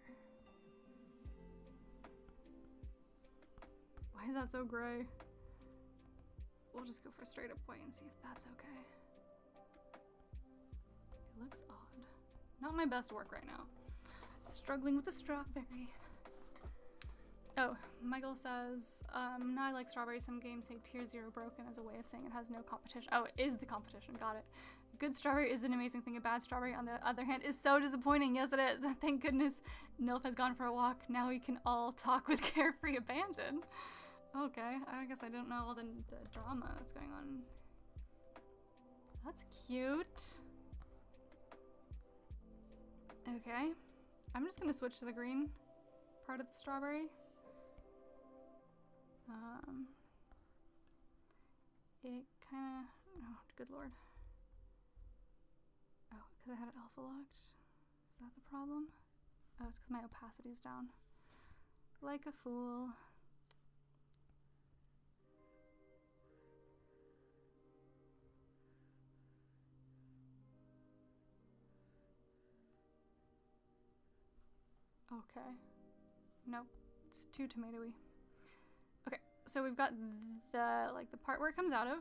Why is that so gray? We'll just go for a straight up white and see if that's okay. It looks odd. Not my best work right now. Struggling with the strawberry. Oh, Michael says, no, I like strawberries. Some games say tier 0 broken as a way of saying it has no competition. Oh, it is the competition. Got it. A good strawberry is an amazing thing. A bad strawberry, on the other hand, is so disappointing. Yes, it is. Thank goodness Nilf has gone for a walk. Now we can all talk with carefree abandon. Okay, I guess I don't know all the drama that's going on. That's cute. Okay, I'm just gonna switch to the green part of the strawberry. It kind of, oh, good lord. Oh, it because I had it alpha locked. Is that the problem? Oh, it's because my opacity's down. Like a fool. Okay. Nope. It's too tomatoey. Okay, so we've got the the part where it comes out of.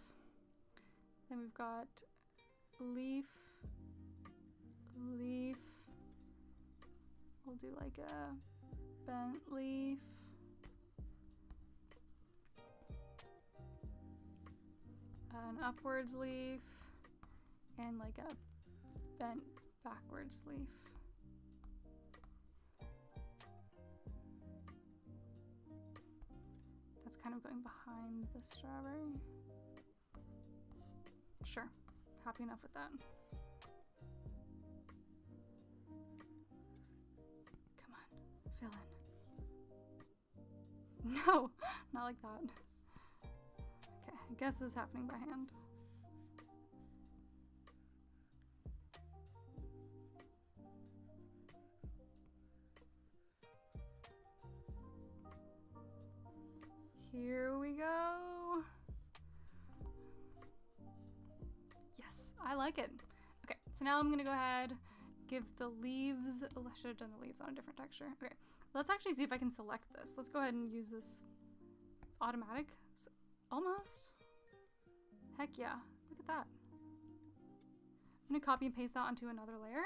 Then we've got leaf, leaf. We'll do like a bent leaf. An upwards leaf. And like a bent backwards leaf. That's kind of going behind the strawberry. Sure, happy enough with that. Come on, fill in. No, not like that. Okay, I guess this is happening by hand. Here we go. Yes, I like it. Okay, so now I'm gonna go ahead, give the leaves, oh, I should have done the leaves on a different texture. Okay, let's actually see if I can select this. Let's go ahead and use this automatic, almost. Heck yeah, look at that. I'm gonna copy and paste that onto another layer.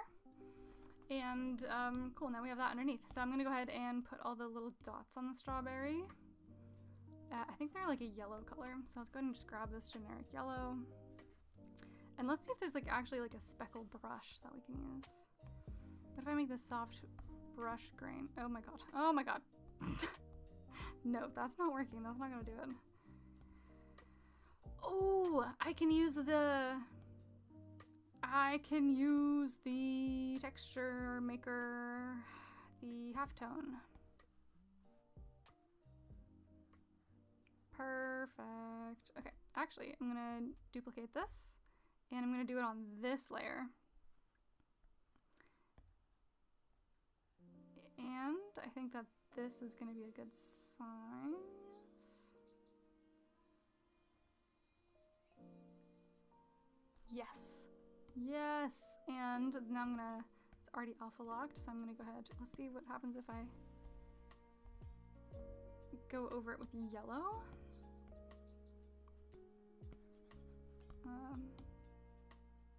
And cool, now we have that underneath. So I'm gonna go ahead and put all the little dots on the strawberry. I think they're like a yellow color, so let's go ahead and just grab this generic yellow. And let's see if there's actually a speckled brush that we can use. What if I make this soft brush grain? Oh my god. Oh my god. No, that's not working. That's not gonna do it. Oh, I can use the texture maker, the halftone. Perfect. Okay, actually, I'm gonna duplicate this and I'm gonna do it on this layer. And I think that this is gonna be a good size. Yes. Yes. And now I'm gonna, it's already alpha locked, so I'm gonna go ahead. Let's see what happens if I go over it with yellow.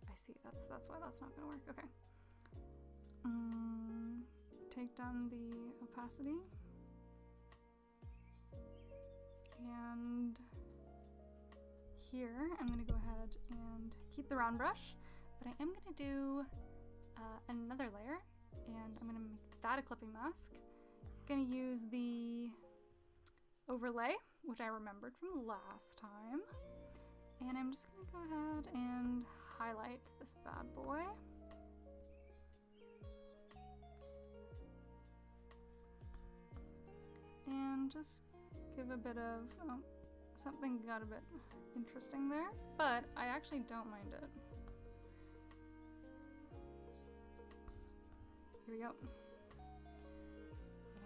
I see, that's why that's not gonna work. Okay. Take down the opacity. And here, I'm gonna go ahead and keep the round brush, but I am gonna do another layer, and I'm gonna make that a clipping mask. Gonna use the overlay, which I remembered from last time. And I'm just gonna go ahead and highlight this bad boy. And just give a bit of, oh, something got a bit interesting there, but I actually don't mind it. Here we go.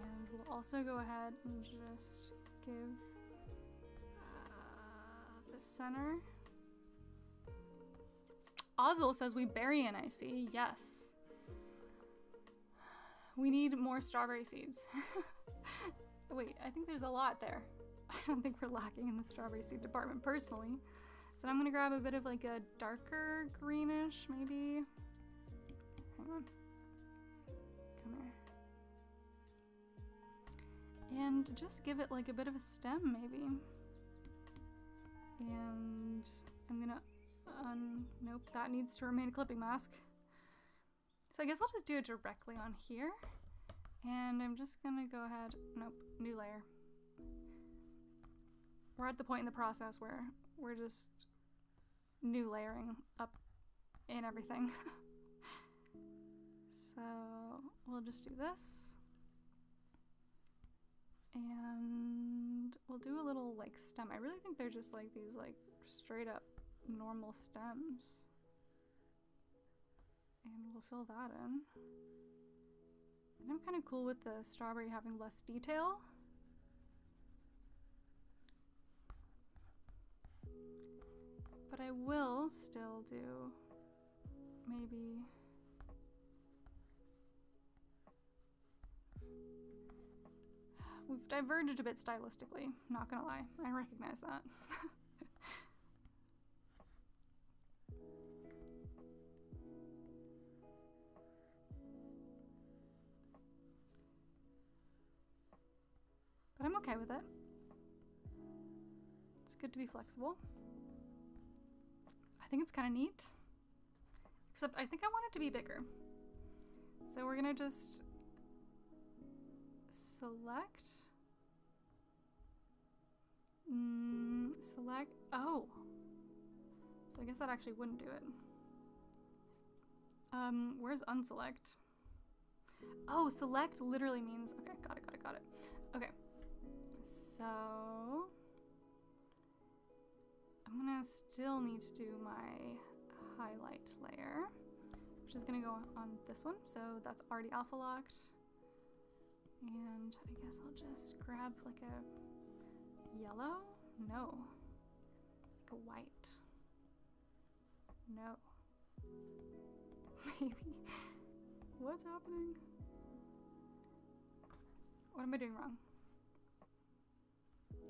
And we'll also go ahead and just give the center. Ozil says we bury an icy. Yes. We need more strawberry seeds. Wait, I think there's a lot there. I don't think we're lacking in the strawberry seed department personally. So I'm gonna grab a bit of a darker greenish, maybe. Hang on. Come here. And just give it a bit of a stem, maybe. And I'm gonna, nope, that needs to remain a clipping mask. So I guess I'll just do it directly on here. And I'm just gonna go ahead, nope, new layer. We're at the point in the process where we're just new layering up in everything. So we'll just do this. And we'll do a little stem. I really think they're just these straight up normal stems. And we'll fill that in. And I'm kind of cool with the strawberry having less detail. But I will still do maybe we've diverged a bit stylistically, not gonna lie. I recognize that. But I'm okay with it. It's good to be flexible. I think it's kind of neat. Except I think I want it to be bigger. So we're gonna just select. Select. Oh. So I guess that actually wouldn't do it. Where's unselect? Oh, select literally means, okay, got it. Okay. So I'm gonna still need to do my highlight layer, which is gonna go on this one. So that's already alpha locked. And I guess I'll just grab like a yellow? No. Like a white. No. Maybe. What's happening? What am I doing wrong?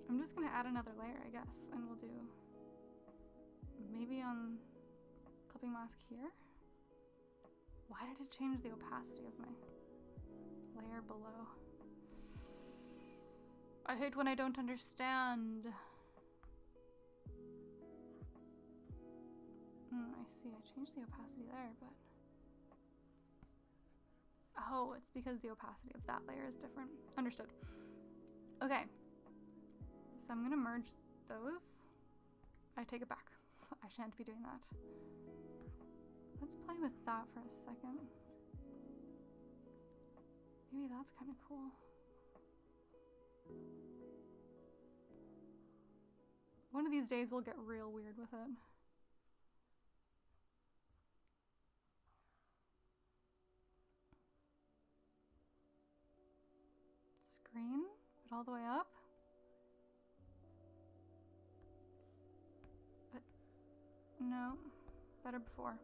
I'm just gonna add another layer, I guess, and we'll do maybe on clipping mask here. Why did it change the opacity of my layer below? I hate when I don't understand. I see, I changed the opacity there, but oh, it's because the opacity of that layer is different. Understood. Okay. So I'm gonna merge those. I take it back. I shan't be doing that. Let's play with that for a second. Maybe that's kind of cool. One of these days we'll get real weird with it. Screen, put all the way up. But no, better before.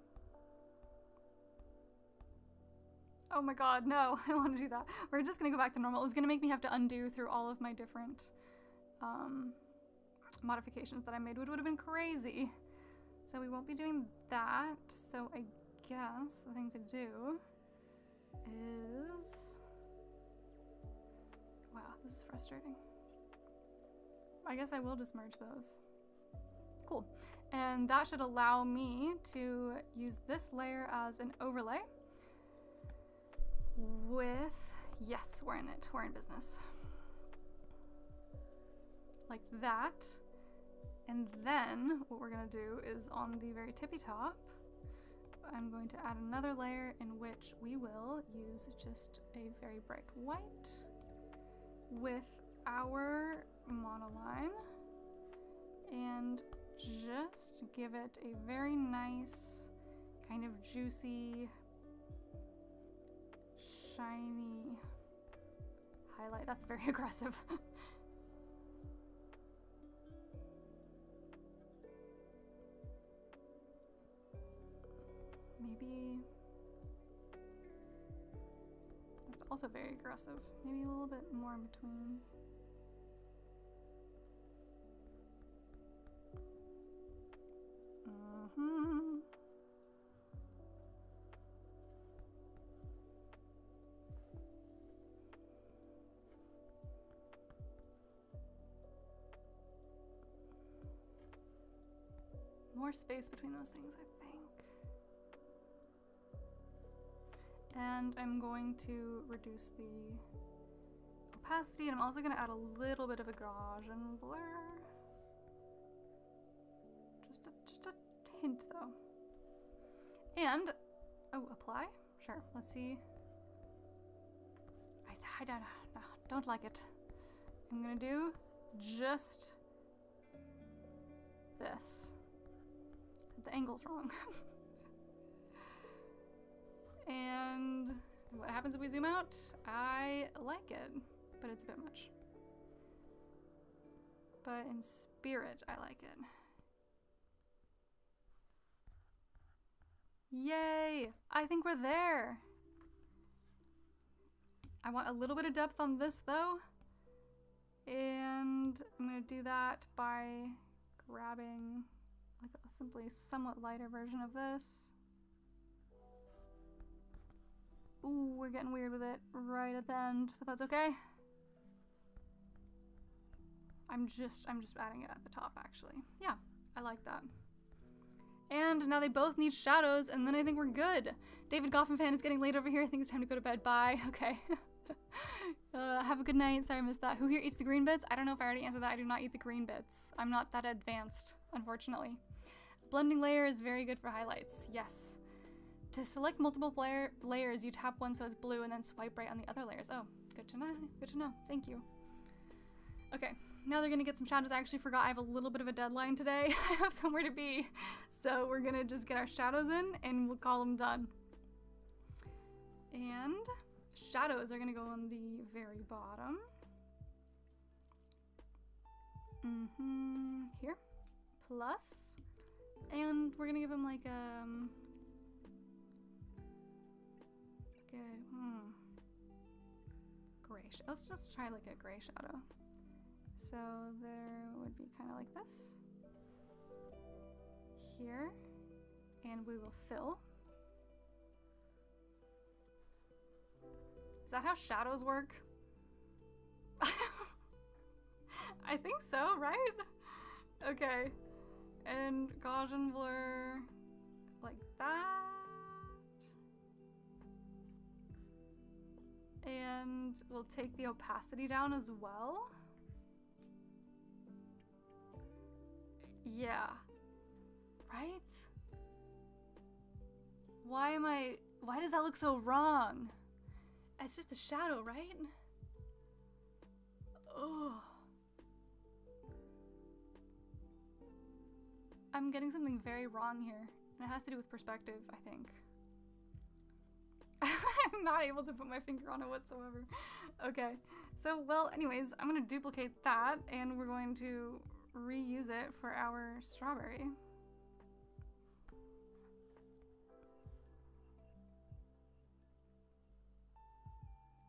Oh my god, no, I don't want to do that. We're just gonna go back to normal. It was gonna make me have to undo through all of my different modifications that I made, which would have been crazy. So we won't be doing that. So I guess the thing to do is... Wow, this is frustrating. I guess I will just merge those. Cool. And that should allow me to use this layer as an overlay with, yes, we're in it, we're in business. Like that. And then what we're gonna do is on the very tippy top, I'm going to add another layer in which we will use just a very bright white with our monoline and just give it a very nice kind of juicy, shiny highlight. That's very aggressive. Maybe that's also very aggressive. Maybe a little bit more in between. More space between those things, I think. And I'm going to reduce the opacity, and I'm also going to add a little bit of a Gaussian blur. Just a hint, though. And, oh, apply? Sure, let's see. I don't like it. I'm going to do just this. The angle's wrong. And what happens if we zoom out? I like it, but it's a bit much. But in spirit, I like it. Yay! I think we're there. I want a little bit of depth on this though. And I'm gonna do that by grabbing like a simply somewhat lighter version of this. Ooh, we're getting weird with it right at the end, but that's okay. I'm just adding it at the top actually. Yeah, I like that. And now they both need shadows, and then I think we're good. David Goffin fan is getting late over here. I think it's time to go to bed. Bye. Okay. Have a good night. Sorry I missed that. Who here eats the green bits? I don't know if I already answered that. I do not eat the green bits. I'm not that advanced, unfortunately. Blending layer is very good for highlights. Yes. To select multiple layers, you tap one so it's blue and then swipe right on the other layers. Oh, good to know. Good to know. Thank you. Okay, now they're gonna get some shadows. I actually forgot I have a little bit of a deadline today. I have somewhere to be. So we're gonna just get our shadows in and we'll call them done. And shadows are gonna go on the very bottom. Here. Plus. And we're gonna give them like gray. Let's just try like a gray shadow. So there would be kind of like this. Here. And we will fill. Is that how shadows work? I think so, right? Okay. And Gaussian blur like that. And we'll take the opacity down as well. Yeah. Right? Why does that look so wrong? It's just a shadow, right? Oh. I'm getting something very wrong here. And it has to do with perspective, I think. I'm not able to put my finger on it whatsoever. Okay. So, well, anyways, I'm going to duplicate that and we're going to reuse it for our strawberry.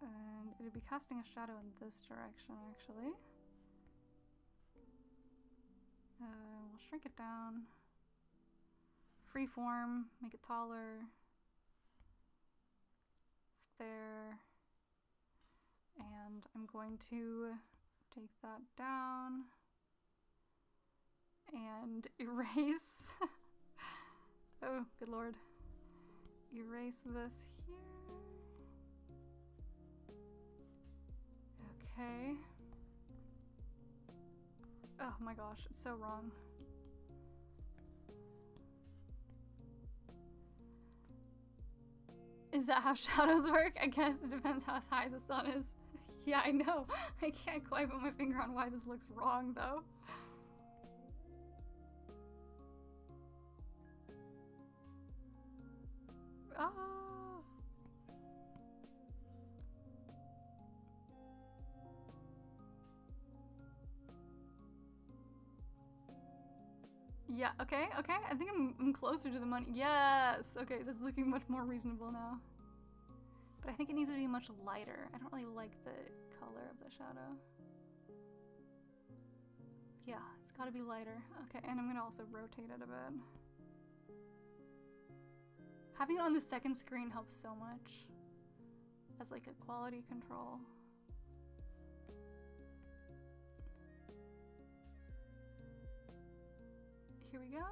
And it'd be casting a shadow in this direction, actually. We'll shrink it down. Freeform, make it taller. There. And I'm going to take that down and erase. Oh, good lord. Erase this here. Okay. Oh my gosh, it's so wrong. Is that how shadows work? I guess it depends how high the sun is. Yeah, I know. I can't quite put my finger on why this looks wrong though. Ah. Yeah, okay. I think I'm closer to the money. Yes! Okay, that's looking much more reasonable now. But I think it needs to be much lighter. I don't really like the color of the shadow. Yeah, it's gotta be lighter. Okay, and I'm gonna also rotate it a bit. Having it on the second screen helps so much. As like a quality control. Here we go.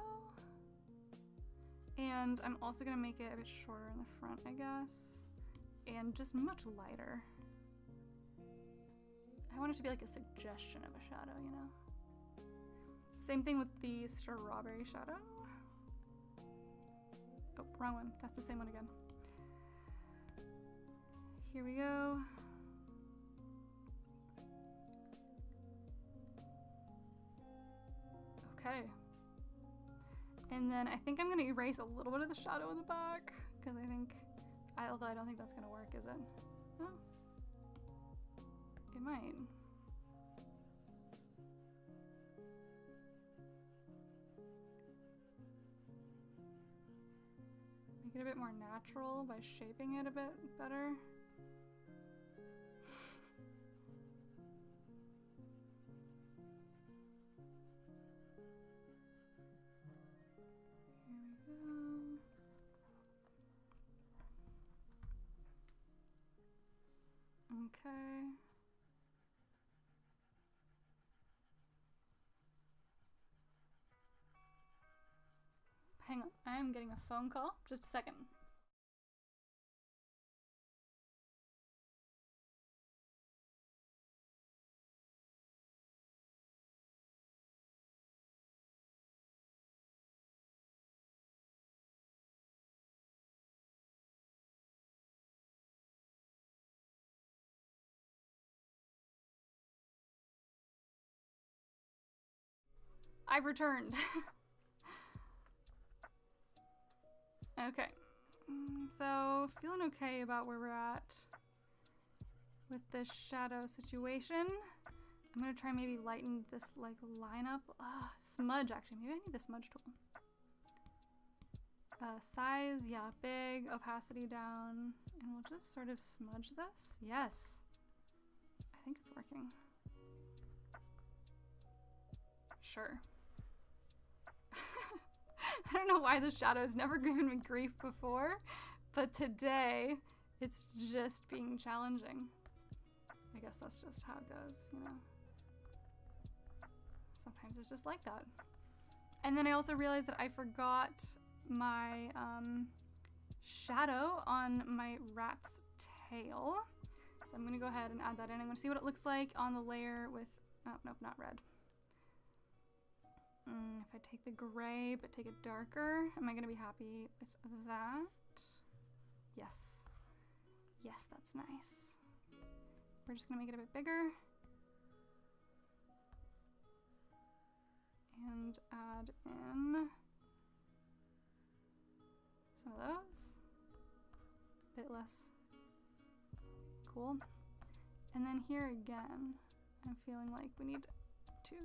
And I'm also gonna make it a bit shorter in the front, I guess. And just much lighter. I want it to be like a suggestion of a shadow, you know? Same thing with the strawberry shadow. Oh, wrong one. That's the same one again. Here we go. Okay. And then I think I'm gonna erase a little bit of the shadow in the back because I think Although I don't think that's gonna work, is it? Oh. It might. Make it a bit more natural by shaping it a bit better. Here we go. Okay. Hang on, I'm getting a phone call. Just a second. I've returned. Okay. So, feeling okay about where we're at with this shadow situation. I'm gonna try maybe lighten this like line up. Smudge actually. Maybe I need the smudge tool. Size, yeah, big. Opacity down. And we'll just sort of smudge this. Yes. I think it's working. Sure. I don't know why the shadow has never given me grief before, but today it's just being challenging. I guess that's just how it goes, you know. Sometimes it's just like that. And then I also realized that I forgot my shadow on my rat's tail. So I'm gonna go ahead and add that in. I'm gonna see what it looks like on the layer with, oh, nope, not red. If I take the gray but take it darker, am I gonna be happy with that? Yes. Yes, that's nice. We're just gonna make it a bit bigger. And add in some of those. A bit less cool. And then here again, I'm feeling like we need to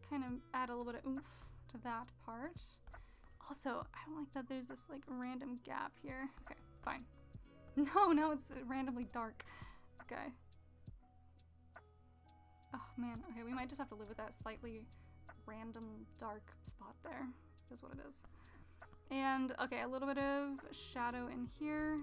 kind of add a little bit of oomph to that part. Also, I don't like that there's this like random gap here. Okay, fine. No, it's randomly dark. Okay. Oh man, okay, we might just have to live with that slightly random dark spot there. Is what it is. And okay, a little bit of shadow in here.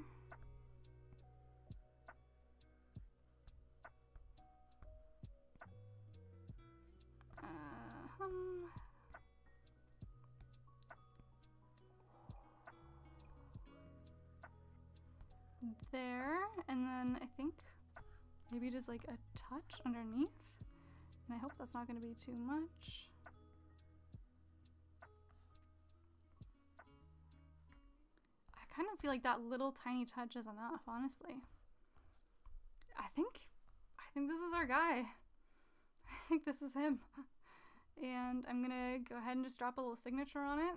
There, and then I think maybe just like a touch underneath, and I hope that's not going to be too much. I kind of feel like that little tiny touch is enough, honestly. I think this is our guy. I think this is him. And I'm gonna go ahead and just drop a little signature on it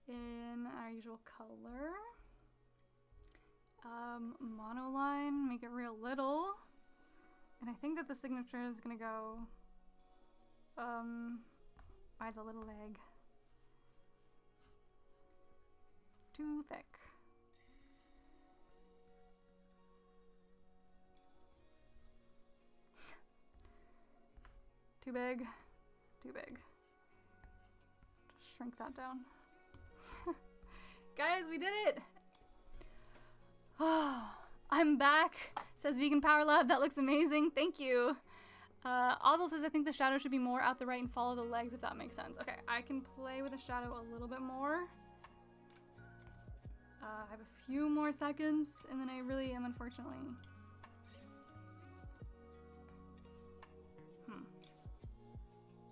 in our usual color. Monoline, make it real little. And I think that the signature is gonna go by the little leg. Too thick. Too big. Too big. Just shrink that down. Guys, we did it! Oh, I'm back, says Vegan Power Lab. That looks amazing. Thank you. Ozzel says, I think the shadow should be more out the right and follow the legs, if that makes sense. Okay, I can play with the shadow a little bit more. I have a few more seconds, and then I really am, unfortunately.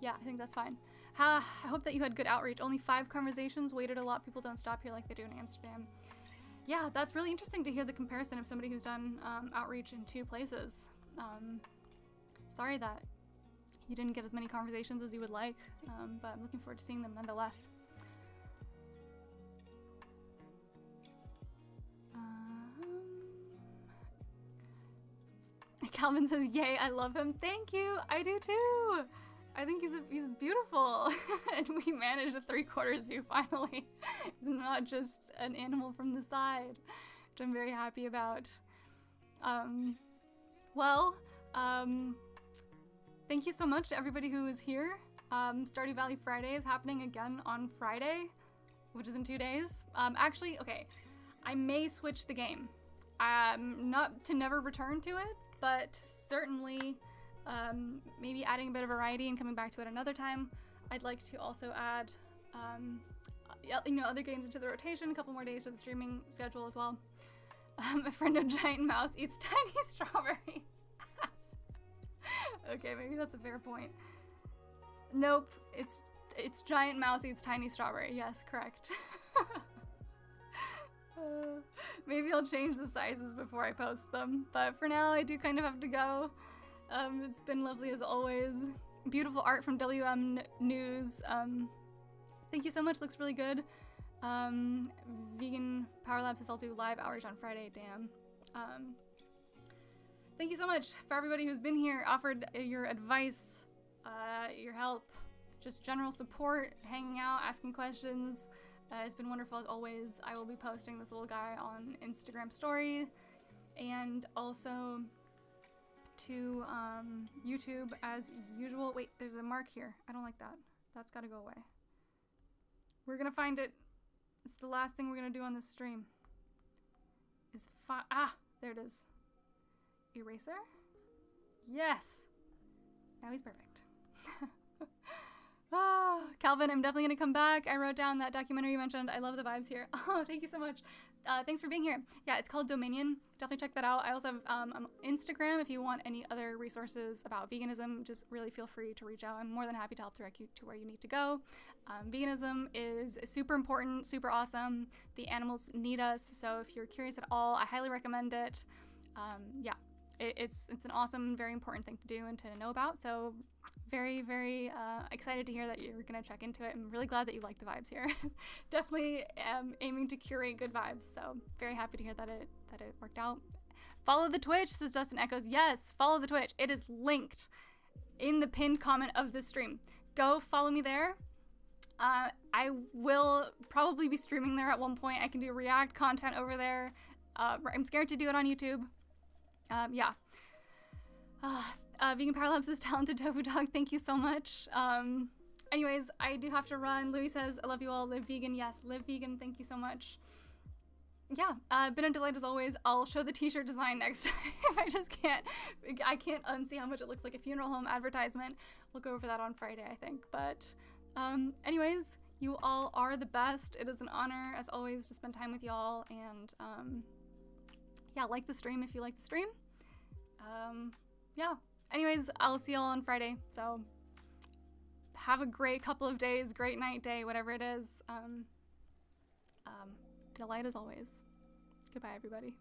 Yeah, I think that's fine. I hope that you had good outreach. Only 5 conversations, waited a lot. People don't stop here like they do in Amsterdam. Yeah, that's really interesting to hear the comparison of somebody who's done outreach in 2 places. Sorry that you didn't get as many conversations as you would like, but I'm looking forward to seeing them nonetheless. Calvin says, yay, I love him. Thank you. I do too. I think he's beautiful. And we managed a 3/4 view finally. It's not just an animal from the side, which I'm very happy about. Thank you so much to everybody who is here. Stardew Valley Friday is happening again on Friday, which is in 2 days. Actually, okay, I may switch the game. Not to never return to it, but certainly maybe adding a bit of variety and coming back to it another time. I'd like to also add, other games into the rotation, a couple more days to the streaming schedule as well. A friend of giant mouse eats tiny strawberry. Okay, maybe that's a fair point. Nope, it's giant mouse eats tiny strawberry. Yes, correct. Maybe I'll change the sizes before I post them, but for now I do kind of have to go. It's been lovely as always. Beautiful art from WM News. Thank you so much, looks really good. Vegan Power Lab says I'll do live outreach on Friday, damn. Thank you so much for everybody who's been here, offered your advice, your help, just general support, hanging out, asking questions. It's been wonderful as always. I will be posting this little guy on Instagram story and also to YouTube as usual. Wait, there's a mark here. I don't like that. That's gotta go away. We're gonna find it. It's the last thing we're gonna do on this stream. There it is. Eraser? Yes! Now he's perfect. Calvin, I'm definitely gonna come back. I wrote down that documentary you mentioned. I love the vibes here. Oh, thank you so much. Thanks for being here. Yeah, it's called Dominion. Definitely check that out. I also have Instagram if you want any other resources about veganism. Just really feel free to reach out. I'm more than happy to help direct you to where you need to go. Veganism is super important, super awesome. The animals need us, so if you're curious at all, I highly recommend it. Yeah, it's an awesome, very important thing to do and to know about. So very, very excited to hear that you're gonna check into it. I'm really glad that you like the vibes here. Definitely aiming to curate good vibes. So very happy to hear that it worked out. Follow the Twitch, says Justin Echoes. Yes, follow the Twitch. It is linked in the pinned comment of this stream. Go follow me there. I will probably be streaming there at one point. I can do React content over there. I'm scared to do it on YouTube. Yeah. Vegan Power Labs is talented tofu dog. Thank you so much. Anyways, I do have to run. Louis says, I love you all. Live vegan. Yes, live vegan. Thank you so much. Yeah, been a delight as always. I'll show the t-shirt design next time. I can't unsee how much it looks like a funeral home advertisement. We'll go over that on Friday, I think. But anyways, you all are the best. It is an honor, as always, to spend time with y'all. And yeah, like the stream if you like the stream. Yeah. Anyways, I'll see y'all on Friday. So have a great couple of days, great night, day, whatever it is. Delight as always. Goodbye, everybody.